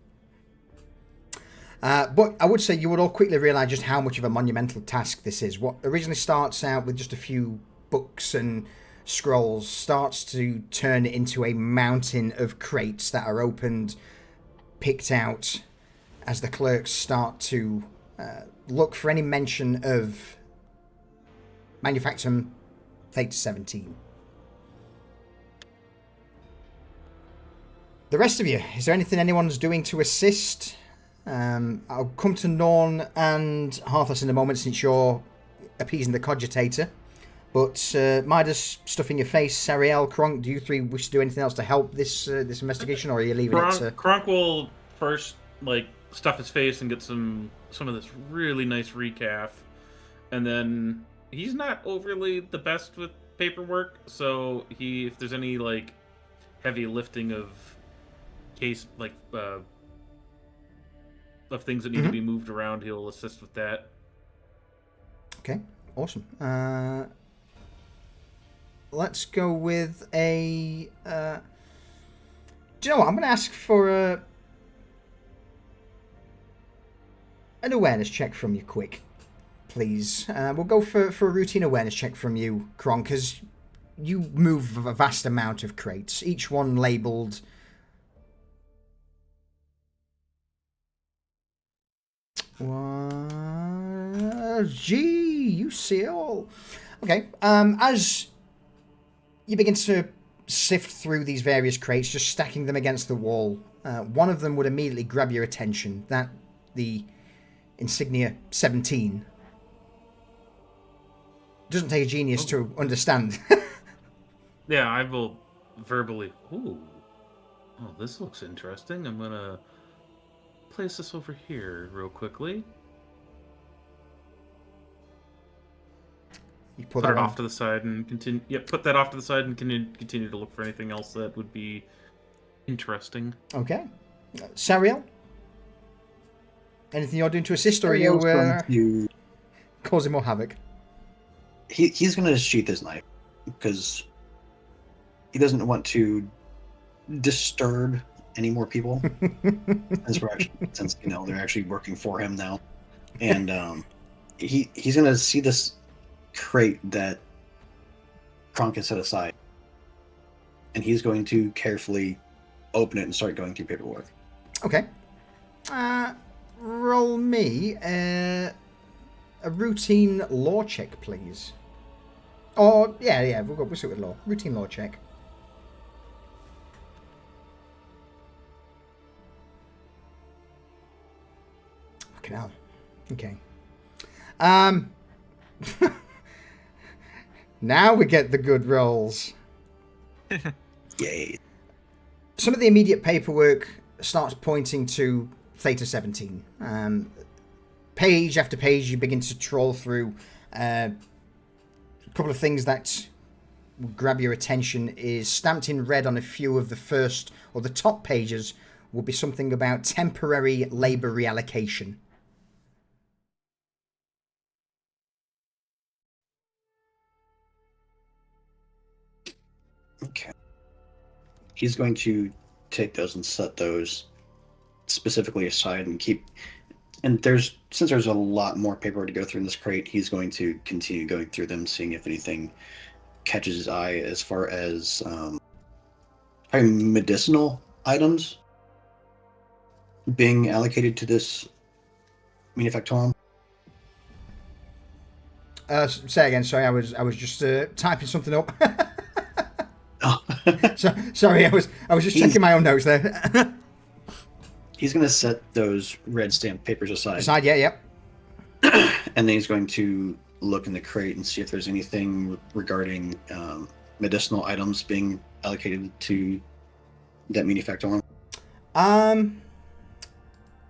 But I would say you would all quickly realise just how much of a monumental task this is. What originally starts out with just a few books and scrolls starts to turn into a mountain of crates that are opened, picked out, as the clerks start to look for any mention of Manufactum Theta 17. The rest of you, is there anything anyone's doing to assist? I'll come to Norn and Hearthus in a moment since you're appeasing the cogitator. But Midas, stuff in your face, Sariel, Kronk, do you three wish to do anything else to help this this investigation, or are you leaving it to... Kronk will first stuff his face and get some of this really nice recaf, and then he's not overly the best with paperwork, so if there's any heavy lifting of case of things that need to be moved around, he'll assist with that. Okay, awesome. Let's go with a... do you know what? I'm going to ask for an awareness check from you quick, please. We'll go for a routine awareness check from you, Kronk, because you move a vast amount of crates, each one labelled... Gee, you see it all. Okay, as you begin to sift through these various crates, just stacking them against the wall, one of them would immediately grab your attention. The insignia 17. Doesn't take a genius to understand. Yeah, I will verbally... Ooh. Oh, this looks interesting. I'm going to place this over here real quickly. You put it off to the side and continue. Yep, put that off to the side and continue to look for anything else that would be interesting. Okay. Sariel? Anything you're doing to assist, or are you causing more havoc? He's going to sheath his knife because he doesn't want to disturb any more people. since they're actually working for him now, and he's going to see this crate that Kronk has set aside, and he's going to carefully open it and start going through paperwork. Okay. Roll me a routine law check, please. Or yeah, we'll sit with law. Routine law check. Fucking hell. Okay. Now we get the good rolls. Yay. Some of the immediate paperwork starts pointing to Theta 17. Page after page, you begin to trawl through. A couple of things that will grab your attention is stamped in red on a few of the first or the top pages will be something about temporary labor reallocation. Okay. He's going to take those and set those specifically aside and keep... And since there's a lot more paperwork to go through in this crate, he's going to continue going through them, seeing if anything catches his eye as far as probably medicinal items being allocated to this manufactorum. Say again, sorry, I was just typing something up. Oh. Sorry, I was just checking my own notes there. He's going to set those red stamped papers aside. Yep. And then he's going to look in the crate and see if there's anything regarding medicinal items being allocated to that manufactorum.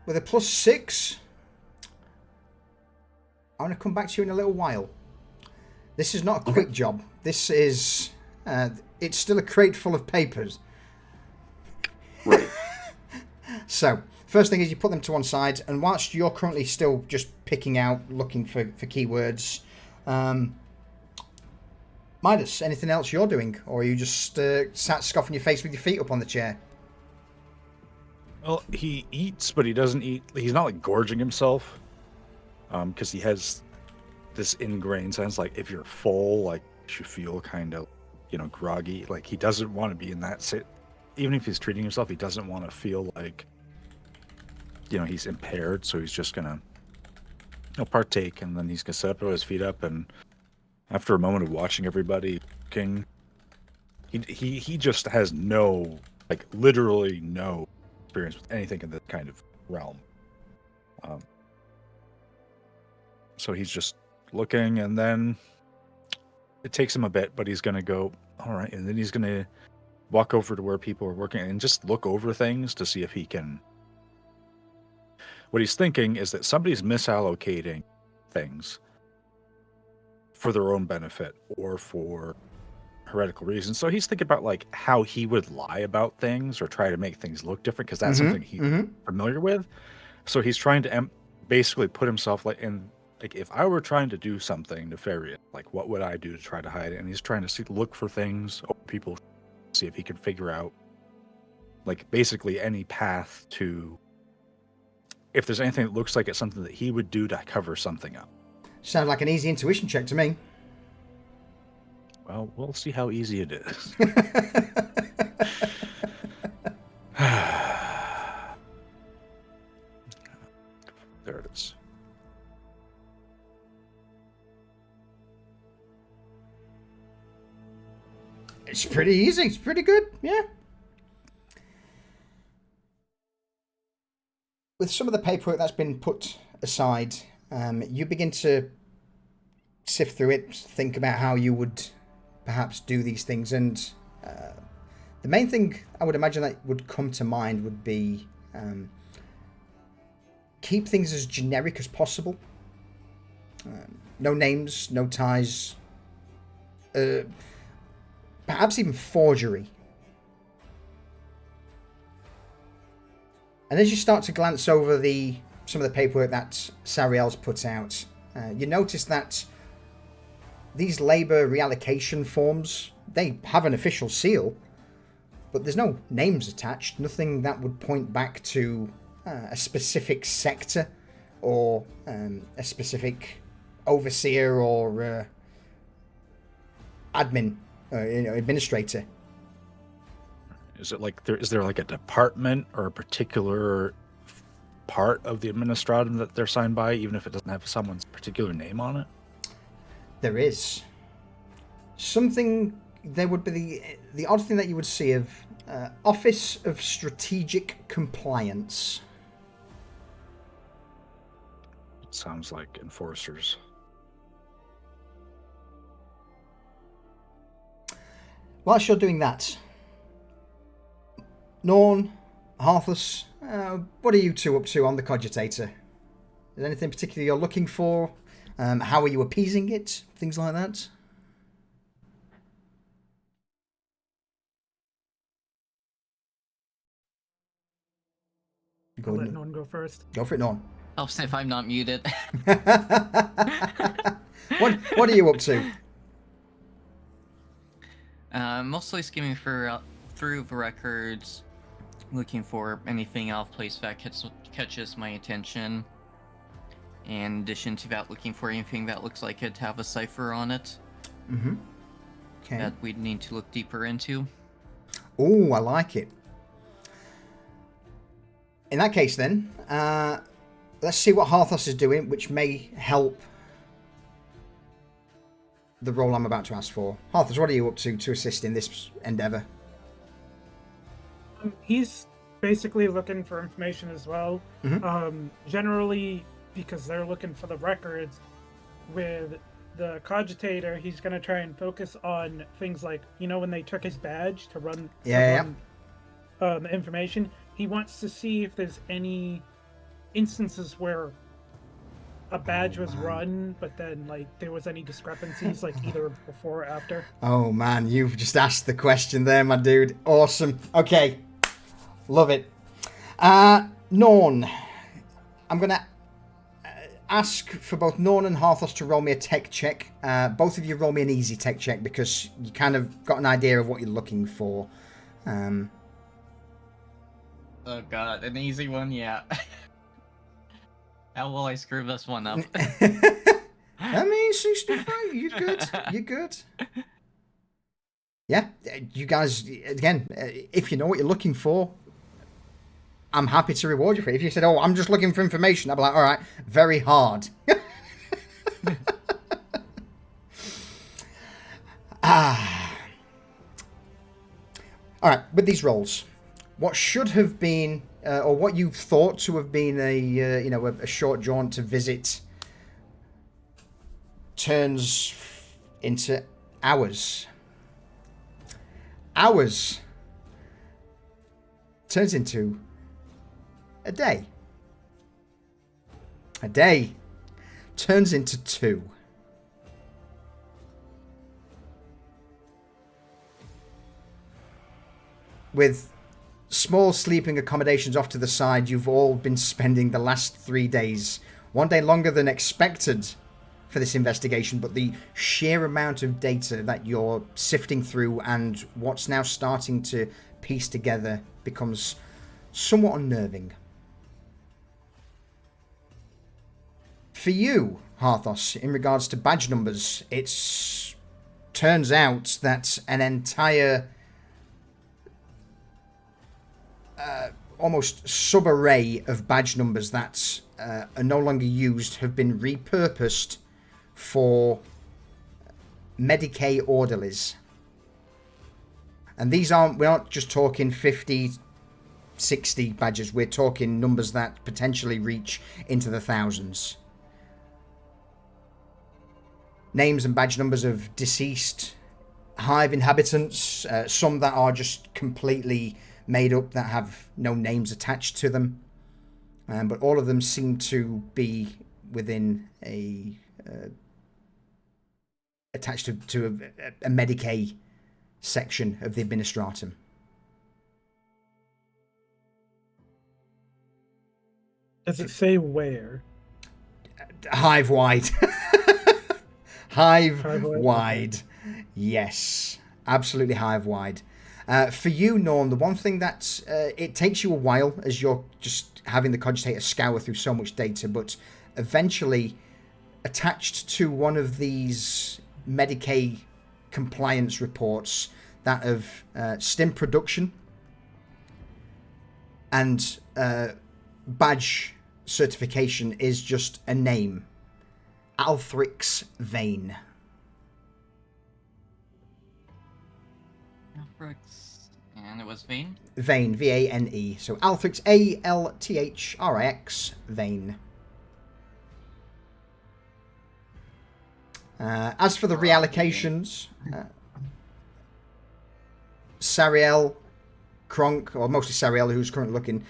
With a +6, I'm going to come back to you in a little while. This is not a quick job. This is... it's still a crate full of papers. Right. So, first thing is you put them to one side, and whilst you're currently still just picking out, looking for keywords, Midas, anything else you're doing? Or are you just sat scoffing your face with your feet up on the chair? Well, he eats, but he doesn't eat. He's not like gorging himself, because he has this ingrained sense, like if you're full, like you should feel kind of groggy. Like, he doesn't want to be in that sit. Even if he's treating himself, he doesn't want to feel like, he's impaired. So he's just gonna, partake, and then he's gonna set up his feet up, and after a moment of watching everybody looking, he just has no, like, literally no experience with anything in this kind of realm. So he's just looking, and then it takes him a bit, but he's gonna go, all right, and then he's gonna walk over to where people are working and just look over things to see if he can. What he's thinking is that somebody's misallocating things for their own benefit or for heretical reasons. So he's thinking about, like, how he would lie about things or try to make things look different, because that's something he's familiar with. So he's trying to basically put himself like, if I were trying to do something nefarious, like, what would I do to try to hide it? And he's trying to look for things, or people, see if he can figure out, like, basically any path to, if there's anything that looks like it's something that he would do to cover something up. Sounds like an easy intuition check to me. Well, we'll see how easy it is. There it is. It's pretty easy. It's pretty good. Yeah. With some of the paperwork that's been put aside, you begin to sift through it, think about how you would perhaps do these things, and the main thing I would imagine that would come to mind would be keep things as generic as possible. No names, no ties, perhaps even forgery. And as you start to glance over some of the paperwork that Sariel's put out, you notice that these labor reallocation forms, they have an official seal, but there's no names attached, nothing that would point back to a specific sector or a specific overseer or admin, administrator. Is it like is there like a department or a particular part of the administratum that they're signed by, even if it doesn't have someone's particular name on it? There is. There would be the odd thing that you would see of Office of Strategic Compliance. It sounds like enforcers. Whilst you're doing that, Norn, Harthus, what are you two up to on the Cogitator? Is there anything particular you're looking for? How are you appeasing it? Things like that? I'll let Norn go first. Go for it, Norn. Helps if I'm not muted. What are you up to? Mostly skimming through the records, looking for anything out of place that catches my attention. In addition to that, looking for anything that looks like it have a cipher on it. Mm-hmm. Okay. That we'd need to look deeper into. Oh, I like it. In that case, then, let's see what Harthus is doing, which may help the role I'm about to ask for. Harthus, what are you up to assist in this endeavor? He's basically looking for information as well. Mm-hmm. Generally, because they're looking for the records, with the Cogitator, he's going to try and focus on things like, when they took his badge to run information, he wants to see if there's any instances where a badge was run, but then there was any discrepancies, either before or after. Oh man, you've just asked the question there, my dude. Awesome. Okay, love it. Norn, I'm gonna ask for both Norn and Harthus to roll me a tech check. Both of you roll me an easy tech check because you kind of got an idea of what you're looking for. Oh god, an easy one, yeah. How will I screw this one up? I mean, 65, you're good. You're good. yeah, you guys, again, if you know what you're looking for, I'm happy to reward you for it. If you said, oh, I'm just looking for information, I'd be like, all right, very hard. All right, with these rolls, what should have been, or what you thought to have been a short jaunt to visit, turns into hours. Hours turns into a day. A day turns into 2. With small sleeping accommodations off to the side, you've all been spending the last 3 days. 1 day longer than expected for this investigation, but the sheer amount of data that you're sifting through and what's now starting to piece together becomes somewhat unnerving. For you, Harthos, in regards to badge numbers, it turns out that an entire almost sub-array of badge numbers that are no longer used have been repurposed for Medicae orderlies. And these we're not just talking 50, 60 badges, we're talking numbers that potentially reach into the thousands. Names and badge numbers of deceased Hive inhabitants, some that are just completely made up that have no names attached to them, but all of them seem to be within attached to a Medicae section of the Administratum. Does it say where? Hive wide. Hive wide. Yes, absolutely hive wide. For you, Norm, the one thing that it takes you a while as you're just having the cogitator scour through so much data, but eventually attached to one of these Medicae compliance reports, that of stim production and badge certification, is just a name. Althrix Vane. And it was Vane? Vane, V-A-N-E. So Althrix, A-L-T-H-R-I-X, Vane. As for the reallocations, Sariel, Kronk, or mostly Sariel, who's currently looking,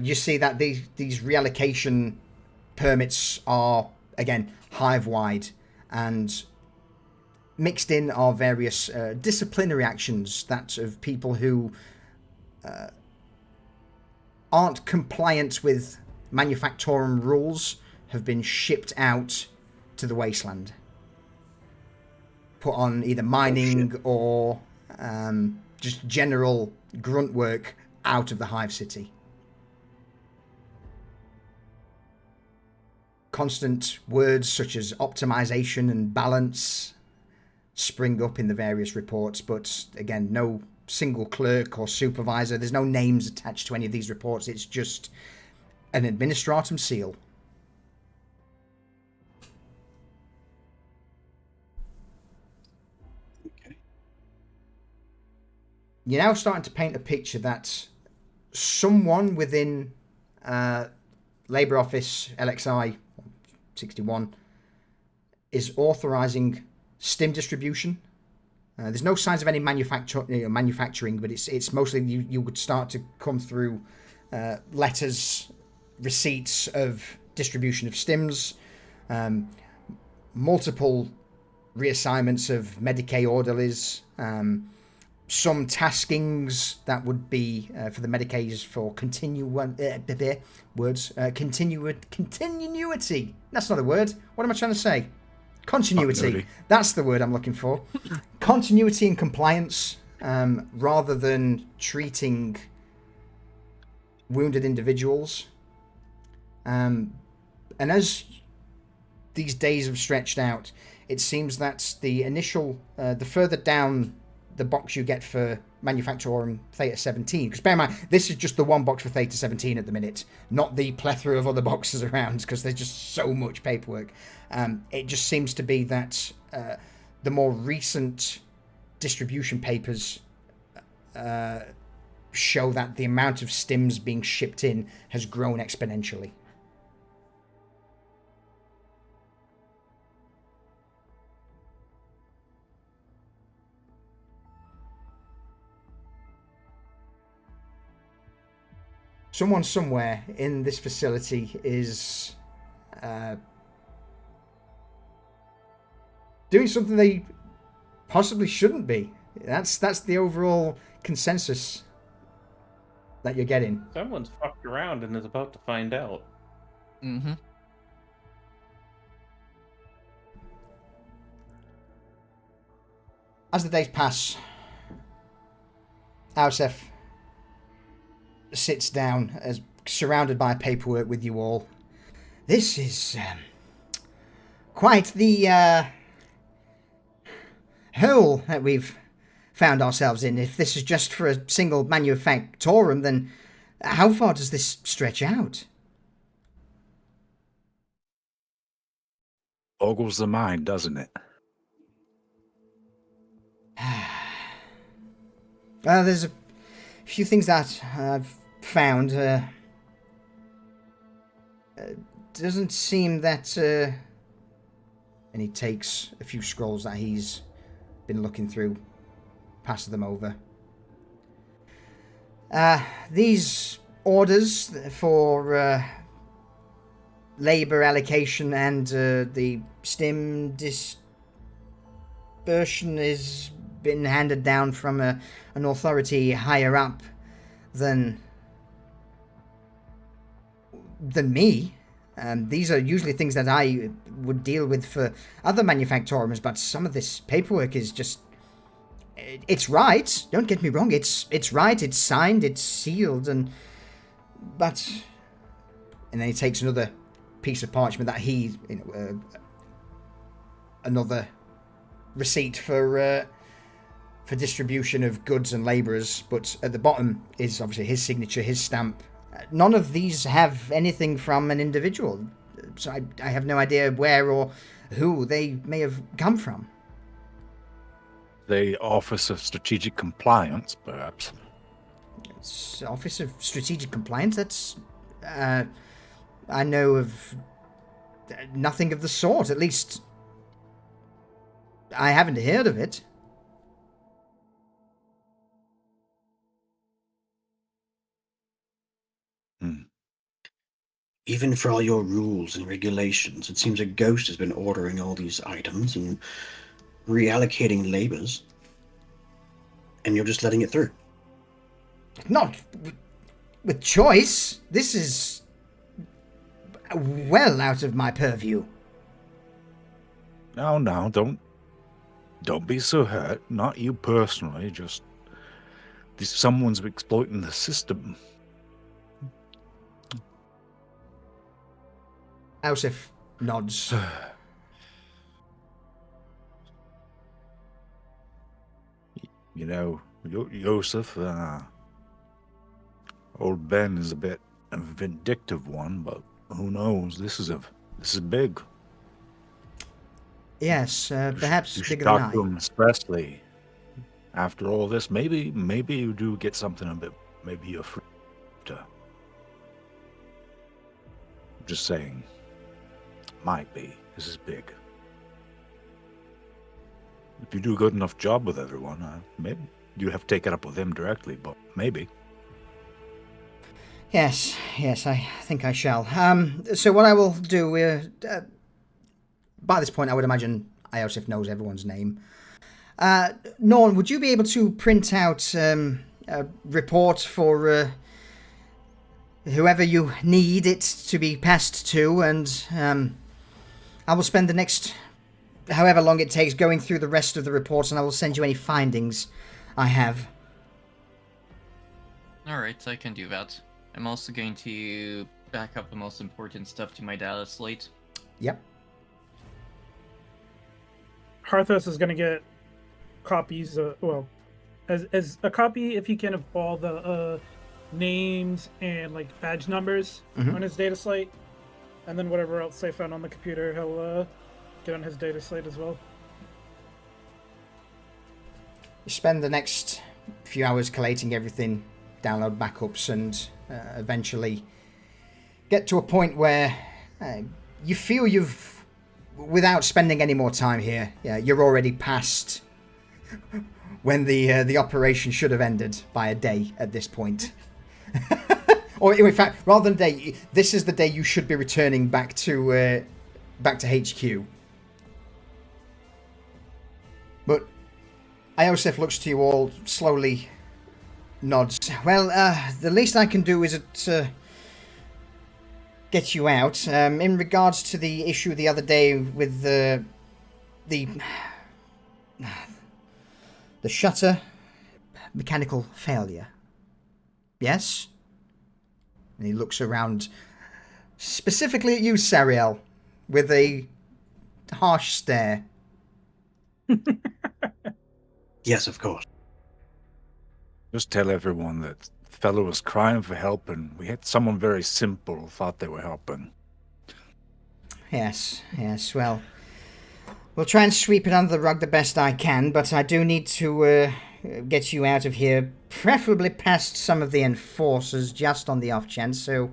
you see that these reallocation permits are, again, hive-wide, and mixed in are various disciplinary actions that of people who aren't compliant with Manufactorum rules have been shipped out to the wasteland. Put on either mining or just general grunt work out of the Hive City. Constant words such as optimization and balance spring up in the various reports, but again, no single clerk or supervisor. There's no names attached to any of these reports. It's just an administratum seal. Okay. You're now starting to paint a picture that someone within Labour Office LXI 61 is authorizing stim distribution. There's no signs of any manufacturing, but it's mostly you would start to come through letters, receipts of distribution of stims, multiple reassignments of Medicae orderlies, some taskings that would be for the Medicaes for continuity. That's not a word. What am I trying to say? Continuity. That's the word I'm looking for. Continuity and compliance, rather than treating wounded individuals. And as these days have stretched out, it seems that the initial, the further down the box you get for Manufactorum Theta 17. Because bear in mind, this is just the one box for Theta 17 at the minute, not the plethora of other boxes around, because there's just so much paperwork. It just seems to be that the more recent distribution papers show that the amount of stims being shipped in has grown exponentially. Someone somewhere in this facility is doing something they possibly shouldn't be. That's the overall consensus that you're getting. Someone's fucked around and is about to find out. Mm-hmm. As the days pass, Ausef sits down, as surrounded by paperwork with you all. This is quite the hole that we've found ourselves in. If this is just for a single manufactorum, then how far does this stretch out? Boggles the mind, doesn't it? Well, there's a few things that I've found. Doesn't seem that... and he takes a few scrolls that he's been looking through, passes them over. These orders for labor allocation and the stim dispersion has been handed down from an authority higher up than me. These are usually things that I would deal with for other manufacturers, but some of this paperwork is just... It's right, don't get me wrong, it's right, it's signed, it's sealed, but... And then he takes another piece of parchment that he... another receipt for distribution of goods and labourers, but at the bottom is obviously his signature, his stamp. None of these have anything from an individual, so I have no idea where or who they may have come from. The Office of Strategic Compliance, perhaps. It's Office of Strategic Compliance? That's... I know of nothing of the sort, at least... I haven't heard of it. Even for all your rules and regulations, it seems a ghost has been ordering all these items and reallocating labors, and you're just letting it through. Not with choice. This is well out of my purview. No, don't be so hurt. Not you personally, just someone's exploiting the system. Ausef nods. You know, Joseph, old Ben is a bit of a vindictive one, but who knows? This is big. Yes, perhaps you should bigger than talk to him expressly. After all this, maybe you do get something a bit. Maybe you're free to. Just saying. Might be. This is big. If you do a good enough job with everyone, maybe you have to take it up with him directly, but maybe. Yes, I think I shall. So what I will do, by this point I would imagine Iosif knows everyone's name. Norn, would you be able to print out a report for whoever you need it to be passed to, and I will spend the next however long it takes going through the rest of the reports, and I will send you any findings I have. Alright, I can do that. I'm also going to back up the most important stuff to my data slate. Yep. Harthos is going to get copies, as a copy, if he can, of all the names and like badge numbers on his data slate, and then whatever else they found on the computer, he'll get on his data slate as well. You spend the next few hours collating everything, download backups, and eventually get to a point where you feel you've, without spending any more time here, you're already past when the operation should have ended by a day at this point. Or in fact, rather than a day, this is the day you should be returning back to HQ. But Iosef looks to you all, slowly nods. Well, the least I can do is get you out. In regards to the issue the other day with the shutter mechanical failure. Yes? And he looks around, specifically at you, Sariel, with a harsh stare. Yes, of course. Just tell everyone that the fellow was crying for help, and we had someone very simple who thought they were helping. Yes, well, we'll try and sweep it under the rug the best I can, but I do need to get you out of here, preferably past some of the enforcers, just on the off chance, so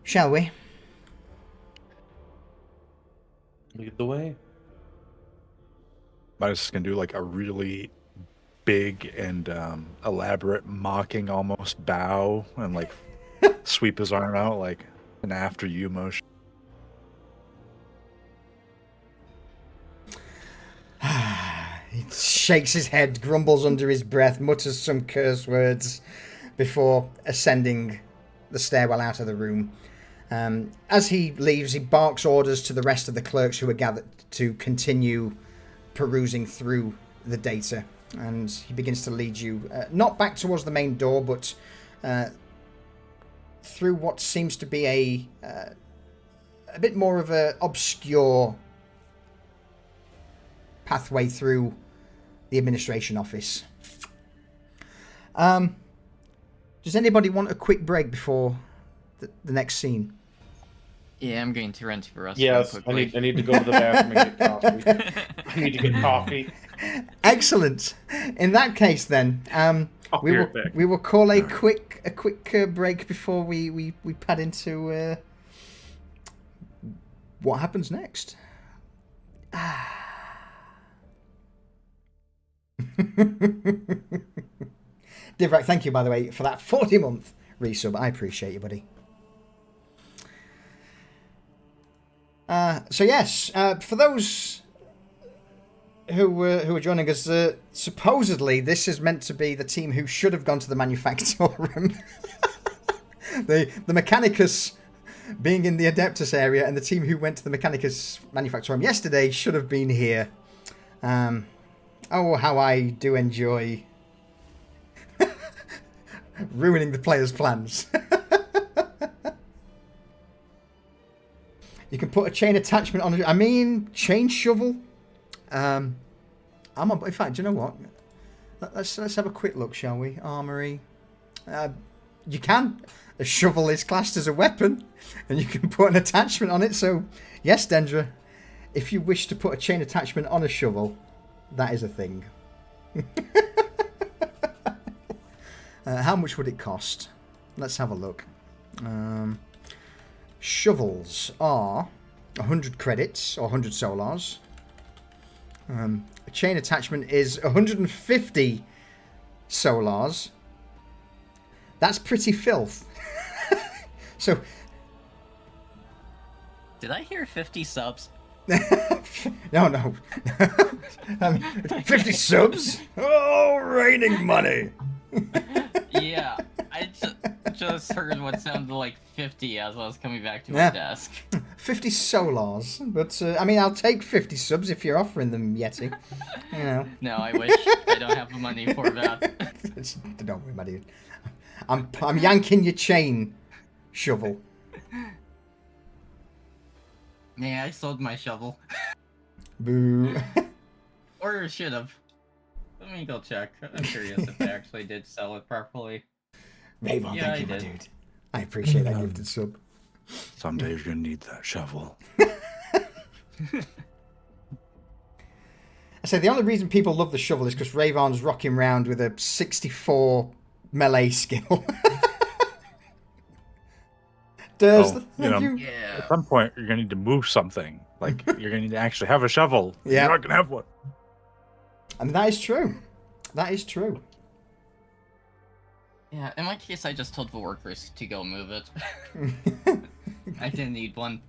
shall we? Lead the way. Midas can do like a really big and elaborate mocking almost bow and like sweep his arm out like an after you motion. He shakes his head, grumbles under his breath, mutters some curse words before ascending the stairwell out of the room. As he leaves, he barks orders to the rest of the clerks who are gathered to continue perusing through the data, and he begins to lead you not back towards the main door, but through what seems to be a bit more of a obscure pathway through the administration office. Does anybody want a quick break before the next scene? Yeah, I'm going to run to the restroom Yes, quickly. I need to go to the bathroom and get coffee. I need to get coffee. Excellent. In that case, then, we will call a quick break before we pad into what happens next. Divrak, thank you, by the way, for that 40-month resub. I appreciate you, buddy. So yes, for those who are joining us, supposedly this is meant to be the team who should have gone to the Manufactorum. the Mechanicus being in the Adeptus area, and the team who went to the Mechanicus Manufactorum yesterday should have been here. Oh, how I do enjoy ruining the players' plans. You can put a chain attachment on it. I mean, chain shovel. In fact, do you know what? Let's have a quick look, shall we? Armory. You can. A shovel is classed as a weapon, and you can put an attachment on it. So, yes, Dendra, if you wish to put a chain attachment on a shovel, that is a thing. How much would it cost? Let's have a look. Shovels are 100 credits, or 100 solars. A chain attachment is 150 solars. That's pretty filth. So... Did I hear 50 subs? No. 50 subs? Oh, raining money. Yeah, I just heard what sounded like 50 as I was coming back to my desk. 50 solars, but I mean, I'll take 50 subs if you're offering them, Yeti. You know. No, I wish. I don't have the money for that. Don't worry, buddy. I'm yanking your chain, shovel. Yeah, I sold my shovel. Boo. Or should have. Let me go check. I'm curious if they actually did sell it properly. Ravon, Yeah, thank you, I my did. dude. I appreciate that gifted sub. Someday you're gonna need that shovel. I say the only reason people love the shovel is because Ravon's rocking around with a 64 melee skill. You know, Yeah. at some point you're gonna need to move something. Like you're gonna need to actually have a shovel. Yeah. You're not gonna have one. And that is true. That is true. Yeah, in my case, I just told the workers to go move it. I didn't need one.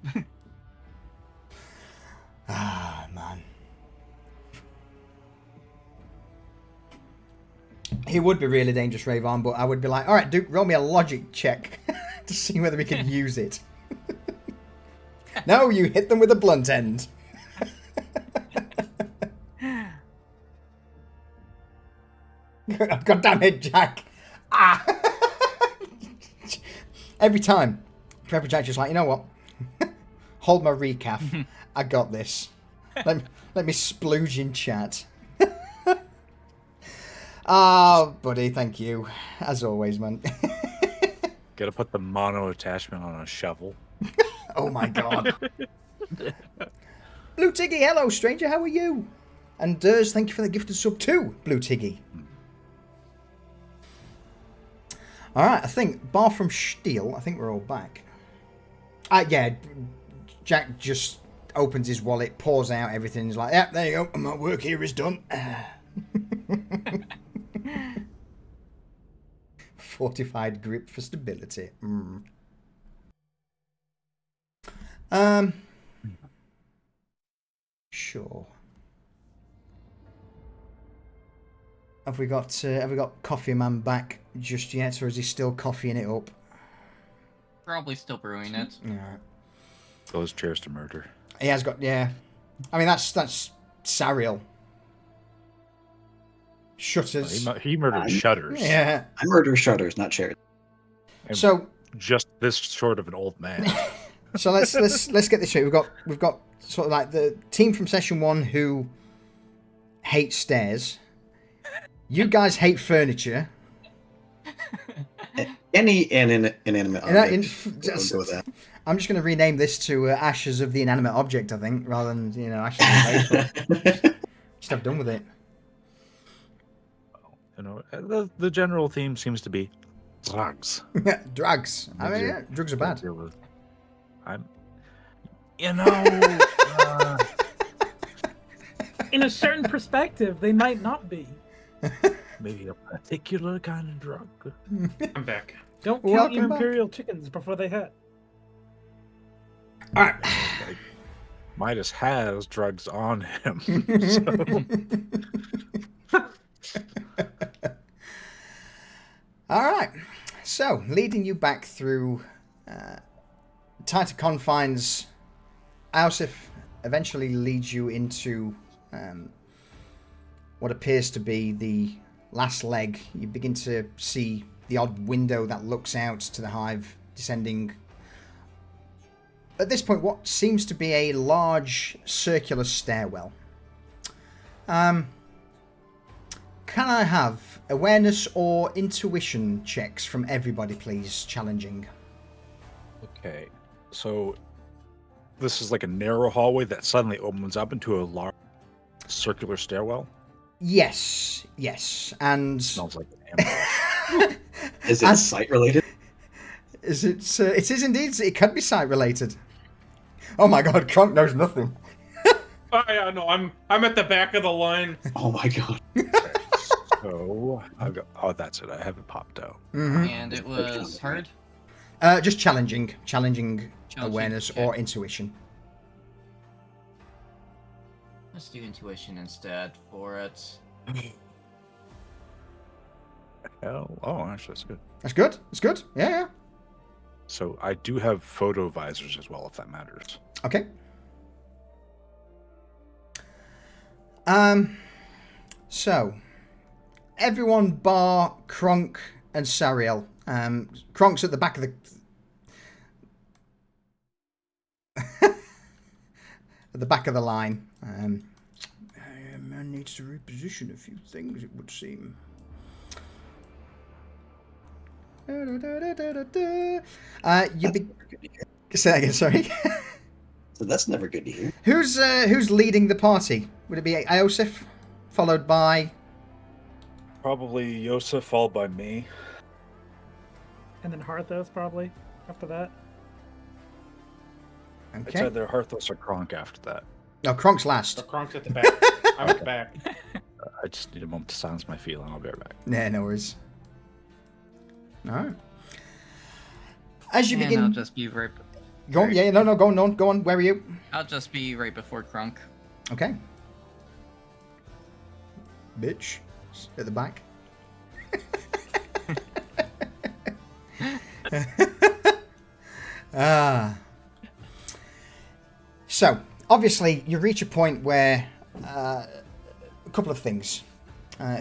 Ah, man. He would be really dangerous, Ravon, but I would be like, all right, Duke, roll me a logic check to see whether we can use it. No, you hit them with a blunt end. God damn it, Jack. Ah. Every time, Trevor Jack's just like, you know what? Hold my recap. I got this. Let me splooge in chat. Ah, buddy, thank you. As always, man. Gotta put the mono attachment on a shovel. Oh my god. Blue Tiggy, hello, stranger, how are you? And Durs, thank you for the gifted sub too, Blue Tiggy. Alright, I think, bar from Steel, I think we're all back. Yeah, Jack just opens his wallet, pours out everything, he's like, yeah, there you go, my work here is done. Fortified grip for stability. Sure. Have we got Coffee Man back just yet, or is he still coffeeing it up? Probably still brewing it. Yeah. Those chairs to murder. He has got, yeah. I mean, that's Sariel. Shutters. He murdered shutters. Yeah. I murder shutters, not chairs. And So just this sort of an old man. so let's get this straight. We've got sort of like the team from session 1 who hate stairs. You guys hate furniture. Any inanimate object. We'll go with that. I'm just going to rename this to Ashes of the Inanimate Object, I think, rather than, Ashes of the Faithful. Just have done with it. You know, the general theme seems to be drugs. Drugs. I mean, yeah, drugs are bad. In a certain perspective, they might not be. Maybe a particular kind of drug. I'm back. Don't count Welcome your back. imperial chickens before they hatch. All right. Like, Midas has drugs on him. All right. So, leading you back through tighter confines, Ausif eventually leads you into what appears to be the last leg. You begin to see the odd window that looks out to the hive descending. At this point, what seems to be a large circular stairwell. Can I have awareness or intuition checks from everybody, please? Challenging. Okay, so this is like a narrow hallway that suddenly opens up into a large circular stairwell. Yes, and Smells like an ambush. Is it site related? is it? It is indeed. It could be site related. Oh my God, Kronk knows nothing. Oh yeah, no, I'm at the back of the line. Oh my god. So I've got. Oh, that's it. I have it popped out. Mm-hmm. And it was hard. Just challenging awareness okay. or intuition. Let's do intuition instead for it. Hell, oh, actually, that's good. That's good. It's good. Yeah. So I do have photo visors as well, if that matters. Okay. So, everyone bar Kronk and Sariel. Kronk's at the back of the... at the back of the line. Man needs to reposition a few things, it would seem. Say that again, sorry. So that's never good to hear. Who's leading the party? Would it be Iosif, followed by... Probably Yosef, followed by me. And then Harthos, probably, after that. It's Okay. either Harthos or Kronk after that. No, Kronk's last. The Kronk's at the back. I'm at the back. I just need a moment to silence my feeling. I'll be right back. Nah, no worries. No. As you And begin... I'll just be right. Go on, yeah, no, go on. Where are you? I'll just be right before Crunk. Okay. Bitch. At the back. So, obviously, you reach a point where a couple of things.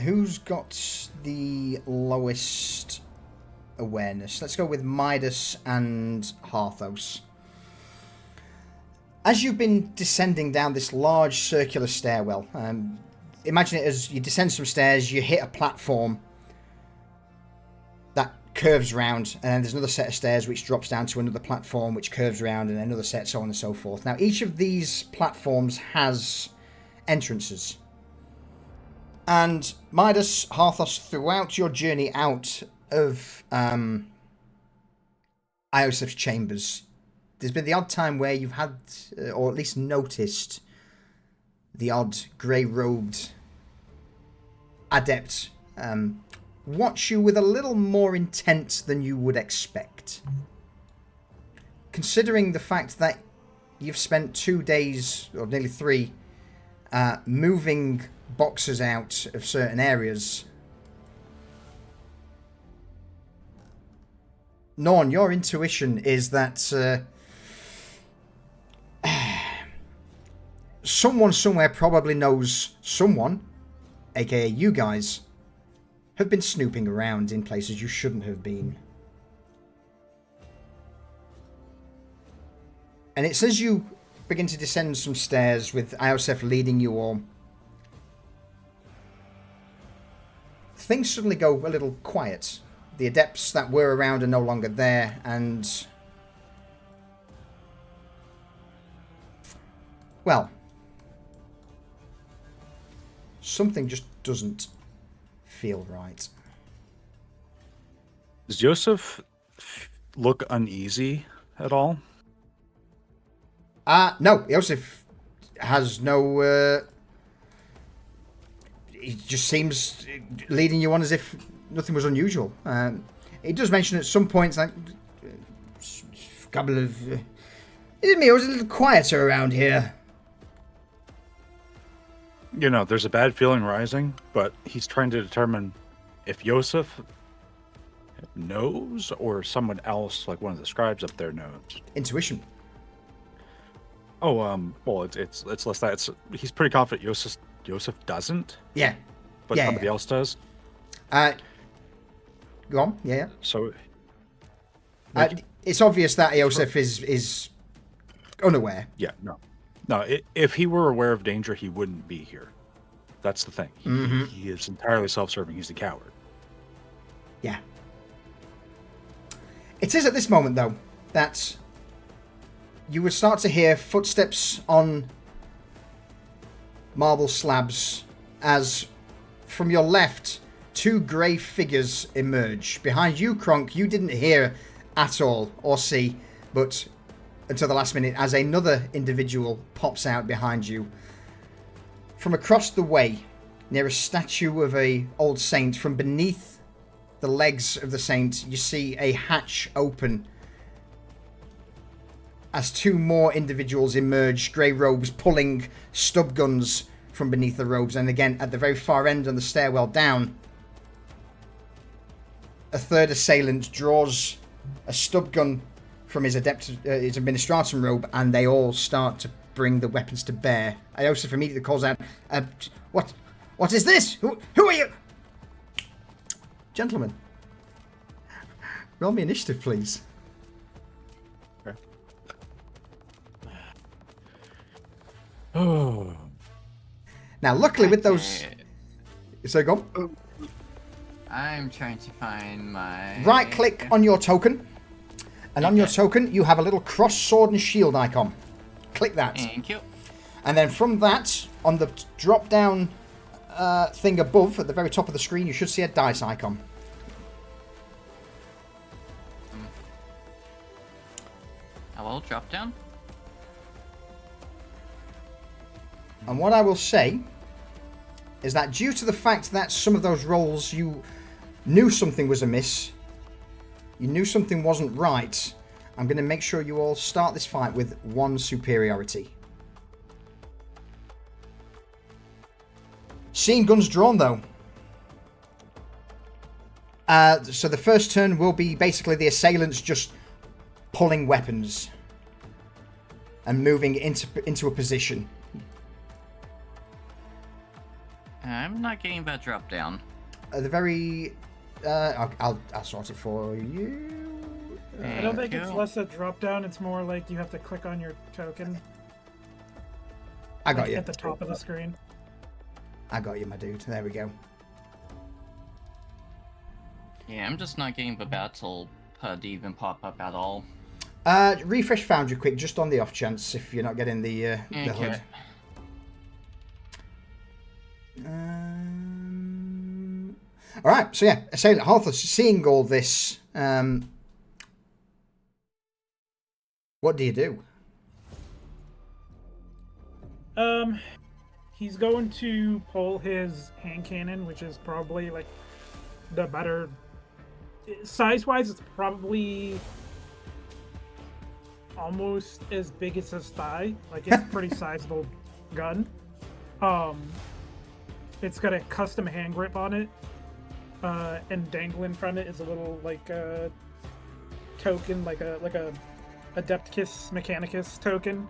Who's got the lowest awareness? Let's go with Midas and Harthos. As you've been descending down this large circular stairwell, imagine it as you descend some stairs, you hit a platform that curves round, and then there's another set of stairs which drops down to another platform which curves around, and another set, so on and so forth. Now, each of these platforms has entrances. And Midas, Harthos, throughout your journey out of Iosif's chambers, there's been the odd time where you've had, or at least noticed, the odd grey-robed adept watch you with a little more intent than you would expect. Considering the fact that you've spent 2 days, or nearly 3, moving boxes out of certain areas. Norn, your intuition is that someone somewhere probably knows someone, aka you guys, have been snooping around in places you shouldn't have been. And it's as you begin to descend some stairs with Iosef leading you all, things suddenly go a little quiet. The adepts that were around are no longer there, and... well... something just doesn't feel right. Does Yosef look uneasy at all? No, Yosef has no... he just seems leading you on as if nothing was unusual. He does mention at some points, like, a couple of... it was a little quieter around here. You know, there's a bad feeling rising, but he's trying to determine if Yosef knows or someone else, like one of the scribes up there, knows. Intuition. Oh, well, it's less that. He's pretty confident Yosef doesn't. Yeah. But Yeah, somebody yeah. else does. Go on. Yeah. So It's obvious that Yosef is unaware. yeah, no. If he were aware of danger, he wouldn't be here. That's the thing. He is entirely self-serving. He's a coward. Yeah. It is at this moment, though, that you would start to hear footsteps on marble slabs as, from your left, 2 grey figures emerge. Behind you, Kronk, you didn't hear at all or see, but until the last minute, as another individual pops out behind you. From across the way, near a statue of a old saint, from beneath the legs of the saint, you see a hatch open as 2 more individuals emerge, grey robes, pulling stub guns from beneath the robes. And again, at the very far end on the stairwell down, a third assailant draws a stub gun from his his administratum robe, and they all start to bring the weapons to bear. Iosif immediately calls out, What is this? Who are you? Gentlemen, roll me initiative, please. Okay. Oh. Now, luckily with those... Okay. So go on. I'm trying to find my... Right-click on your token. And on your Okay. token, you have a little cross, sword, and shield icon. Click that. Thank you. And then from that, on the drop-down thing above, at the very top of the screen, you should see a dice icon. Hello, drop down. And what I will say is that due to the fact that some of those rolls you knew something was amiss, you knew something wasn't right, I'm going to make sure you all start this fight with 1 superiority. Seeing guns drawn, though. So the first turn will be basically the assailants just pulling weapons and moving into a position. I'm not getting that drop down. At the very... I'll sort it for you. I don't think Thank it's you. less a drop down. It's more like you have to click on your token I got you. at the top of the screen. I got you, my dude. There we go. Yeah, I'm just not getting the battle HUD even pop up at all. Refresh Foundry quick, just on the off chance if you're not getting the HUD. All right, so yeah, Assailant Halthus, seeing all this, what do you do? He's going to pull his hand cannon, which is probably like the better size-wise. It's probably almost as big as his thigh. Like it's a pretty sizable gun. It's got a custom hand grip on it, and dangling from it is a little like token, like a Adepticus Mechanicus token.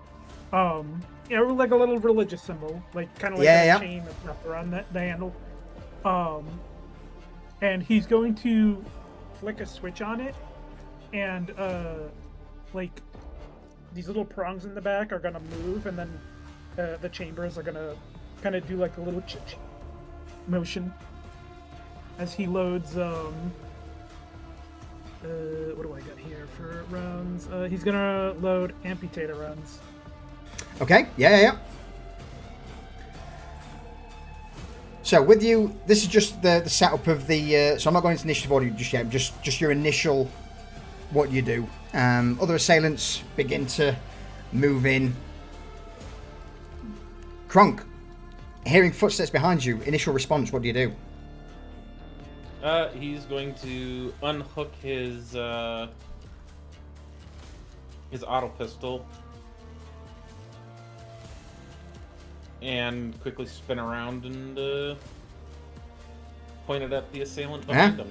Yeah, like a little religious symbol, like kind of like a chain wrapped around the handle. And he's going to flick a switch on it, and like these little prongs in the back are gonna move, and then the chambers are gonna kind of do like a little motion as he loads. What do I got here for rounds? He's gonna load amputator rounds. Okay, yeah. So with you, this is just the setup of the... so I'm not going into initiative order just yet, just your initial what you do. Other assailants begin to move in. Kronk, hearing footsteps behind you, initial response, what do you do? He's going to unhook his auto pistol and quickly spin around and point it at the assailant behind him.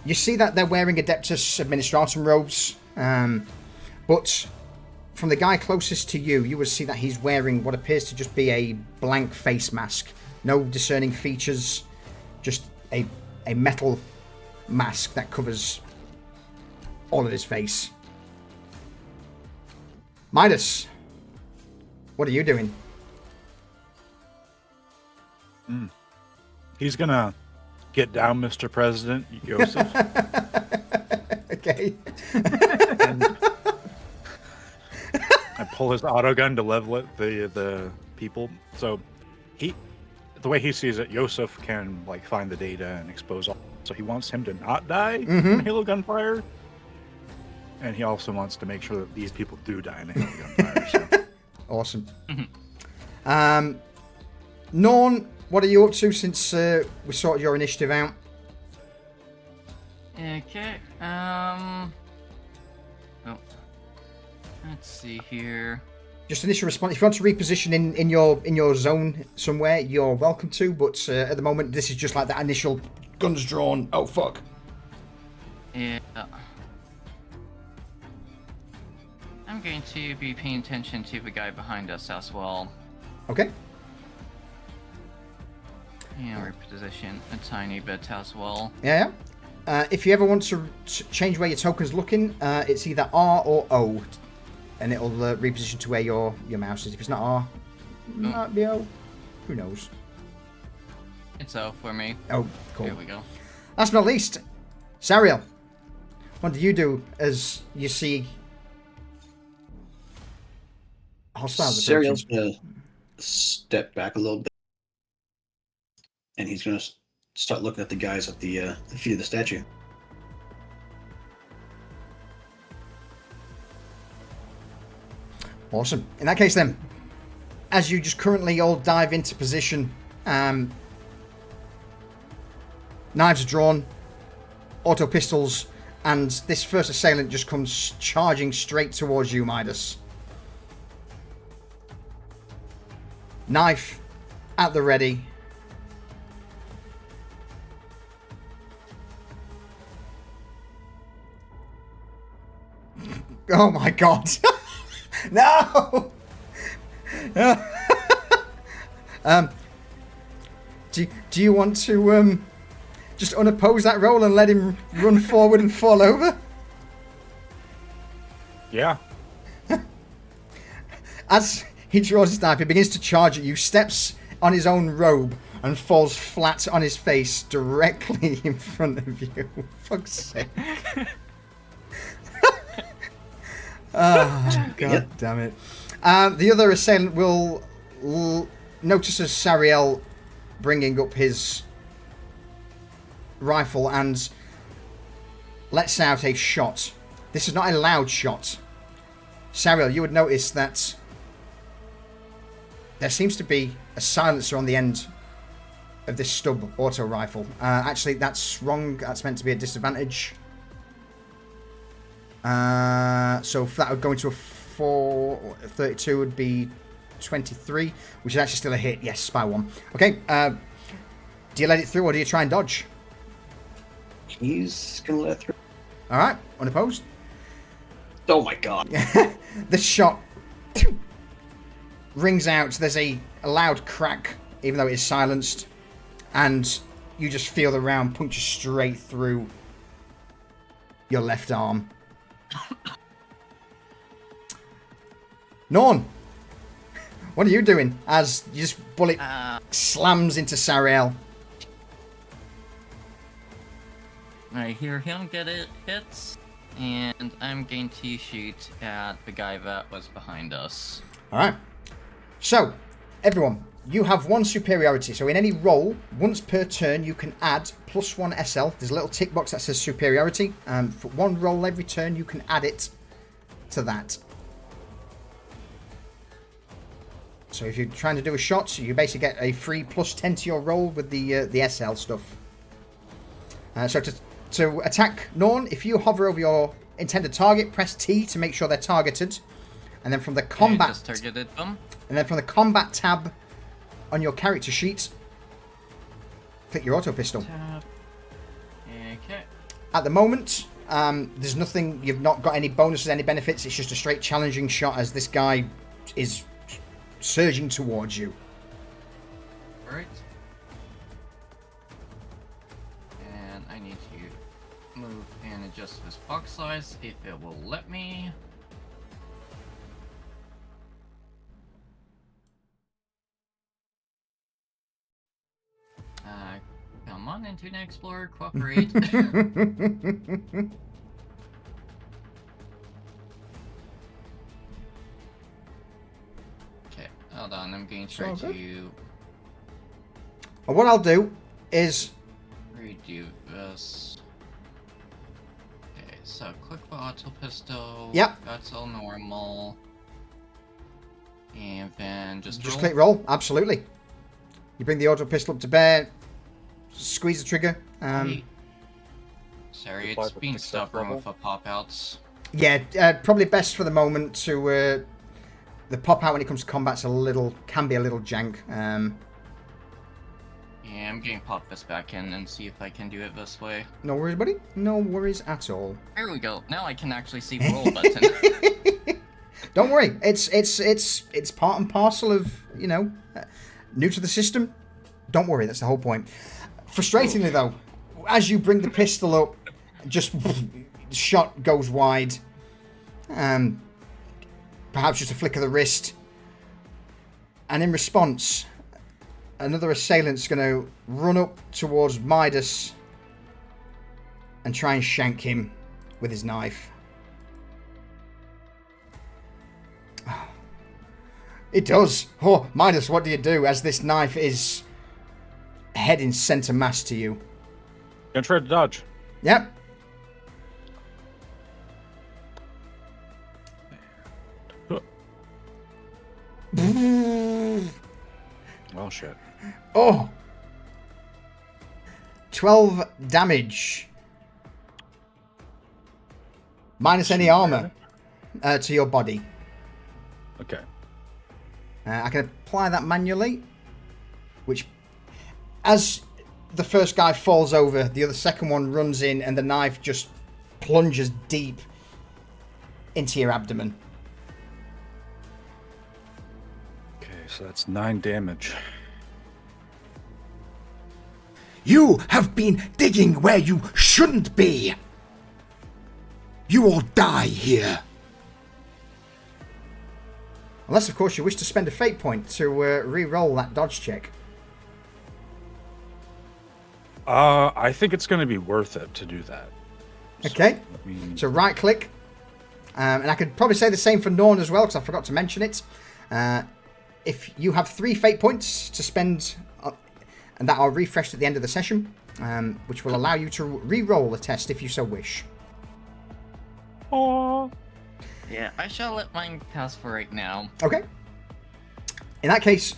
You see that they're wearing Adeptus Administratum robes, but from the guy closest to you, you would see that he's wearing what appears to just be a blank face mask. No discerning features, just a metal mask that covers all of his face. Midas, what are you doing? He's gonna get down, Mr. President, Joseph. Okay. And pull his autogun to level at the people. So the way he sees it, Yosef can like find the data and expose all. So he wants him to not die in Halo gunfire, and he also wants to make sure that these people do die in Halo gunfire. So. Awesome. Norn, what are you up to since we sorted your initiative out? Okay. Let's see here. Just initial response. If you want to reposition in your zone somewhere, you're welcome to. But at the moment, this is just like that initial guns drawn. Oh fuck. Yeah. I'm going to be paying attention to the guy behind us as well. Okay. Yeah, reposition a tiny bit as well. Yeah. If you ever want to change where your token's looking, it's either R or O, and it'll reposition to where your mouse is. If it's not R, it might be O. Who knows? It's out for me. Oh, cool. Here we go. Last but not least, Sariel. What do you do as you see hostiles approaching? Serial's gonna step back a little bit, and he's gonna start looking at the guys at the feet of the statue. Awesome. In that case, then, as you just currently all dive into position, knives are drawn, auto pistols, and this first assailant just comes charging straight towards you, Midas. Knife at the ready. Oh my god. No! Do you want to just unoppose that roll and let him run forward and fall over? Yeah. As he draws his knife, he begins to charge at you, steps on his own robe, and falls flat on his face directly in front of you. Fuck's sake. Oh, god damn it. The other assailant will notice as Sariel bringing up his rifle and lets out a shot. This is not a loud shot. Sariel, you would notice that there seems to be a silencer on the end of this stub auto rifle. Actually, that's wrong. That's meant to be a disadvantage. So if that would go into a 32 would be 23, which is actually still a hit. Yes, by 1. Okay. Do you let it through or do you try and dodge? He's gonna let it through. All right, unopposed. Oh my god. The shot rings out. There's a loud crack, even though it is silenced, and you just feel the round puncture straight through your left arm. Norn, what are you doing as this bullet slams into Sariel? I hear him get it hits, and I'm going to shoot at the guy that was behind us. Alright. So, everyone, you have 1 superiority. So in any roll, once per turn, you can add +1 SL. There's a little tick box that says superiority. For 1 roll every turn, you can add it to that. So if you're trying to do a shot, you basically get a free +10 to your roll with the SL stuff. So to attack Norn, if you hover over your intended target, press T to make sure they're targeted. And then from the combat... I just targeted them. And then from the combat tab on your character sheet, click your auto pistol. Okay. At the moment, there's nothing, you've not got any bonuses, any benefits. It's just a straight challenging shot as this guy is surging towards you. Alright. And I need to move and adjust this box size if it will let me. Come on, Internet Explorer, cooperate. Okay, hold on, I'm going to try to And what I'll do is... redo this. Okay, so quick auto pistol. Yep. That's all normal. And then just roll. click roll, absolutely. You bring the auto pistol up to bear, squeeze the trigger. Sorry, it's being stubborn with the pop-outs. Yeah, probably best for the moment to... the pop-out when it comes to combat's can be a little jank. Yeah, I'm going to pop this back in and see if I can do it this way. No worries, buddy. No worries at all. There we go. Now I can actually see the roll button. Don't worry. It's part and parcel of, new to the system. Don't worry, that's the whole point. Frustratingly, though, as you bring the pistol up, just shot goes wide. Perhaps just a flick of the wrist. And in response, another assailant's going to run up towards Midas and try and shank him with his knife. It does. Oh, Midas, what do you do as this knife is heading center mass to you? Gonna try to dodge. Yep. Well, shit. Oh! 12 damage. Minus any armor to your body. Okay. I can apply that manually, which, as the first guy falls over, the second one runs in and the knife just plunges deep into your abdomen. Okay, so that's 9 damage. You have been digging where you shouldn't be. You will die here. Unless, of course, you wish to spend a fate point to re-roll that dodge check. I think it's going to be worth it to do that. Okay. So, So right-click. And I could probably say the same for Norn as well, because I forgot to mention it. If you have 3 fate points to spend, and that are refreshed at the end of the session, which will allow you to re-roll a test if you so wish. Aww. Yeah, I shall let mine pass for right now. Okay. In that case,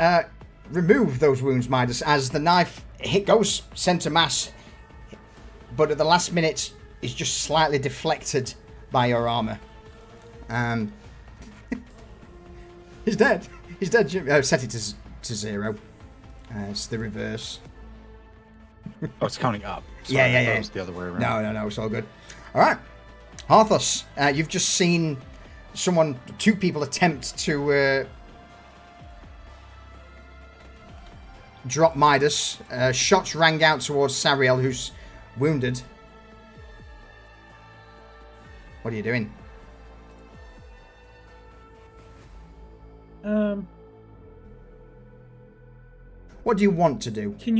remove those wounds, Midas, as the knife goes center mass, but at the last minute is just slightly deflected by your armor. He's dead. He's dead, Jim. Set it to 0. It's the reverse. Oh, it's counting up. Yeah. It was the other way around. No, it's all good. All right. Harthos, you've just seen two people attempt to drop Midas. Shots rang out towards Sariel, who's wounded. What are you doing? What do you want to do? Can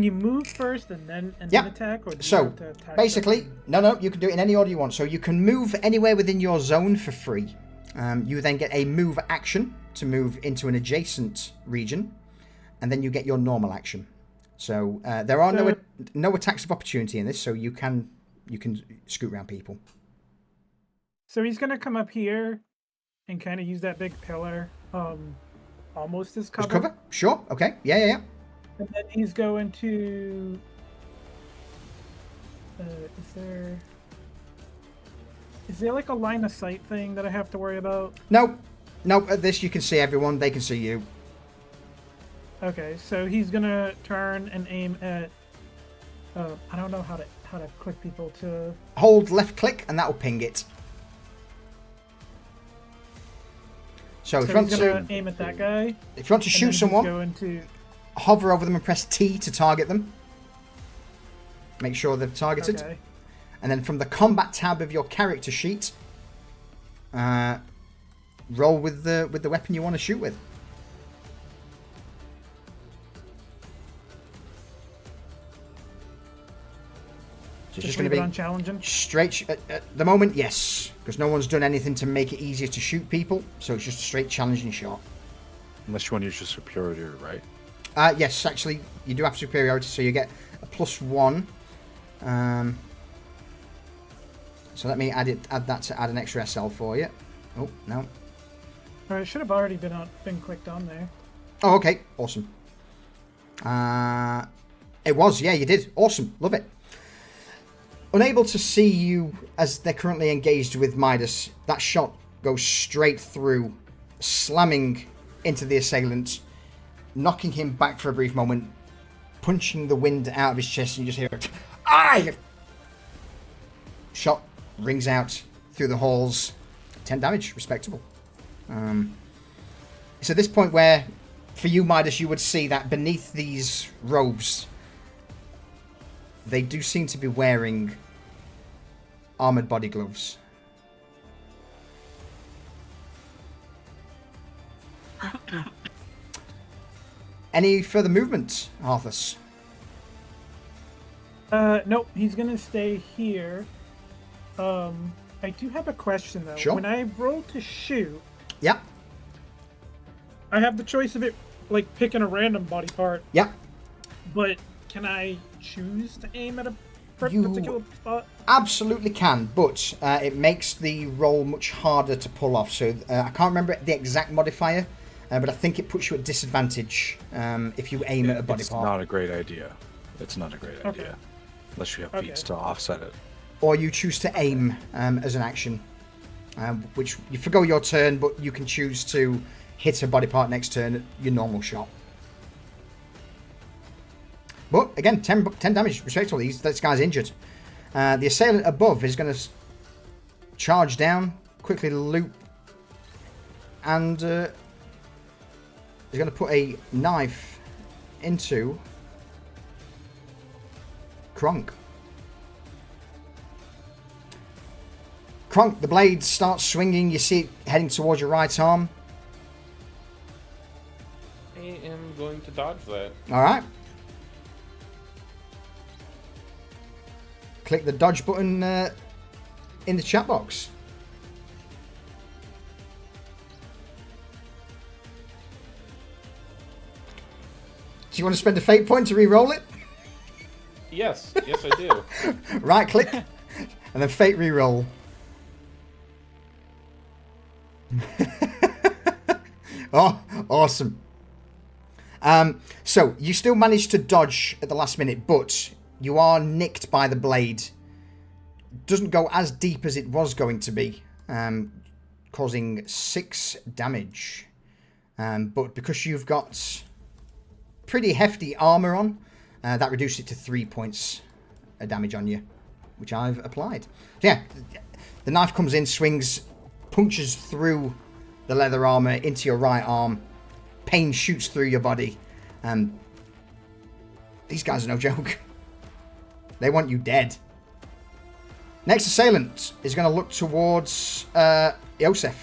you move first and then attack? Or do you So have to attack basically, them? no, you can do it in any order you want. So you can move anywhere within your zone for free. You then get a move action to move into an adjacent region, and then you get your normal action. So there are no attacks of opportunity in this, so you can scoot around people. So he's gonna come up here and kind of use that big pillar, almost as cover. As cover? Sure. Okay. Yeah. And then he's going to. Is there like a line of sight thing that I have to worry about? No. At this you can see everyone. They can see you. Okay, so he's gonna turn and aim at. I don't know how to click people to. Hold left click and that will ping it. So if you want he's to gonna aim at that guy. If you want to shoot someone, Going to. hover over them and press T to target them. Make sure they're targeted. Okay. And then from the combat tab of your character sheet, roll with the weapon you want to shoot with. So it's just going to be on challenging. straight at the moment, yes, because no one's done anything to make it easier to shoot people, so it's just a straight challenging shot. Unless you want to use your superiority, right? Yes, actually, you do have superiority, so you get a +1. So let me add that to add an extra SL for you. Oh, no. Or it should have already been clicked on there. Oh, okay. Awesome. It was, yeah, you did. Awesome. Love it. Unable to see you as they're currently engaged with Midas, that shot goes straight through, slamming into the assailant, knocking him back for a brief moment, punching the wind out of his chest, and you just hear, "Aye!" Shot rings out through the halls. 10 damage, respectable. It's at this point where, for you, Midas, you would see that beneath these robes, they do seem to be wearing armored body gloves. Any further movement, Arthas? Nope, he's gonna stay here. I do have a question though. Sure. When I roll to shoot, Yep. I have the choice of it like picking a random body part, Yep. but can I choose to aim at a You- particular spot? Absolutely can, but it makes the roll much harder to pull off. So I can't remember the exact modifier, but I think it puts you at disadvantage if you aim at a body It's part. not a great idea. It's not a great Okay. idea. Unless you have Okay. feats to offset it. Or you choose to aim as an action, which you forgo your turn, but you can choose to hit a body part next turn at your normal shot. But again, 10 damage, respectfully. This guy's injured. The assailant above is going to charge down, quickly loop, and is going to put a knife into Kronk. Kronk, the blade starts swinging. You see it heading towards your right arm. I am going to dodge that. All right. Click the dodge button in the chat box. Do you want to spend a fate point to re-roll it? Yes, yes, I do. Right click, and then fate re-roll. Oh, awesome. So you still managed to dodge at the last minute, but you are nicked by the blade. Doesn't go as deep as it was going to be, causing 6 damage. But because you've got pretty hefty armor on, that reduced it to 3 points of damage on you, which I've applied. So yeah, the knife comes in, swings, punches through the leather armor into your right arm. Pain shoots through your body. These guys are no joke. They want you dead. Next assailant is going to look towards Iosef.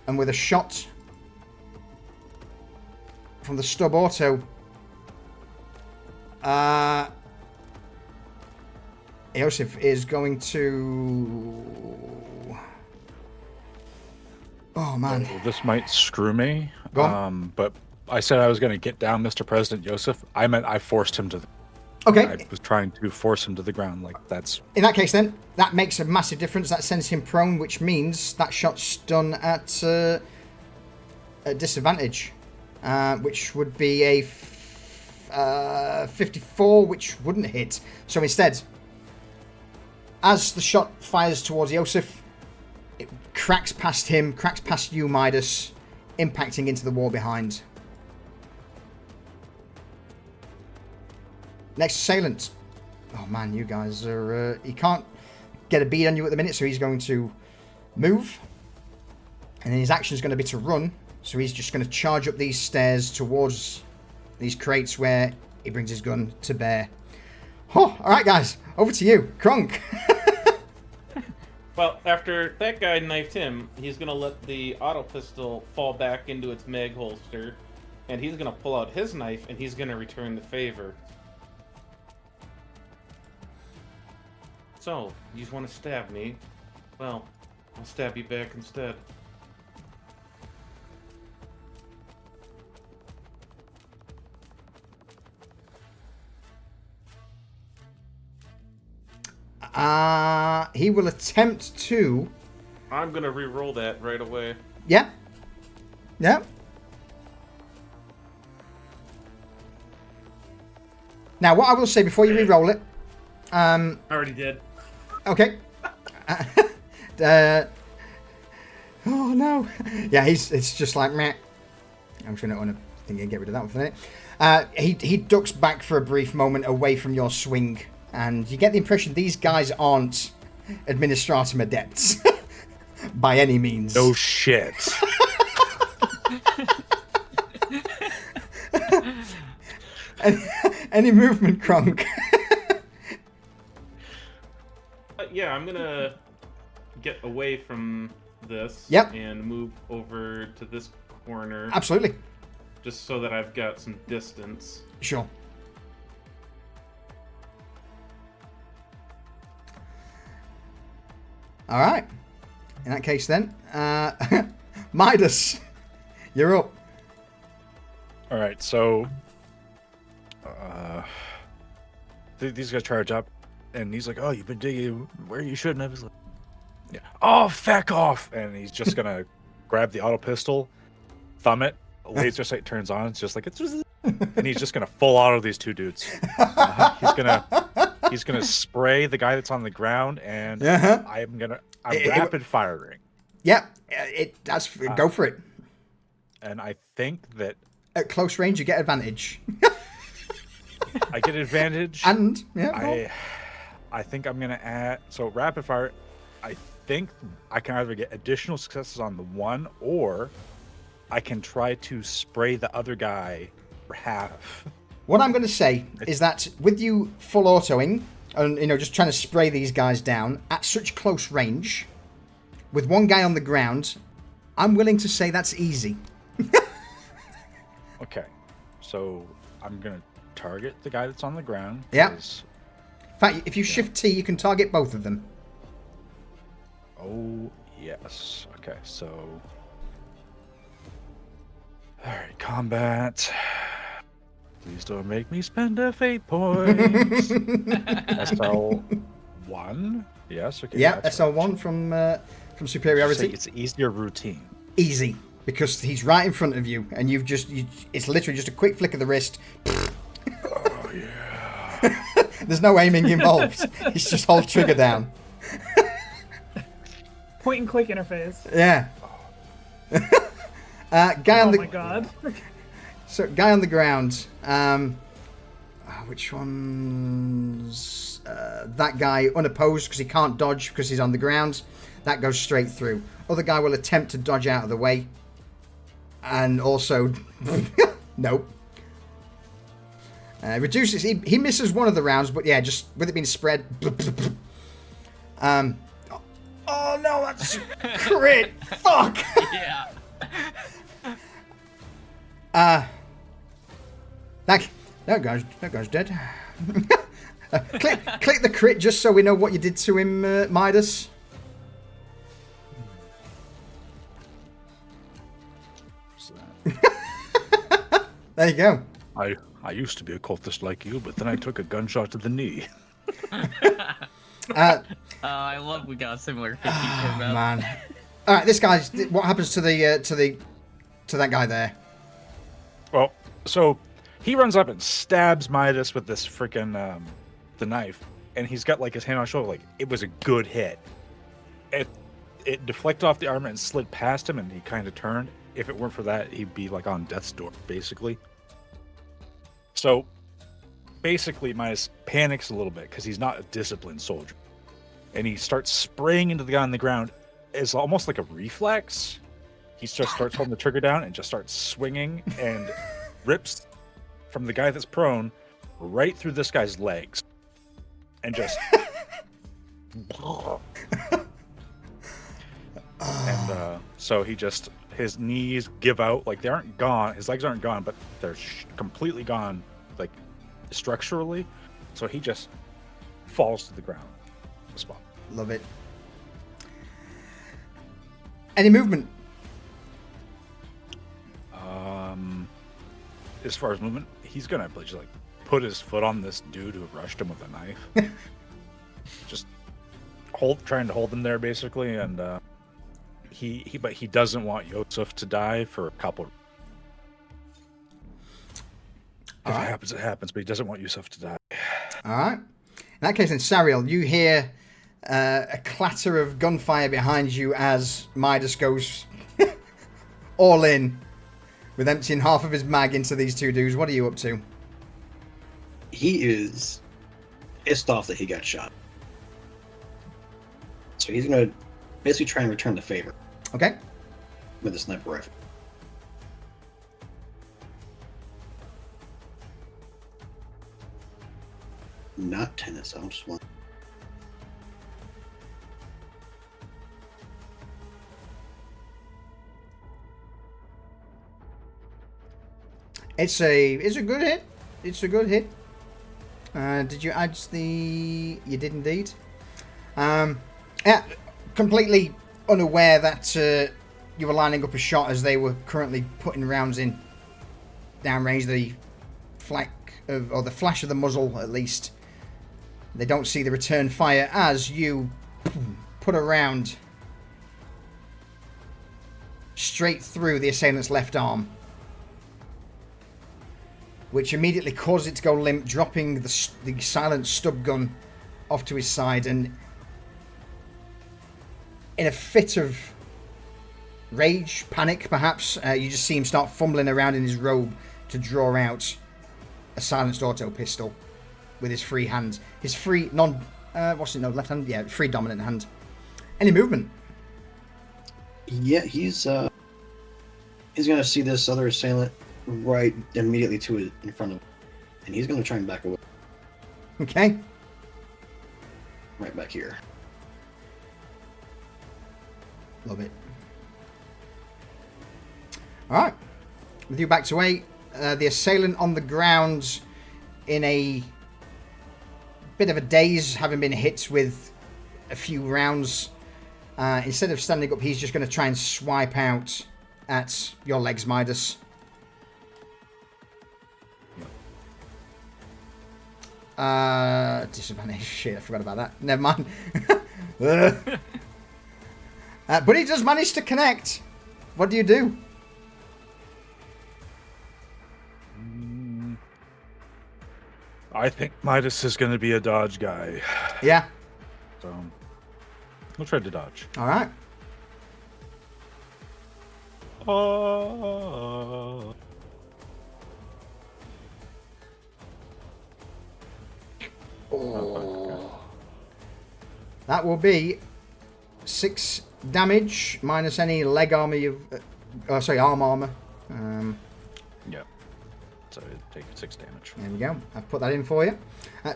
And with a shot from the stub auto, Iosef is going to... Oh, man. Well, this might screw me. Go on. But I said I was going to get down Mr. President Yosef. I meant I forced him to... Okay. I was trying to force him to the ground. Like, that's... In that case, then, that makes a massive difference. That sends him prone, which means that shot's done at a disadvantage, which would be a 54, which wouldn't hit. So instead, as the shot fires towards Yosef, it cracks past him, cracks past you, Midas, impacting into the wall behind. Next assailant. Oh man, you guys are... he can't get a bead on you at the minute, so he's going to move. And then his action is going to be to run. So he's just going to charge up these stairs towards these crates where he brings his gun to bear. Oh, alright guys, over to you. Kronk. Well, after that guy knifed him, he's going to let the auto pistol fall back into its mag holster, and he's going to pull out his knife, and he's going to return the favor. So, you just want to stab me? Well, I'll stab you back instead. He will attempt to... I'm going to re-roll that right away. Yeah. Yeah. Now, what I will say before you re-roll it... I already did. Okay. Oh no. Yeah, it's just like meh. I'm just gonna think and get rid of that one for a minute. He ducks back for a brief moment away from your swing, and you get the impression these guys aren't Administratum adepts by any means. No shit. Any movement, Kronk? Yeah, I'm gonna get away from this Yep. and move over to this corner, Absolutely. just so that I've got some distance. Sure. All right. In that case, then, Midas, you're up. All right, so these guys charge up, and he's like, "Oh, you've been digging where you shouldn't have." He's like, "Yeah, oh, feck off!" And he's just gonna grab the auto pistol, thumb it, laser sight turns on. It's just like and he's just gonna full auto these two dudes. He's gonna spray the guy that's on the ground, and I'm rapid firing. Yep, that's go for it. And I think that At close range, you get advantage. I get advantage. And I think I'm gonna add rapid fire. I think I can either get additional successes on the one, or I can try to spray the other guy for half. What I'm going to say is that with you full autoing and just trying to spray these guys down at such close range, with one guy on the ground, I'm willing to say that's easy. Okay, so I'm gonna target the guy that's on the ground. Yeah. In fact, if you shift T, you can target both of them. Oh yes. Okay, so all right, combat. Please don't make me spend a fate point. SL1. Yes. Okay. Yeah, SL1 from superiority. It's easier routine. Easy, because he's right in front of you, and it's literally just a quick flick of the wrist. Oh yeah. There's no aiming involved. It's just hold trigger down. Point and click interface. Yeah. Guy on the. Oh my god. So, guy on the ground. Which one's that guy unopposed because he can't dodge because he's on the ground? That goes straight through. Other guy will attempt to dodge out of the way, and also nope. Reduces. He misses one of the rounds, but yeah, just with it being spread. Oh no, that's crit. Fuck. Yeah. That guy's dead. Click the crit just so we know what you did to him, Midas. There you go. I used to be a cultist like you, but then I took a gunshot to the knee. I love we got a similar 50 combat. Man. All right, this guy's. What happens to that guy there? Well, so he runs up and stabs Midas with this freaking the knife, and he's got like his hand on his shoulder, like it was a good hit. It deflected off the armor and slid past him, and he kind of turned. If it weren't for that, he'd be like on death's door, basically. So basically, Midas panics a little bit because he's not a disciplined soldier, and he starts spraying into the guy on the ground. It's almost like a reflex. He just starts holding the trigger down and just starts swinging and rips from the guy that's prone right through this guy's legs, and just and so his knees give out, like they aren't gone, his legs aren't gone, but they're completely gone, like structurally. So he just falls to the ground. Spot. Love it. Any movement? As far as movement, he's gonna just like put his foot on this dude who rushed him with a knife. Just trying to hold him there basically, and but he doesn't want Yosef to die for a couple. If it happens, it happens, but he doesn't want Yosef to die. All right. In that case, then, Sariel, you hear a clatter of gunfire behind you as Midas goes all in with emptying half of his mag into these two dudes. What are you up to? He is pissed off that he got shot. So he's going to basically try and return the favor. Okay. With a sniper rifle. Not tennis, I just want. It's a good hit. It's a good hit. Did you add the... You did indeed. Yeah, completely unaware that you were lining up a shot as they were currently putting rounds in downrange. The or the flash of the muzzle, at least. They don't see the return fire as you put a round straight through the assailant's left arm, which immediately causes it to go limp, dropping the silent stub gun off to his side, and in a fit of rage, panic perhaps, you just see him start fumbling around in his robe to draw out a silenced auto pistol with his free hand. His free left hand? Yeah, free dominant hand. Any movement? Yeah, he's gonna see this other assailant right immediately in front of him, and he's gonna try and back away. Okay. Right back here. Love it. Alright. With you backed away, the assailant on the ground in a bit of a daze, having been hit with a few rounds. Instead of standing up, he's just going to try and swipe out at your legs, Midas. Disadvantage. Shit, I forgot about that. Never mind. But he does manage to connect. What do you do? I think Midas is going to be a dodge guy. Yeah. So we'll try to dodge. All right. That will be 6 damage minus any leg armor you've... arm armor. Yeah. So take 6 damage. There we go. I've put that in for you.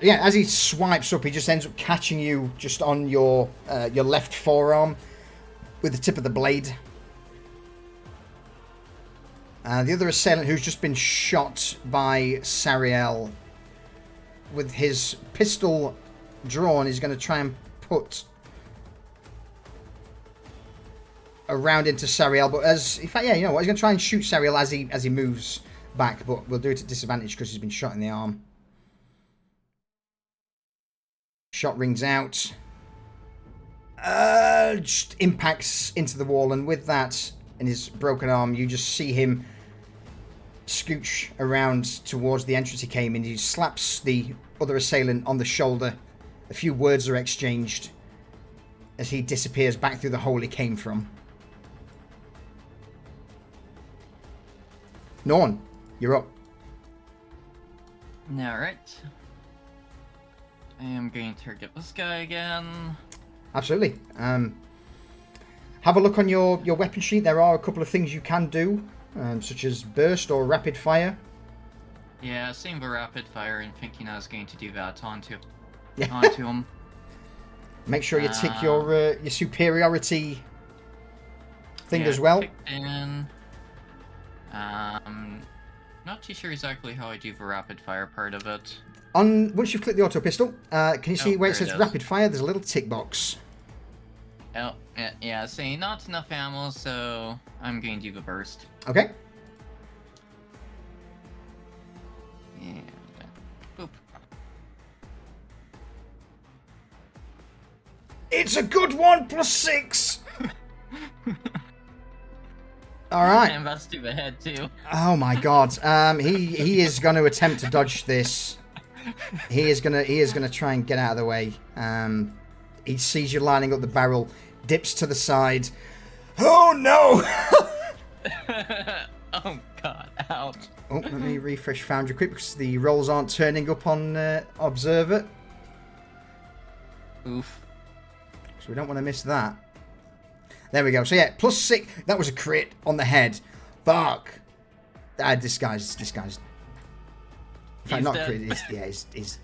Yeah, as he swipes up, he just ends up catching you just on your left forearm with the tip of the blade. The other assailant, who's just been shot by Sariel, with his pistol drawn, is going to try and put a round into Sariel. But in fact, yeah, you know what? He's going to try and shoot Sariel as he moves back, but we'll do it at disadvantage because he's been shot in the arm. Shot rings out. Just impacts into the wall, and with that, in his broken arm, you just see him scooch around towards the entrance he came in. He slaps the other assailant on the shoulder. A few words are exchanged as he disappears back through the hole he came from. Norn, you're up. Alright. I am going to target this guy again. Absolutely. Have a look on your weapon sheet. There are a couple of things you can do, such as burst or rapid fire. Yeah, same for rapid fire, and thinking I was going to do that onto him. Make sure you tick your superiority thing as well. In. Not too sure exactly how I do the rapid fire part of it. Once you've clicked the auto pistol, can you see where it says rapid fire? There's a little tick box. Oh, yeah, saying not enough ammo, so I'm going to do the burst. Okay. And boop. It's a good one, +6. All right. And that's to the head too. Oh my god. He is going to attempt to dodge this. He is gonna try and get out of the way. He sees you lining up the barrel, dips to the side. Oh no! Oh god, ouch. Oh, let me refresh Foundry quick because the rolls aren't turning up on Observer. Oof. So we don't want to miss that. There we go. So yeah, +6. That was a crit on the head. Fuck. This guy's. In fact, not crit. He's.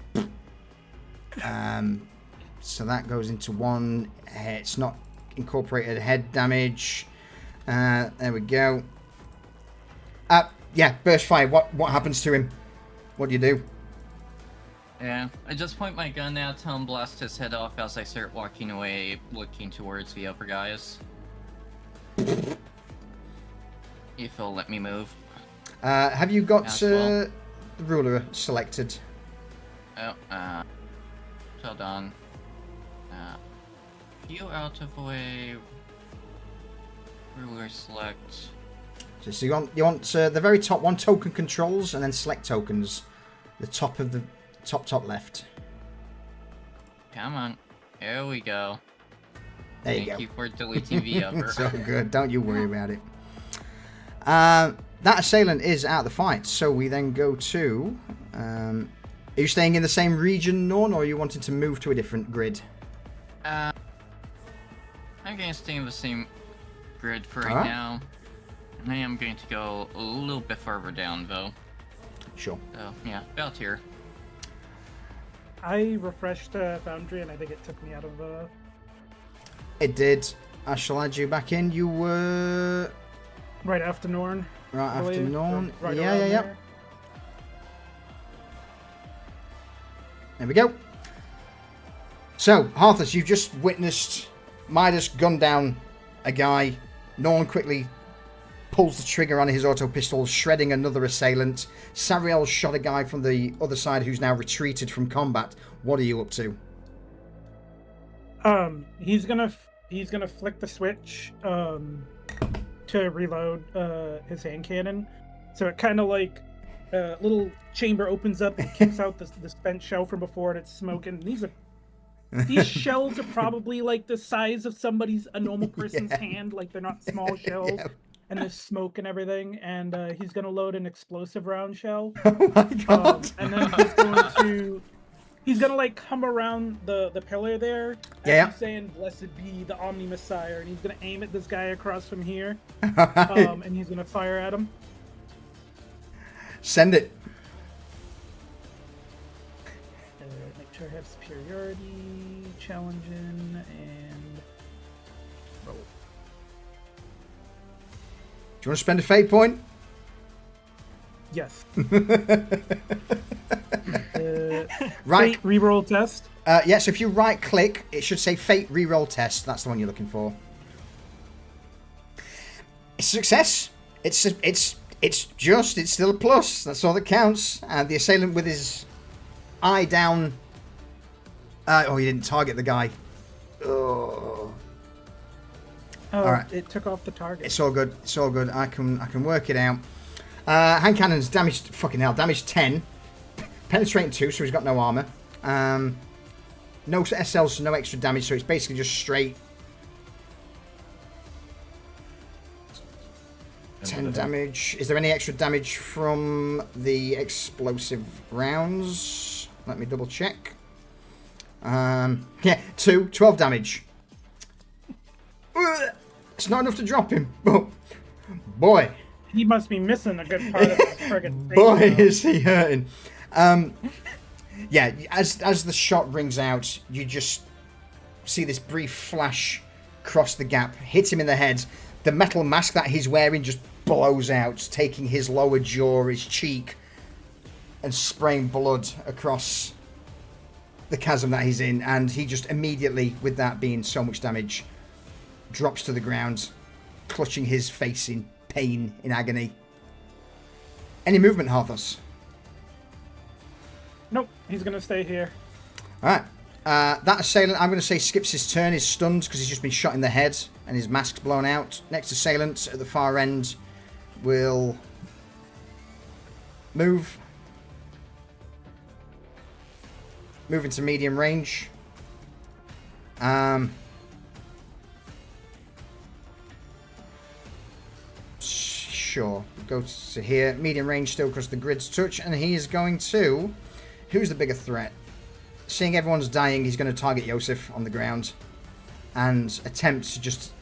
So that goes into one. It's not incorporated head damage. There we go. Yeah, burst fire. What happens to him? What do you do? Yeah, I just point my gun at him, blast his head off as I start walking away, looking towards the other guys. If he'll let me move. Have you got Well. the ruler selected? Oh, hold on. You out of the way. Ruler select. So you want the very top one, token controls, and then select tokens. The top of the top left. Come on. There we go. There you Thank go. you for deleting the other. So good. Don't you worry about it. That assailant is out of the fight. So we then go to... are you staying in the same region, Norn, or are you wanting to move to a different grid? I'm going to stay in the same grid for right Alright. now. And I am going to go a little bit further down, though. Sure. So, yeah, about here. I refreshed Foundry, and I think it took me out of the... It did. I shall add you back in. You were... Right after Norn. Right I after believe, Norn. or right Yeah. around there. There we go. So, Harthus, you've just witnessed Midas gun down a guy. Norn quickly pulls the trigger on his auto pistol, shredding another assailant. Sariel shot a guy from the other side who's now retreated from combat. What are you up to? He's gonna flick the switch to reload his hand cannon. So it kind of like a little chamber opens up and kicks out the spent shell from before, and it's smoking. These shells are probably like the size of a normal person's hand, like they're not small shells. Yeah. And there's smoke and everything, and he's gonna load an explosive round shell. Oh my god. And then he's gonna like come around the pillar there. Yeah. He's saying, "Blessed be the Omni Messiah," and he's gonna aim at this guy across from here. Alright. And he's gonna fire at him. Send it. Make sure I have superiority, challenging, and roll. Do you want to spend a fate point? Yes. Right. Fate reroll test. Yeah, so if you right click, it should say Fate Reroll Test. That's the one you're looking for. It's a success. It's still a plus. That's all that counts. And the assailant with his eye down. He didn't target the guy. Oh. Oh, Alright. it took off the target. It's all good. It's all good. I can work it out. Hand cannon's damaged. Fucking hell, damaged 10. Penetrating 2, so he's got no armor. No SLs, so no extra damage. So it's basically just straight 10 damage. Is there any extra damage from the explosive rounds? Let me double check. Yeah, 12 damage. It's not enough to drop him, but boy, He must be missing a good part of his friggin' face. boy, though. is he hurting. Yeah, as the shot rings out, you just see this brief flash cross the gap, hit him in the head. The metal mask that he's wearing just blows out, taking his lower jaw, his cheek, and spraying blood across the chasm that he's in. And he just immediately, with that being so much damage, drops to the ground, clutching his face in pain, in agony. Any movement, Harthus? Nope, he's gonna stay here. Alright. That assailant, I'm going to say, skips his turn, is stunned because he's just been shot in the head and his mask's blown out. Next assailant at the far end will move. Move into medium range. Sure. Go to here. Medium range still because the grid's touch. And he is going to... Who's the bigger threat? Seeing everyone's dying, he's going to target Yosef on the ground and attempt to just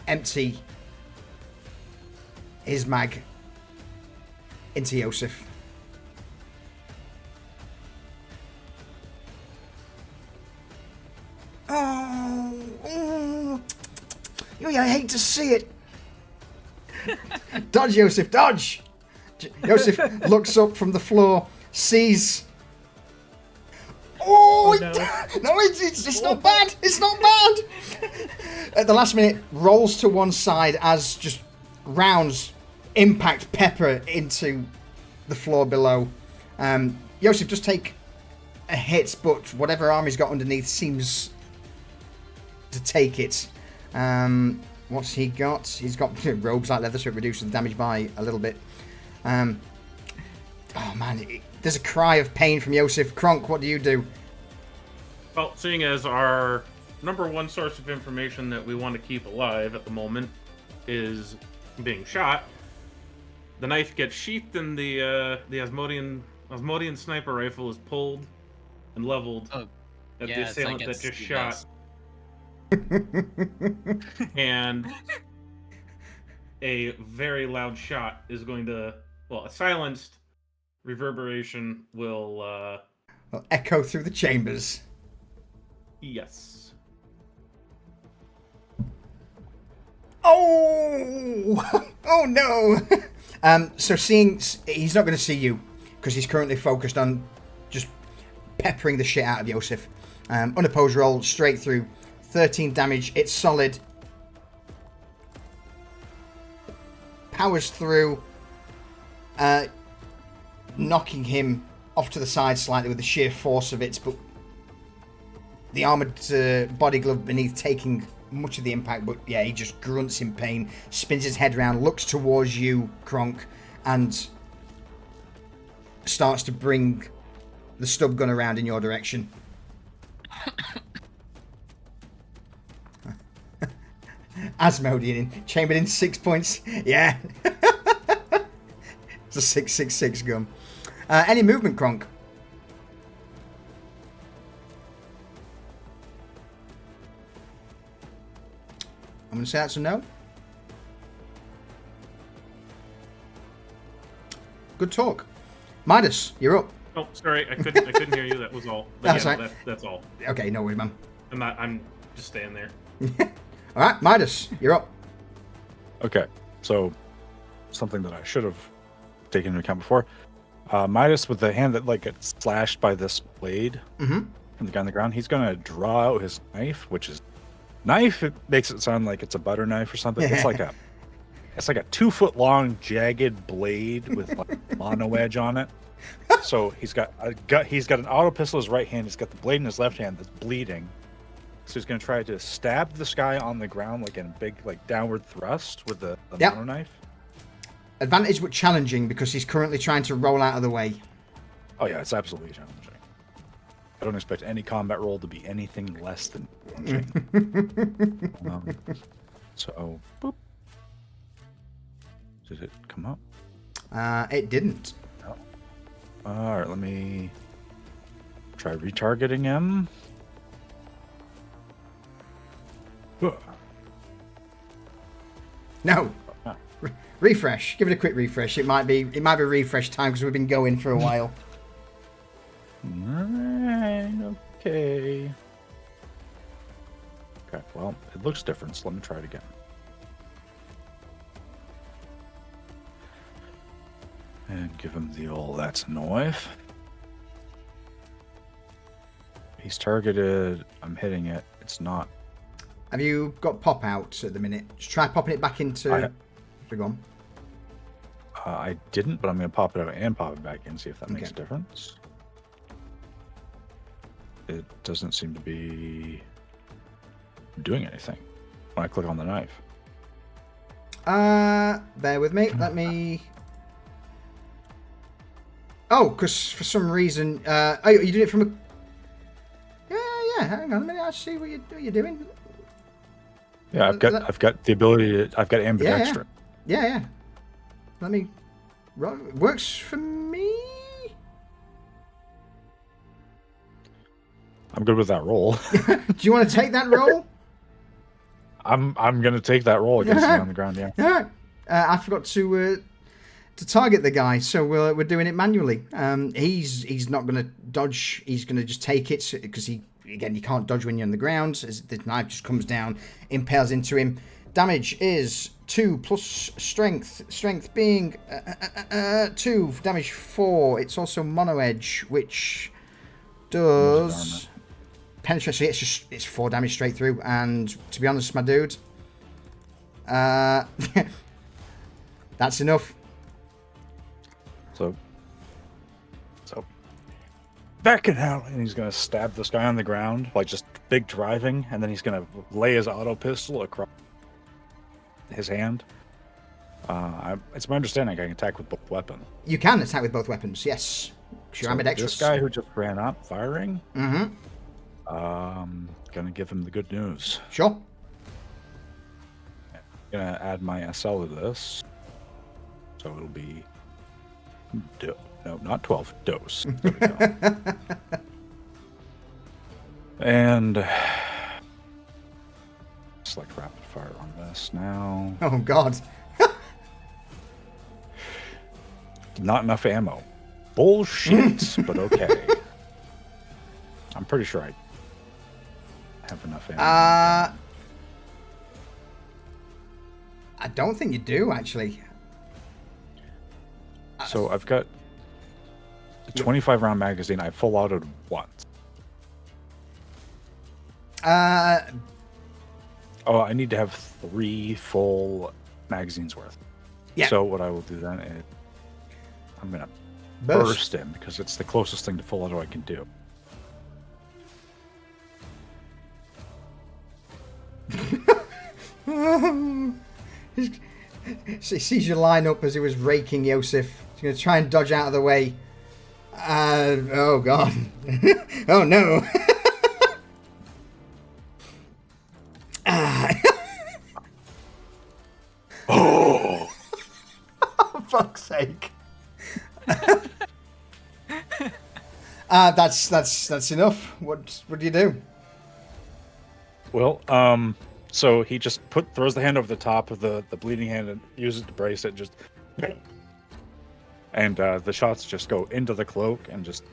empty his mag into Yosef. Oh, I hate to see it. Dodge, Yosef, dodge! Yosef looks up from the floor, sees. Oh, no. no, it's not bad. It's not bad. At the last minute, rolls to one side as just rounds impact pepper into the floor below. Yosef, just take a hit, but whatever arm he's got underneath seems to take it. What's he got? He's got robes like leather, so it reduces the damage by a little bit. Oh man, there's a cry of pain from Yosef. Kronk, what do you do? Well, seeing as our number one source of information that we want to keep alive at the moment is being shot, the knife gets sheathed and the Asmodean sniper rifle is pulled and leveled at the assailant that just shot. And a very loud shot is going to, a silenced reverberation will echo through the chambers. Yes. Oh! Oh no! So seeing he's not going to see you because he's currently focused on just peppering the shit out of Yosef. Unopposed roll straight through. 13 damage. It's solid. Powers through, knocking him off to the side slightly with the sheer force of it, but the armoured body glove beneath taking much of the impact, but yeah, he just grunts in pain, spins his head around, looks towards you, Kronk, and starts to bring the stub gun around in your direction. Asmodean, chambered in 6 points. Yeah. It's a 666 gun. Any movement, Kronk? I'm going to say that's a no. Good talk. Midas, you're up. Oh, sorry, I couldn't hear you. That was all. But That's yeah, right. That's all. Okay, no worries, man. I'm just staying there. All right, Midas, you're up. Okay, so something that I should have taken into account before. Midas, with the hand that gets slashed by this blade from the guy on the ground, he's gonna draw out his knife, which is knife. It makes it sound like it's a butter knife or something. It's like a 2-foot long jagged blade with mono edge on it. So he's got an auto pistol in his right hand. He's got the blade in his left hand that's bleeding. So he's going to try to stab this guy on the ground in a big downward thrust with the mono knife. Advantage but challenging because he's currently trying to roll out of the way. Oh yeah, it's absolutely challenging. I don't expect any combat roll to be anything less than challenging. So, boop. Did it come up? It didn't. No. All right, let me try retargeting him. No. Refresh. Give it a quick refresh. It might be refresh time because we've been going for a while. Alright, okay. Okay, well, it looks different, so let me try it again. And give him the old that's a knife. He's targeted. I'm hitting it. It's not. Have you got pop out at the minute? Just try popping it back into... Go on. I didn't, but I'm going to pop it out and pop it back in, see if that makes a difference. It doesn't seem to be doing anything when I click on the knife. Bear with me. Let me... Oh, because for some reason... are you doing it from a... Yeah, hang on a minute. I see what you're doing. Yeah, I've got the ability to... I've got ambidextrous. Yeah. Let me... Works for me? I'm good with that roll. Do you want to take that roll? I'm going to take that roll against him on the ground, yeah. All right. I forgot to target the guy, so we're doing it manually. He's not going to dodge. He's going to just take it because you can't dodge when you're on the ground. As the knife just comes down, impales into him. damage is 2 plus strength. Strength being 2, damage 4. It's also mono edge, which does penetrate. So it's 4 damage straight through. And to be honest, my dude, that's enough. So backing out, and he's gonna stab this guy on the ground, like just big driving, and then he's gonna lay his auto pistol across his hand. It's my understanding I can attack with both weapons. You can attack with both weapons, yes. You're ambidextrous. This guy who just ran up firing, Mm-hmm. Gonna give him the good news. Sure. Gonna add my SL to this, so it'll be no, not 12 dose. There we go. And select rapid fire on this now. Oh God. Not enough ammo. Bullshit, but okay. I'm pretty sure I have enough ammo. I don't think you do, actually. So I've got a 25 round magazine. I full autoed once. I need to have 3 full magazines worth. Yeah. So what I will do then is I'm gonna burst him because it's the closest thing to full auto I can do. He sees you line up as he was raking Yosef. He's going to try and dodge out of the way. Oh God. Oh no. Oh, For fuck's sake. That's enough. What do you do? well, so he just throws the hand over the top of the bleeding hand and uses it to brace it. Just and the shots just go into the cloak and just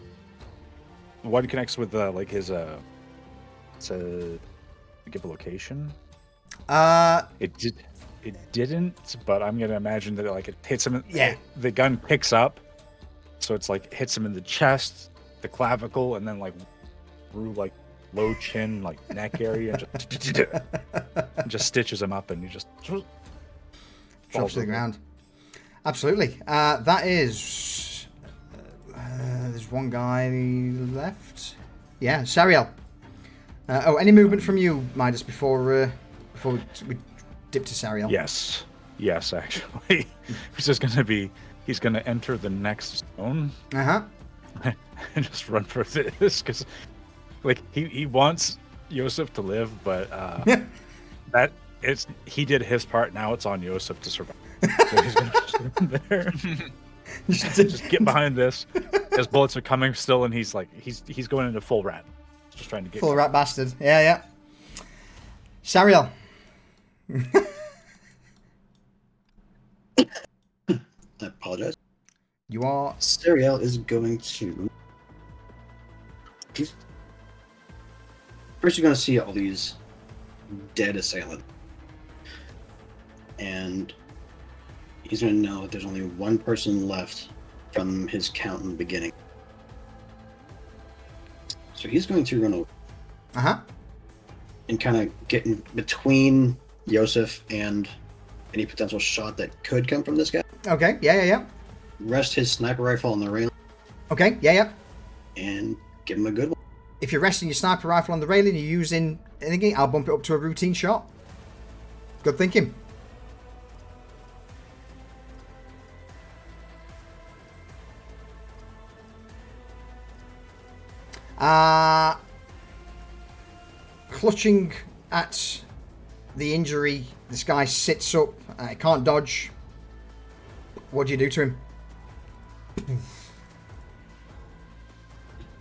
one connects with like his it's a give a location. It didn't, but I'm gonna imagine that it hits him. The gun picks up, so it's like hits him in the chest, the clavicle, and then through low chin, neck area, and just stitches him up, and he just Drops to the ground. Absolutely. That is. There's one guy left. Yeah, Sariel. Any movement from you, Midas, before we dip to Sariel? Yes, actually, he's gonna enter the next stone. And just run for this because, he wants Yosef to live, but he did his part. Now it's on Yosef to survive. So he's gonna just run there. just get behind this. His bullets are coming still, and he's going into full rat. Just trying to get full rat bastard. Yeah. Sariel. I apologize. You are. Sariel is going to. First, you're going to see all these dead assailants. And he's going to know that there's only one person left from his count in the beginning. So he's going to run over. And kind of get in between Yosef and any potential shot that could come from this guy. Okay, yeah. Rest his sniper rifle on the railing. Okay, yeah. And give him a good one. If you're resting your sniper rifle on the railing, you're using anything, I'll bump it up to a routine shot. Good thinking. Clutching at the injury, this guy sits up. Can't dodge. What do you do to him?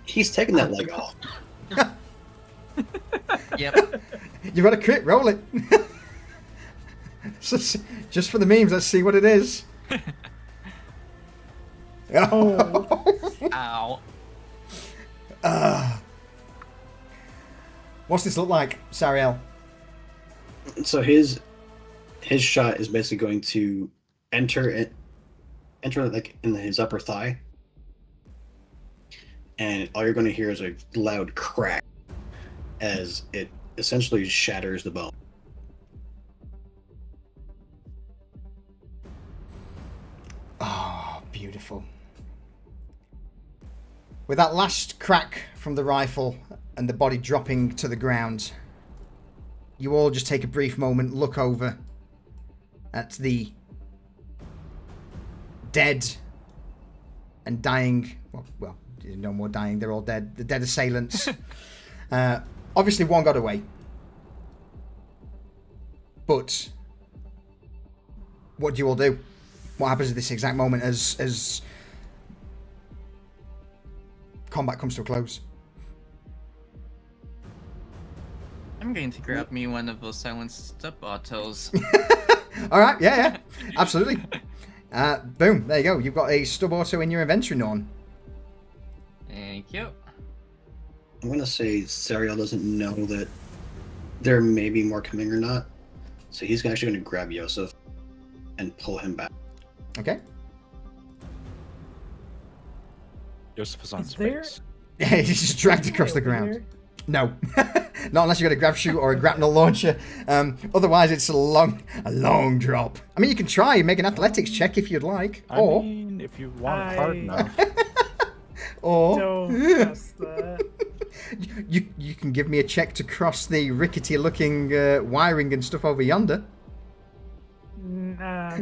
He's taking that leg off. Yep. You've got a crit, roll it. Just for the memes, let's see what it is. Ow. What's this look like, Sariel? So his his shot is basically going to enter like in his upper thigh, and all you're going to hear is a loud crack as it essentially shatters the bone. Oh, beautiful. With that last crack from the rifle and the body dropping to the ground, you all just take a brief moment, look over at the dead and dying, well, no more dying, they're all dead, the dead assailants. Obviously one got away. But what do you all do? What happens at this exact moment as combat comes to a close? I'm going to grab me one of those silenced stub autos. All right, yeah, absolutely. Boom, there you go. You've got a stub auto in your inventory, Norn. Thank you. I'm going to say Serial doesn't know that there may be more coming or not. So he's actually going to grab Yosef and pull him back. Okay. Joseph is on Is there- space. Yeah, he's just dragged across the ground. No. Not unless you've got a grav chute or a grapnel launcher. Otherwise, it's a long drop. I mean, you can try. Make an athletics check if you'd like. I mean, if you want it hard enough. Or... Don't trust that. You can give me a check to cross the rickety-looking wiring and stuff over yonder. Nah.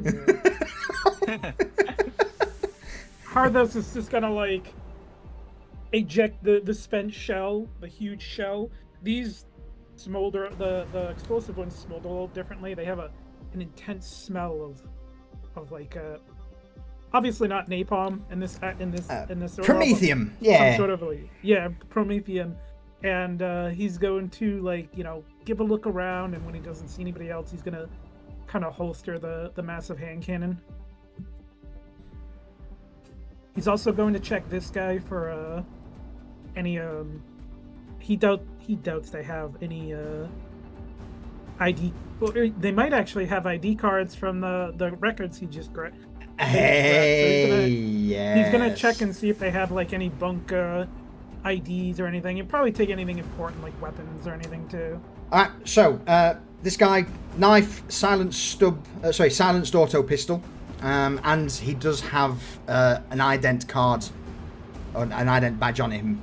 Harthos is just gonna like eject the spent shell, the huge shell. These smolder, the explosive ones smolder a little differently. They have an intense smell of like obviously not napalm in this Promethium, yeah. some sort of promethium, and he's going to like give a look around, and when he doesn't see anybody else, he's gonna kind of holster the massive hand cannon. He's also going to check this guy for any he doubts they have any ID. Well, they might actually have ID cards from the records he just grabbed. Hey, He's gonna check and see if they have like any bunk IDs or anything. He'd probably take anything important like weapons or anything too. Alright, so this guy, knife, silenced auto pistol, and he does have an ident card, or an ident badge on him.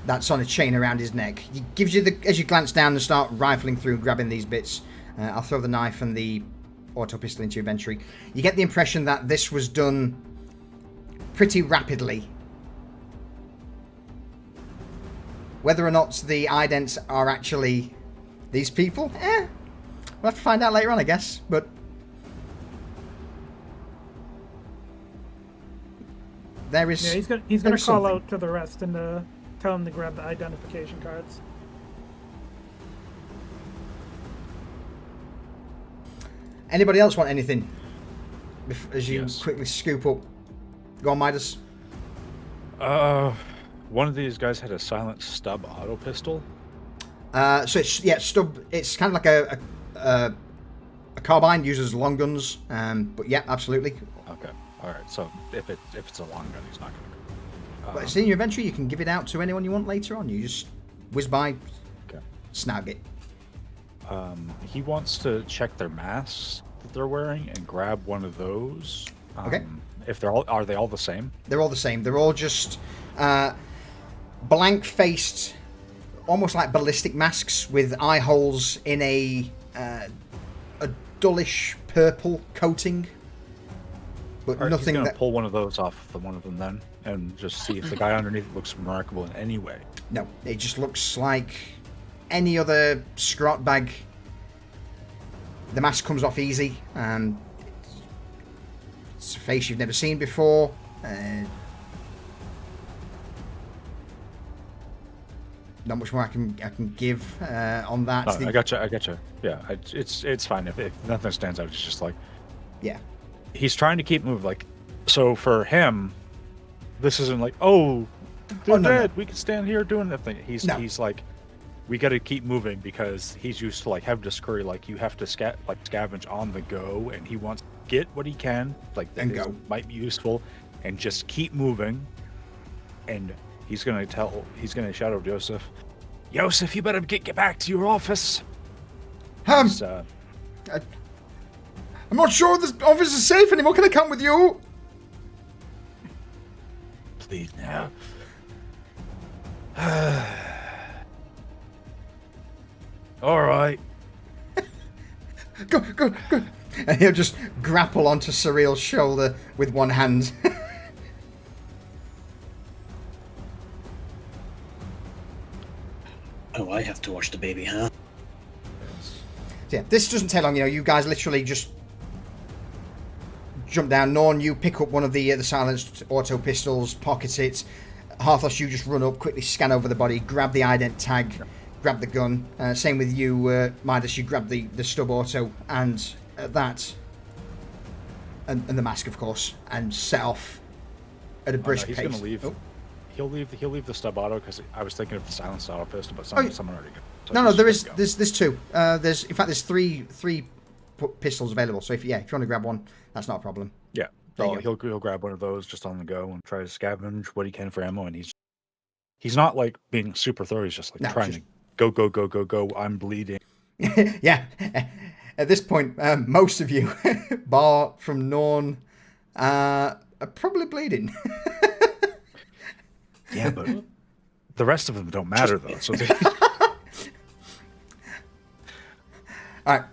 That's on a chain around his neck. He gives you as you glance down and start rifling through and grabbing these bits. I'll throw the knife and the auto pistol into your inventory. You get the impression that this was done pretty rapidly. Whether or not the idents are actually these people, we'll have to find out later on, I guess. But there is. Yeah, he's gonna call out to the rest and tell them to grab the identification cards. Anybody else want anything? As you Yes. quickly scoop up. Go on, Midas. One of these guys had a silent stub auto pistol. So it's stub. It's kind of like a carbine, uses long guns. But yeah, absolutely. Okay, all right. So if it's a long gun, he's not gonna. But it's in your inventory. You can give it out to anyone you want later on. You just whiz by, Okay. snag it. He wants to check their masks that they're wearing and grab one of those. Okay. If are they all the same? They're all the same. They're all just blank-faced, almost like ballistic masks with eye holes in a dullish purple coating. But All right, nothing he's gonna that. pull one of those off of one of them then, and just see if the guy underneath looks remarkable in any way. No, it just looks like any other scrot bag. The mask comes off easy. It's a face you've never seen before. Not much more I can give on that. No, I gotcha. Yeah, it's fine if nothing stands out. It's just like, Yeah. he's trying to keep moving. Like, so for him, this isn't like, oh, they're no, dead. We can stand here doing nothing. He's No. he's like, we got to keep moving because he's used to like having to scurry. Like you have to scavenge on the go, and he wants to get what he can, like that And go. might be useful, and just keep moving. And he's gonna shadow Joseph. Joseph, you better get back to your office. I'm He's, not sure this office is safe anymore. Can I come with you? Please now. All right. Go. And he'll just grapple onto Surreal's shoulder with one hand. Oh, I have to watch the baby, huh? Yeah, this doesn't take long. You guys literally just jump down. Norn, you pick up one of the silenced auto pistols, pocket it. Harthos, you just run up, quickly scan over the body, grab the ident tag, grab the gun. Same with you, Midas, you grab the stub auto and that, and the mask, of course, and set off at a brisk he's pace. gonna leave. Oh. He'll leave the stub auto because I was thinking of the silenced auto pistol, but someone already got. So No, he's there's just gonna two. There's three pistols available. So if you want to grab one, that's not a problem. Yeah, There so you he'll grab one of those just on the go and try to scavenge what he can for ammo, and he's not like being super thorough. He's just like No, trying just- to go. I'm bleeding. Yeah. At this point, most of you, bar from Norn, are probably bleeding. Yeah, but the rest of them don't matter though. So All right.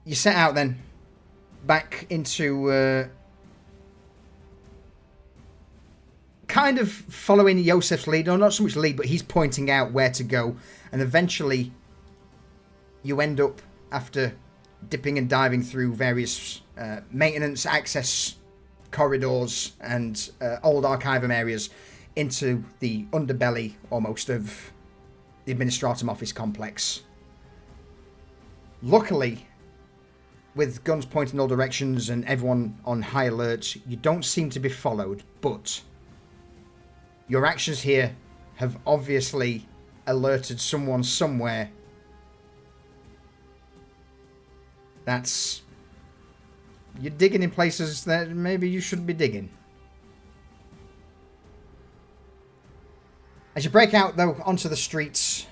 You set out then, back into kind of following Yosef's lead, or not so much lead, but he's pointing out where to go, and eventually you end up, after dipping and diving through various maintenance access corridors and old archivum areas, into the underbelly almost of the Administratum office complex. Luckily, with guns pointing in all directions and everyone on high alert, you don't seem to be followed, but your actions here have obviously alerted someone somewhere. You're digging in places that maybe you shouldn't be digging. As you break out, though, onto the streets,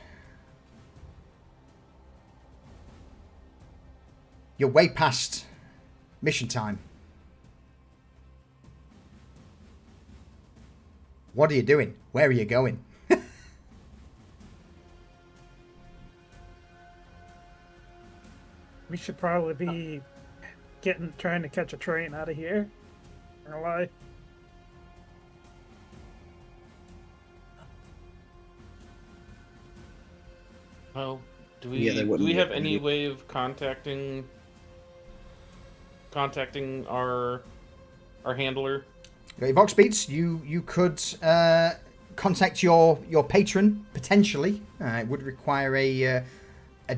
you're way past mission time. What are you doing? Where are you going? We should probably be trying to catch a train out of here. Not gonna lie. Well, do Yeah, they we wouldn't be have able to any do- way of contacting our handler? Got your Vox beats. You could contact your patron potentially. It would require a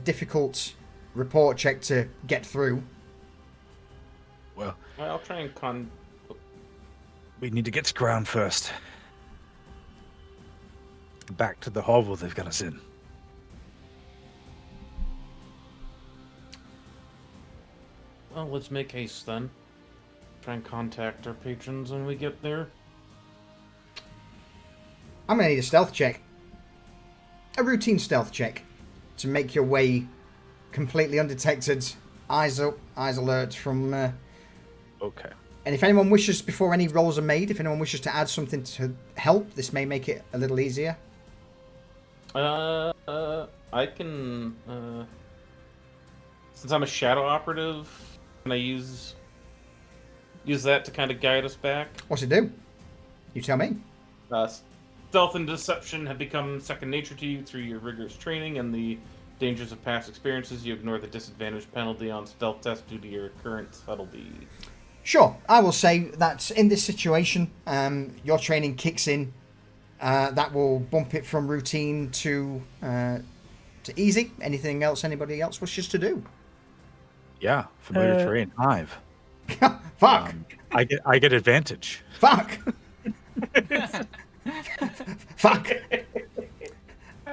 difficult report check to get through. well, I'll try and we need to get to ground first. Back to the hovel they've got us in. Well, let's make haste then. Try and contact our patrons when we get there. I'm going to need a stealth check. A routine stealth check to make your way completely undetected, eyes up, eyes alert from... Okay. And if anyone wishes, before any rolls are made, if anyone wishes to add something to help, this may make it a little easier. I can, since I'm a shadow operative, can I use that to kind of guide us back? What's it do? You tell me. Stealth and deception have become second nature to you through your rigorous training and the dangers of past experiences. You ignore the disadvantage penalty on stealth tests due to your current subtlety. Sure, I will say that in this situation, your training kicks in. That will bump it from routine to easy. Anything else anybody else wishes to do? Yeah, familiar terrain. Hive. Fuck! I get advantage. Fuck! Fuck!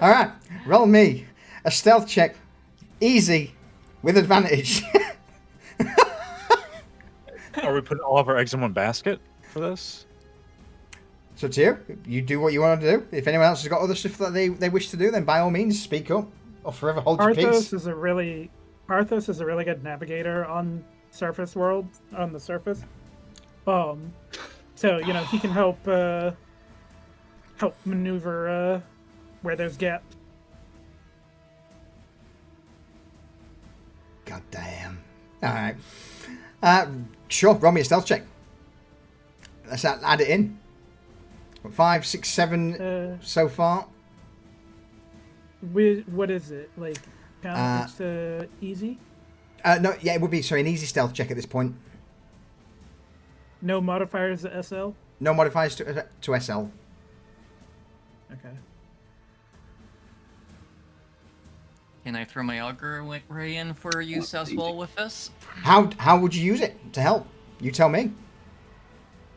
All right, roll me a stealth check, easy, with advantage. Are we putting all of our eggs in one basket for this? So it's you. You do what you want to do. If anyone else has got other stuff that they wish to do, then by all means speak up or forever hold your peace. Arthos is a really good navigator on the surface. So he can help maneuver where there's gaps. God damn. All right. Sure. Roll me a stealth check. Let's add it in. 5, 6, 7 so far. What is it like? It's easy. No, yeah, it would be an easy stealth check at this point. No modifiers to SL. No modifiers to SL. Okay. Can I throw my augur ray in for use as well with this? How would you use it to help? You tell me.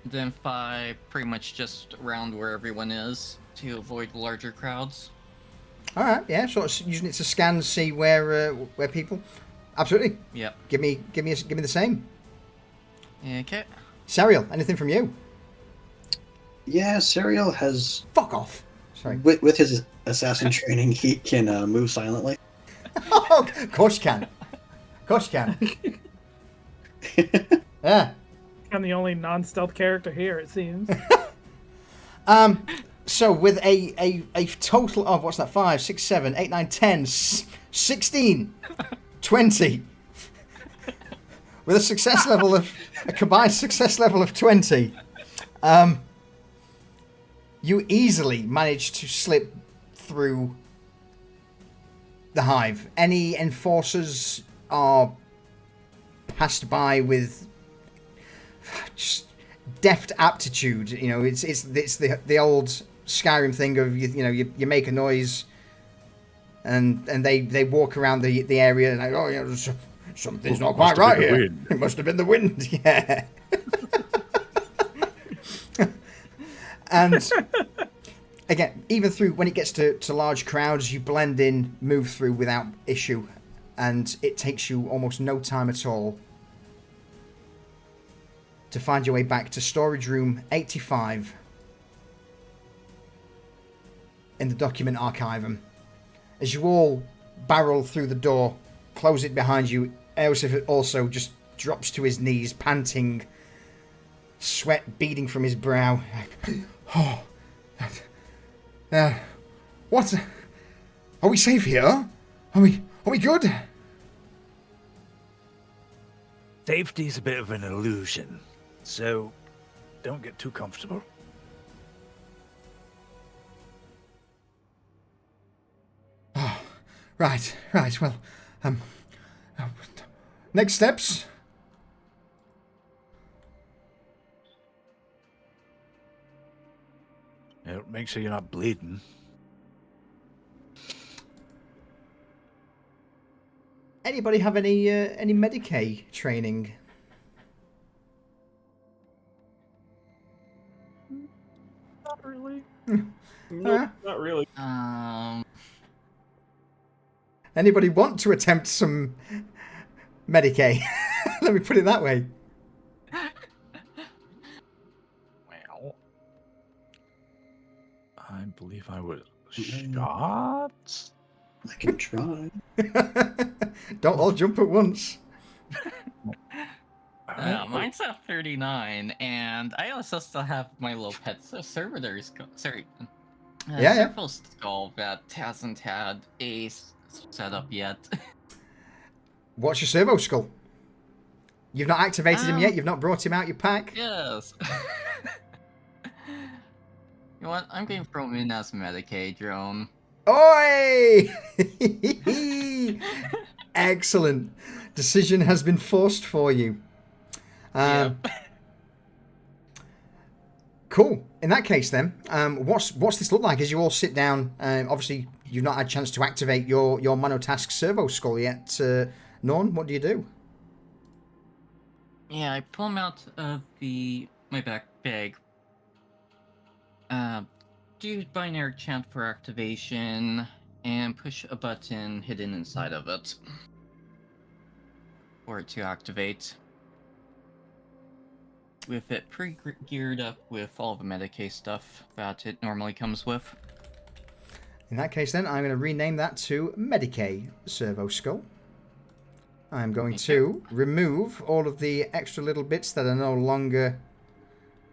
Then 5, pretty much just around where everyone is to avoid larger crowds. All right, yeah, sort of using it to scan, see where people. Absolutely. Yep. Give me the same. Okay. Serial, anything from you? Yeah, Serial has. Fuck off. Sorry. With his assassin training, he can move silently. Oh, of course you can. Of course you can. Yeah. I'm the only non-stealth character here, it seems. So with a total of, what's that, 5, 6, 7, 8, 9, 10, 16, 20. With a combined success level of 20, you easily manage to slip through the hive. Any enforcers are passed by with just deft aptitude. It's the old Skyrim thing of you make a noise and they walk around the area and like, something's not quite right here. It must have been the wind. Yeah. And again, even when it gets to large crowds, you blend in, move through without issue, and it takes you almost no time at all to find your way back to storage room 85 in the document archivum. As you all barrel through the door, close it behind you, Eosif also just drops to his knees, panting, sweat beading from his brow. Oh, what? Are we safe here? Are we good? Safety's a bit of an illusion, so don't get too comfortable. Oh, right. Well, next steps. Make sure you're not bleeding. Anybody have any Medicaid training? Not really. Nope, not really. Anybody want to attempt some Medicaid? Let me put it that way. Well, I believe I was shot. I can try. Don't all jump at once. Mine's at 39, and I also still have my little pet servitors. Serval skull that hasn't had a setup yet. What's your servo skull? You've not activated him yet? You've not brought him out your pack? Yes. You know what? I'm going to throw him in as a Medicaid drone. Oi! Excellent. Decision has been forced for you. Cool. In that case, then, what's this look like as you all sit down? Obviously, you've not had a chance to activate your monotask servo skull yet. Norn, what do you do? Yeah, I pull him out of my back bag. do binary chant for activation and push a button hidden inside of it for it to activate. With it pre-geared up with all the Medicaid stuff that it normally comes with. In that case, then, I'm going to rename that to Medicaid Servo Skull. I'm going to remove all of the extra little bits that are no longer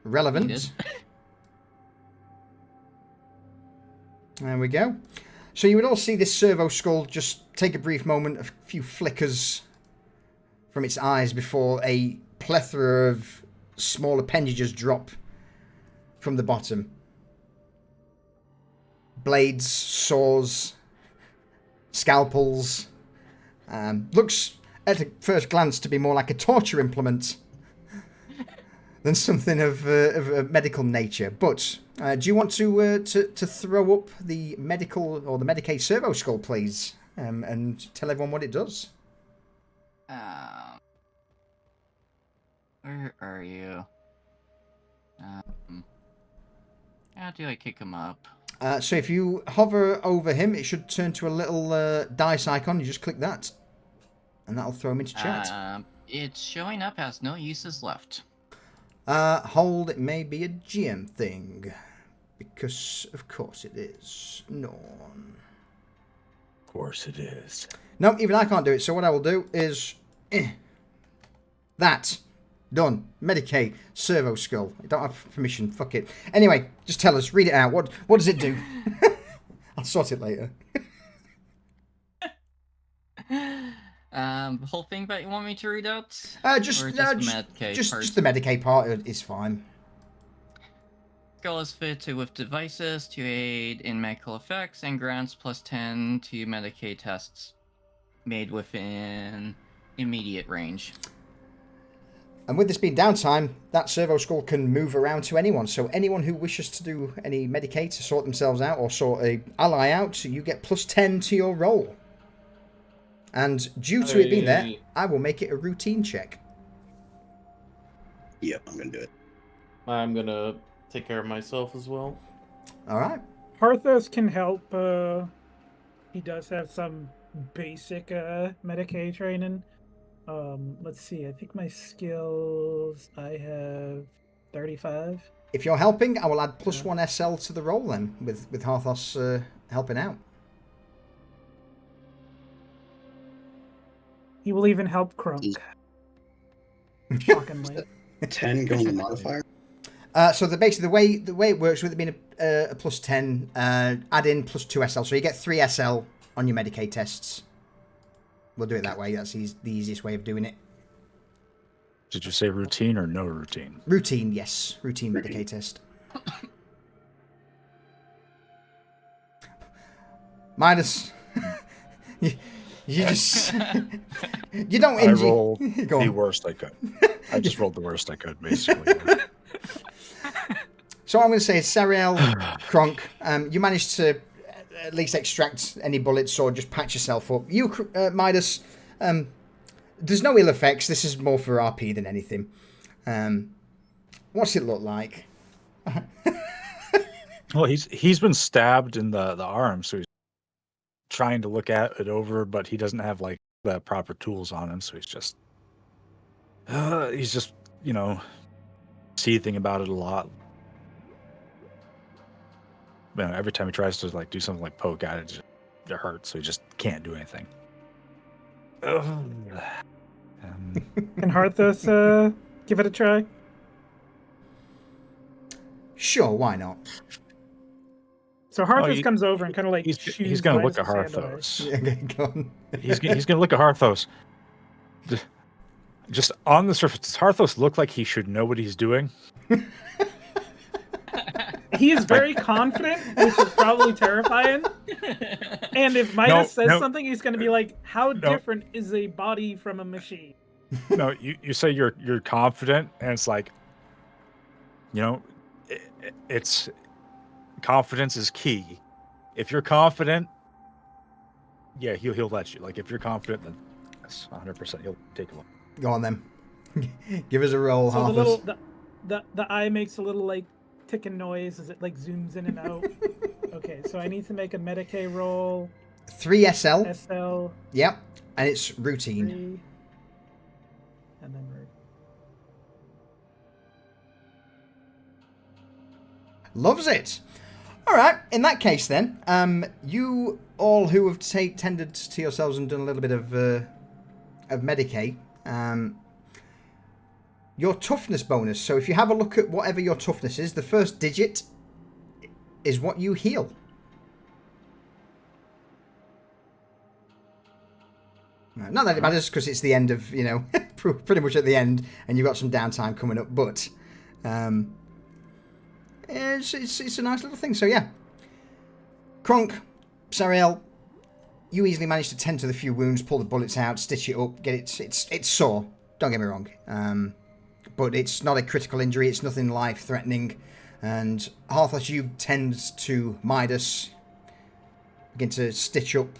relevant. There we go. So you would all see this servo skull just take a brief moment, a few flickers from its eyes before a plethora of small appendages drop from the bottom. Blades, saws, scalpels. Looks at a first glance to be more like a torture implement than something of a medical nature. But do you want to throw up the medical or the Medicaid servo skull, please, and tell everyone what it does? Where are you? How do I kick him up? So if you hover over him, it should turn to a little dice icon. You just click that, and that'll throw him into chat. It's showing up as no uses left. Hold, it may be a GM thing. Because, of course it is. Norn. Of course it is. No, even I can't do it. So what I will do is... that. Done. Medicaid. Servo skull. I don't have permission. Fuck it. Anyway, just tell us. Read it out. What does it do? I'll sort it later. The whole thing that you want me to read out? Just the Medicaid part? Just the Medicaid part is fine. Skull is fitted with devices to aid in medical effects and grants +10 to Medicaid tests made within immediate range. And with this being downtime, that servo skull can move around to anyone. So anyone who wishes to do any Medicaid to sort themselves out or sort a ally out, you get +10 to your roll. And due to it being there, I will make it a routine check. Yep, I'm gonna do it. I'm gonna take care of myself as well. All right. Parthos can help. He does have some basic Medicaid training. Let's see. I think my skills. I have 35. If you're helping, I will add +1 SL to the roll then, with Harthos helping out. He will even help Crunk. Shockingly. 10 going to modifier? So basically the way it works with it being a +10, add in +2 SL, so you get 3 SL on your Medicaid tests. We'll do it that way. That's the easiest way of doing it. Did you say routine or no routine? Routine, yes. Routine Medicaid test. Minus. You just... you don't... I rolled the worst I could. I just rolled the worst I could, basically. So what I'm going to say is, Sariel, Kronk, you managed to at least extract any bullets or just patch yourself up. You, Midas, there's no ill effects. This is more for RP than anything. What's it look like? Well, he's been stabbed in the arm, so he's trying to look at it over, but he doesn't have like the proper tools on him, so he's just seething about it a lot. You know, every time he tries to like do something like poke at it, it hurts, so he just can't do anything. Can Harthos give it a try? Sure, why not? So Harthos comes over and kind of like he's going to look at Harthos. He's going to look at Harthos. Just on the surface, does Harthos look like he should know what he's doing? He is very confident, which is probably terrifying. And if Midas says something, he's going to be like, "How different is a body from a machine?" No, you say you're confident, and it's like, it's confidence is key. If you're confident, yeah, he'll let you. Like if you're confident, then yes, 100% he'll take a look. Go on then. Give us a roll, so Harthos. the eye makes a little like ticking noise as it like zooms in and out. Okay, so I need to make a Medicae roll. 3 SL. SL. Yep, and it's routine. 3. And then Loves it. All right, in that case then, you all who have tended to yourselves and done a little bit of Medicae, your toughness bonus. So if you have a look at whatever your toughness is, the first digit is what you heal. Not that it matters because it's the end of, pretty much at the end, and you've got some downtime coming up, but it's a nice little thing. So yeah, Kronk, Sariel, you easily manage to tend to the few wounds, pull the bullets out, stitch it up, get it. It's sore. Don't get me wrong, but it's not a critical injury. It's nothing life-threatening. And Hearthlash, you tend to Midas, begin to stitch up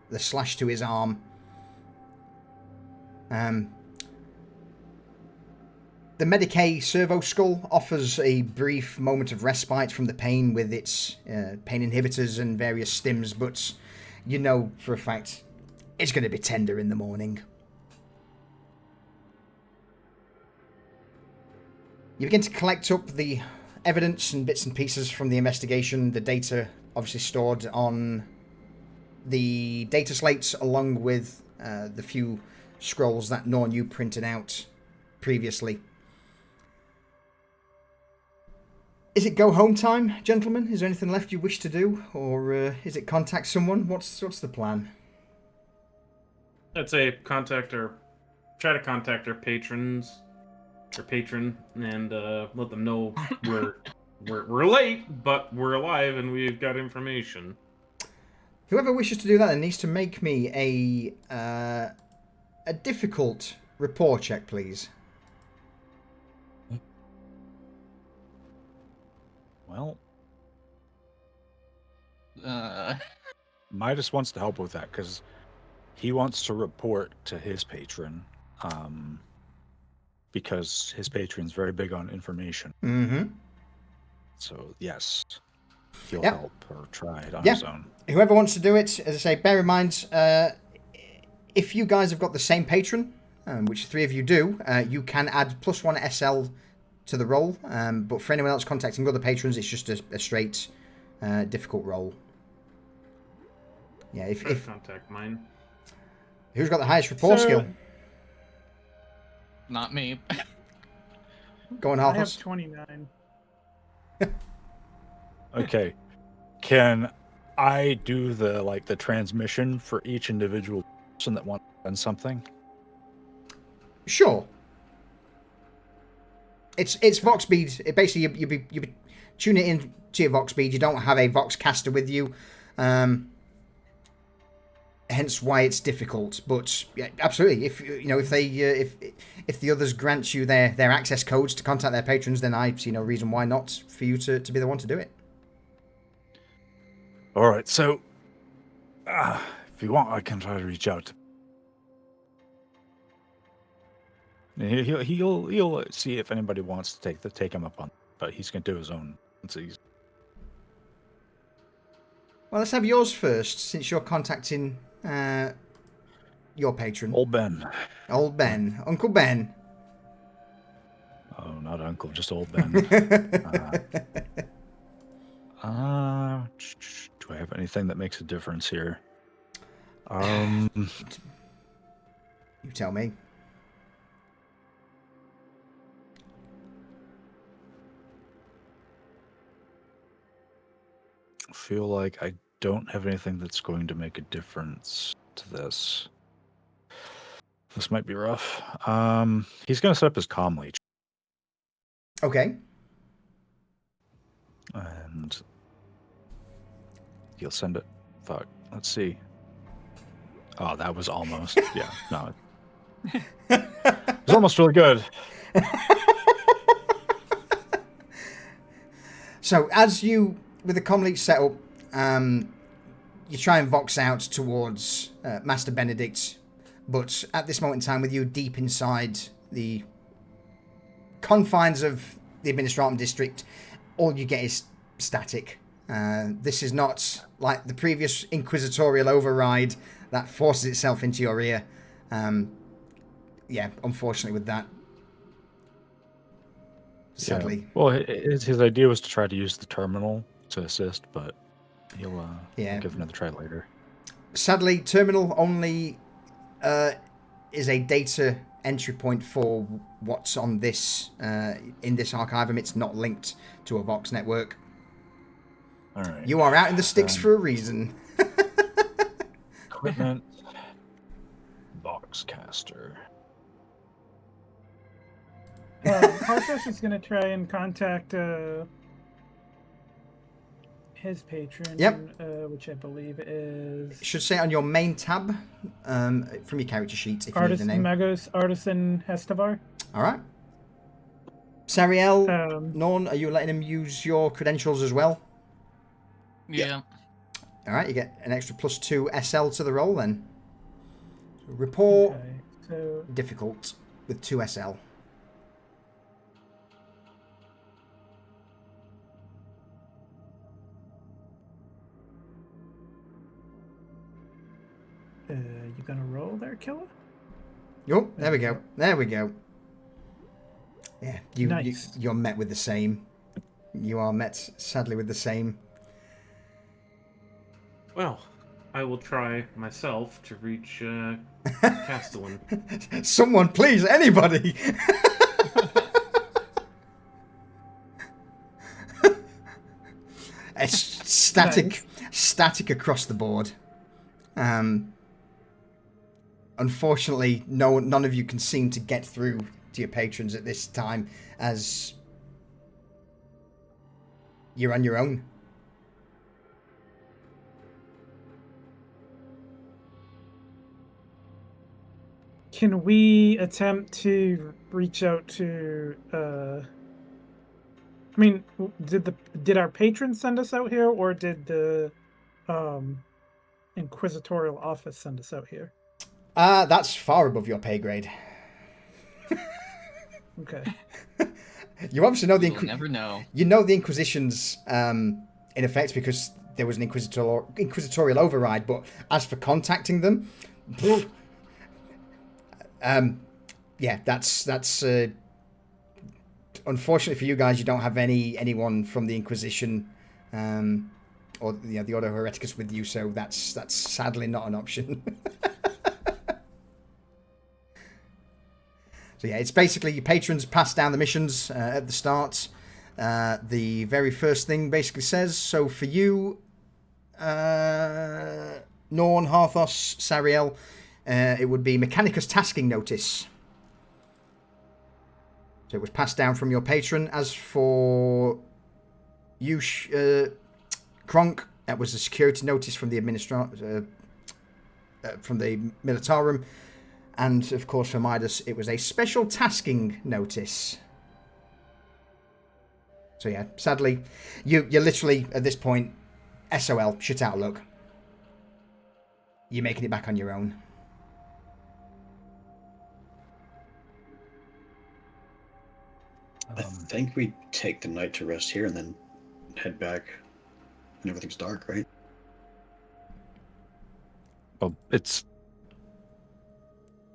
the slash to his arm. The Medicae Servo Skull offers a brief moment of respite from the pain with its pain inhibitors and various stims, but you know for a fact it's going to be tender in the morning. You begin to collect up the evidence and bits and pieces from the investigation, the data obviously stored on the data slates along with the few scrolls that Norn you printed out previously. Is it go home time, gentlemen? Is there anything left you wish to do? Or is it contact someone? What's the plan? I'd say try to contact our patrons, or patron, and let them know we're late, but we're alive and we've got information. Whoever wishes to do that then needs to make me a difficult rapport check, please. Well, Midas wants to help with that because he wants to report to his patron, because his patron's very big on information. Mm-hmm. So yes, he'll help or try it on Yeah. his own. Whoever wants to do it, as I say, bear in mind, if you guys have got the same patron, which 3 of you do, you can add +1 SL to the roll, but for anyone else contacting other patrons, it's just a straight difficult roll. Yeah, if Contact mine. who's got the highest rapport skill? Not me. Go on, I have Hearthlash. 29. Okay, can I do the transmission for each individual person that wants to send something? Sure. It's Vox speed. It basically you be tune it in to your Vox speed. You don't have a Vox caster with you, hence why it's difficult. But yeah, absolutely, if if the others grant you their access codes to contact their patrons, then I see no reason why not for you to be the one to do it. All right, so if you want, I can try to reach out to. He'll see if anybody wants to take him up on, but he's gonna do his own. Well, let's have yours first, since you're contacting your patron. Old Ben. Old Ben. Uncle Ben. Oh, not Uncle, just Old Ben. Do I have anything that makes a difference here? You tell me. I feel like I don't have anything that's going to make a difference to this. This might be rough. He's going to set up his comm leech. Okay. And he'll send it. Fuck. Let's see. Oh, that was almost. Yeah, no. It was almost really good. So, as you, with the comm leech setup, you try and vox out towards Master Benedict, but at this moment in time, with you deep inside the confines of the Administratum District, all you get is static. This is not like the previous inquisitorial override that forces itself into your ear. Yeah, unfortunately with that. Sadly. Yeah. Well, his idea was to try to use the terminal to assist, but he'll give another try later. Sadly, terminal only is a data entry point for what's on this in this archivum. It's not linked to a Vox network. All right. You are out in the sticks for a reason. Equipment. Boxcaster. Harthos is going to try and contact his patron, which I believe is... It should say on your main tab from your character sheet if you need the name. Magos Artisan Hestavar. All right. Sariel, Norn, are you letting him use your credentials as well? Yeah. All right, you get an extra +2 SL to the roll then. Report difficult with 2 SL. You gonna roll there, killer? Oh, there we go. There we go. Yeah, Nice. you're met with the same. You are met, sadly, with the same. Well, I will try myself to reach Castellan. Someone, please, anybody! It's static across the board. Unfortunately, none of you can seem to get through to your patrons at this time, as you're on your own. Can we attempt to reach out to? I mean, did our patrons send us out here, or did the Inquisitorial office send us out here? That's far above your pay grade. Okay. You obviously know the We'll never know. You know the Inquisition's in effect because there was an inquisitorial override. But as for contacting them, yeah, that's unfortunately for you guys, you don't have anyone from the Inquisition or the Ordo Hereticus with you, so that's sadly not an option. So yeah, it's basically your patrons pass down the missions at the start. The very first thing basically says, so for you, Norn, Harthos, Sariel, it would be Mechanicus tasking notice. So it was passed down from your patron. As for you, Kronk, that was a security notice from the from the Militarum. And, of course, for Midas, it was a special tasking notice. So, yeah, sadly, you're literally, at this point, SOL, shit out of luck. You're making it back on your own. I think we take the night to rest here and then head back when everything's dark, right? Well, it's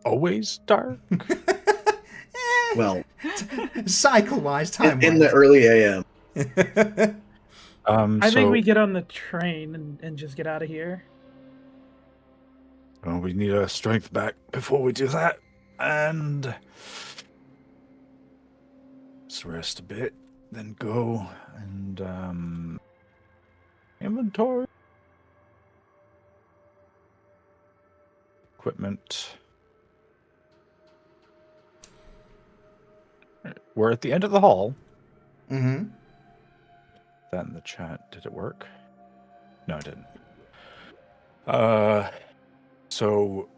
always dark. Well, cycle-wise, time-wise. in the early AM. I think we get on the train and just get out of here. Well, we need our strength back before we do that, and let's rest a bit, then go and inventory, equipment. We're at the end of the hall. Mm-hmm. That in the chat. Did it work? No, it didn't. So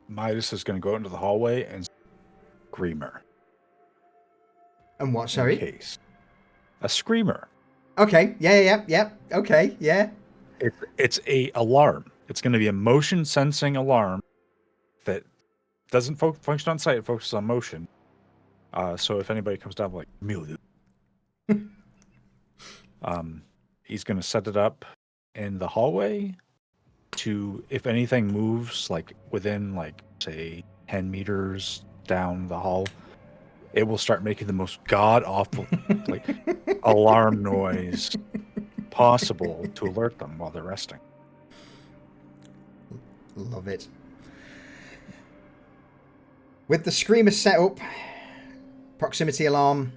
Midas is going to go into the hallway and screamer. And what, sorry? Case. A screamer. Okay. Yeah. Okay, yeah. It's a alarm. It's going to be a motion sensing alarm that doesn't function on sight, it focuses on motion. So if anybody comes down like Amelia, he's going to set it up in the hallway to, if anything moves like within like say 10 meters down the hall, it will start making the most god awful like alarm noise possible to alert them while they're resting. Love it. With the screamer set up, proximity alarm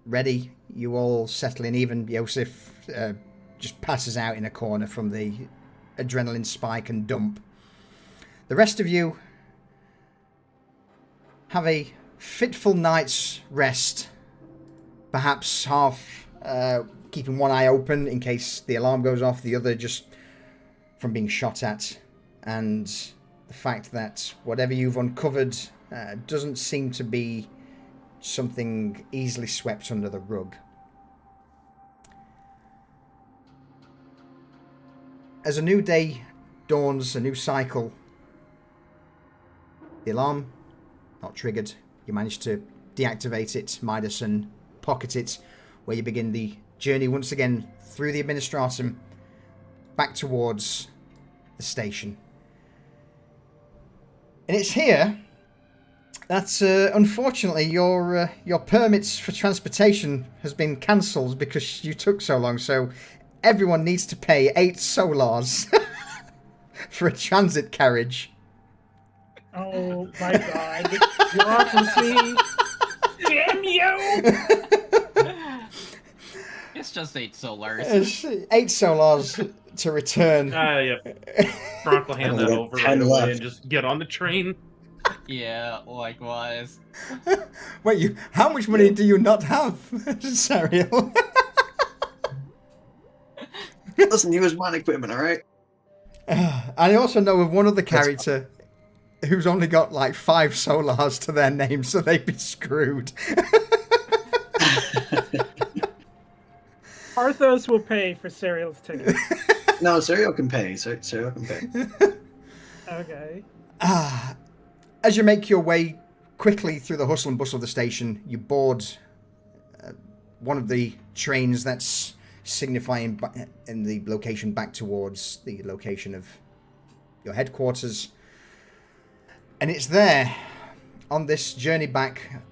ready, you all settle in. Even Yosef just passes out in a corner from the adrenaline spike and dump. The rest of you have a fitful night's rest, perhaps half keeping one eye open in case the alarm goes off, the other just from being shot at, and the fact that whatever you've uncovered doesn't seem to be something easily swept under the rug. As a new day dawns, a new cycle, the alarm not triggered. You manage to deactivate it, Midas, and pocket it, where you begin the journey once again through the Administratum back towards the station. And it's here that unfortunately your permits for transportation has been cancelled because you took so long. So everyone needs to pay 8 solars for a transit carriage. Oh my god. Bureaucracy. Damn you! It's just 8 solars. It's 8 solars to return. Yep. Frank will hand that over right away and just get on the train. Yeah, likewise. Wait, how much money do you not have, Sariel? Listen, use mine equipment, alright? I also know of one other character who's only got like 5 solars to their name, so they'd be screwed. Arthos will pay for Serial's ticket. No, Serial can pay. Serial can pay. Okay. As you make your way quickly through the hustle and bustle of the station, you board one of the trains that's signifying in the location back towards the location of your headquarters. And it's there, on this journey back.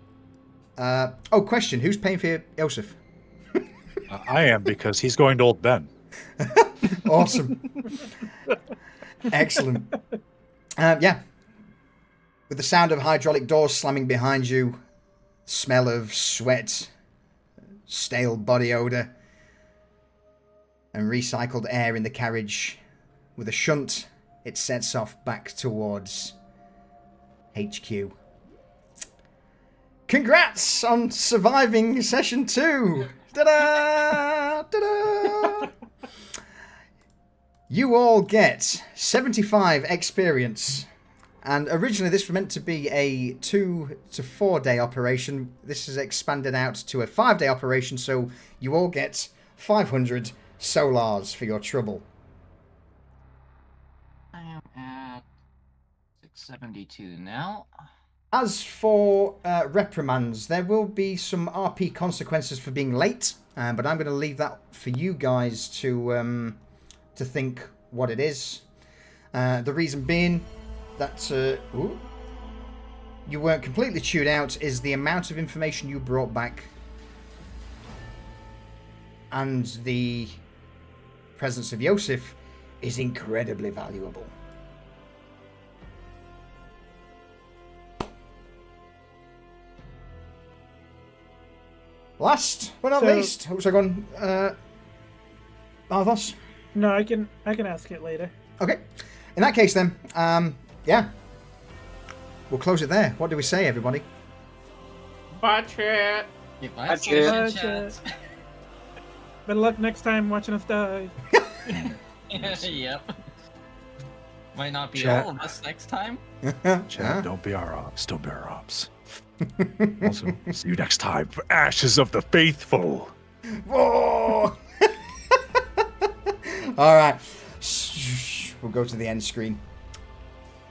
Question, who's paying for Yosef? I am, because he's going to Old Ben. Awesome. Excellent. Yeah. With the sound of hydraulic doors slamming behind you, smell of sweat, stale body odor, and recycled air in the carriage, with a shunt, it sets off back towards HQ. Congrats on surviving session 2! Ta-da! Ta-da! You all get 75 experience. And originally this was meant to be a 2 to 4 day operation. This is expanded out to a 5-day operation, so you all get 500 solars for your trouble. I am at 672 now. As for reprimands, there will be some RP consequences for being late, but I'm going to leave that for you guys to think what it is. The reason being that you weren't completely chewed out is the amount of information you brought back and the presence of Yosef is incredibly valuable. Last but not least, who's I gone? Marvos? No, I can ask it later. Okay. In that case, then, yeah, we'll close it there. What do we say, everybody? Watch it. Watch it. Better luck next time watching us die. Yep. Might not be Chat. all of us next time. Chad, don't be our ops. Don't be our ops. Also, see you next time for Ashes of the Faithful. Whoa! All right. We'll go to the end screen.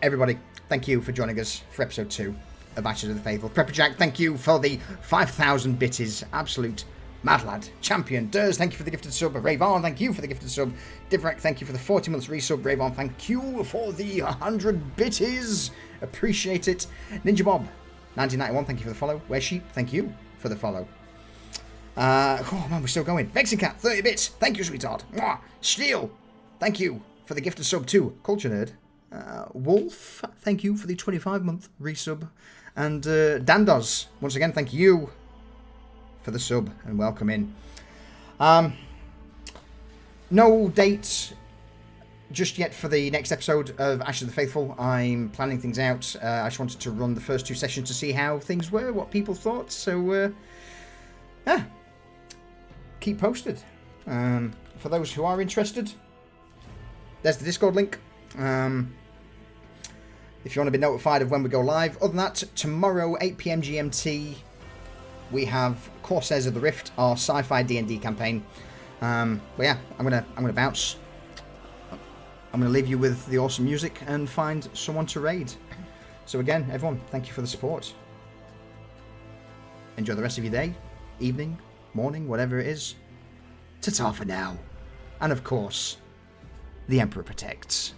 Everybody, thank you for joining us for episode 2 of Ashes of the Faithful. Prepperjack, thank you for the 5,000 bitties. Absolute mad lad. Champion. Durs, thank you for the gifted sub. Rayvon, thank you for the gifted sub. Divrek, thank you for the 40 months resub. Rayvon, thank you for the 100 bitties. Appreciate it. Ninja Bob, 1991, thank you for the follow. Where's Sheep, thank you for the follow. Oh man, we're still going. Vexing Cat, 30 bits. Thank you, sweetheart. Mwah. Steel, thank you for the gifted sub too. Culture Nerd. Wolf, thank you for the 25-month resub. And Dandos, once again, thank you for the sub and welcome in. No date just yet for the next episode of Ashes of the Faithful. I'm planning things out. I just wanted to run the first 2 sessions to see how things were, what people thought. So, yeah, keep posted. For those who are interested, there's the Discord link. If you want to be notified of when we go live. Other than that, tomorrow, 8 PM GMT, we have Corsairs of the Rift, our sci-fi D&D campaign. But yeah, I'm gonna bounce. I'm gonna leave you with the awesome music and find someone to raid. So again, everyone, thank you for the support. Enjoy the rest of your day, evening, morning, whatever it is. Ta-ta for now. And of course, the Emperor protects.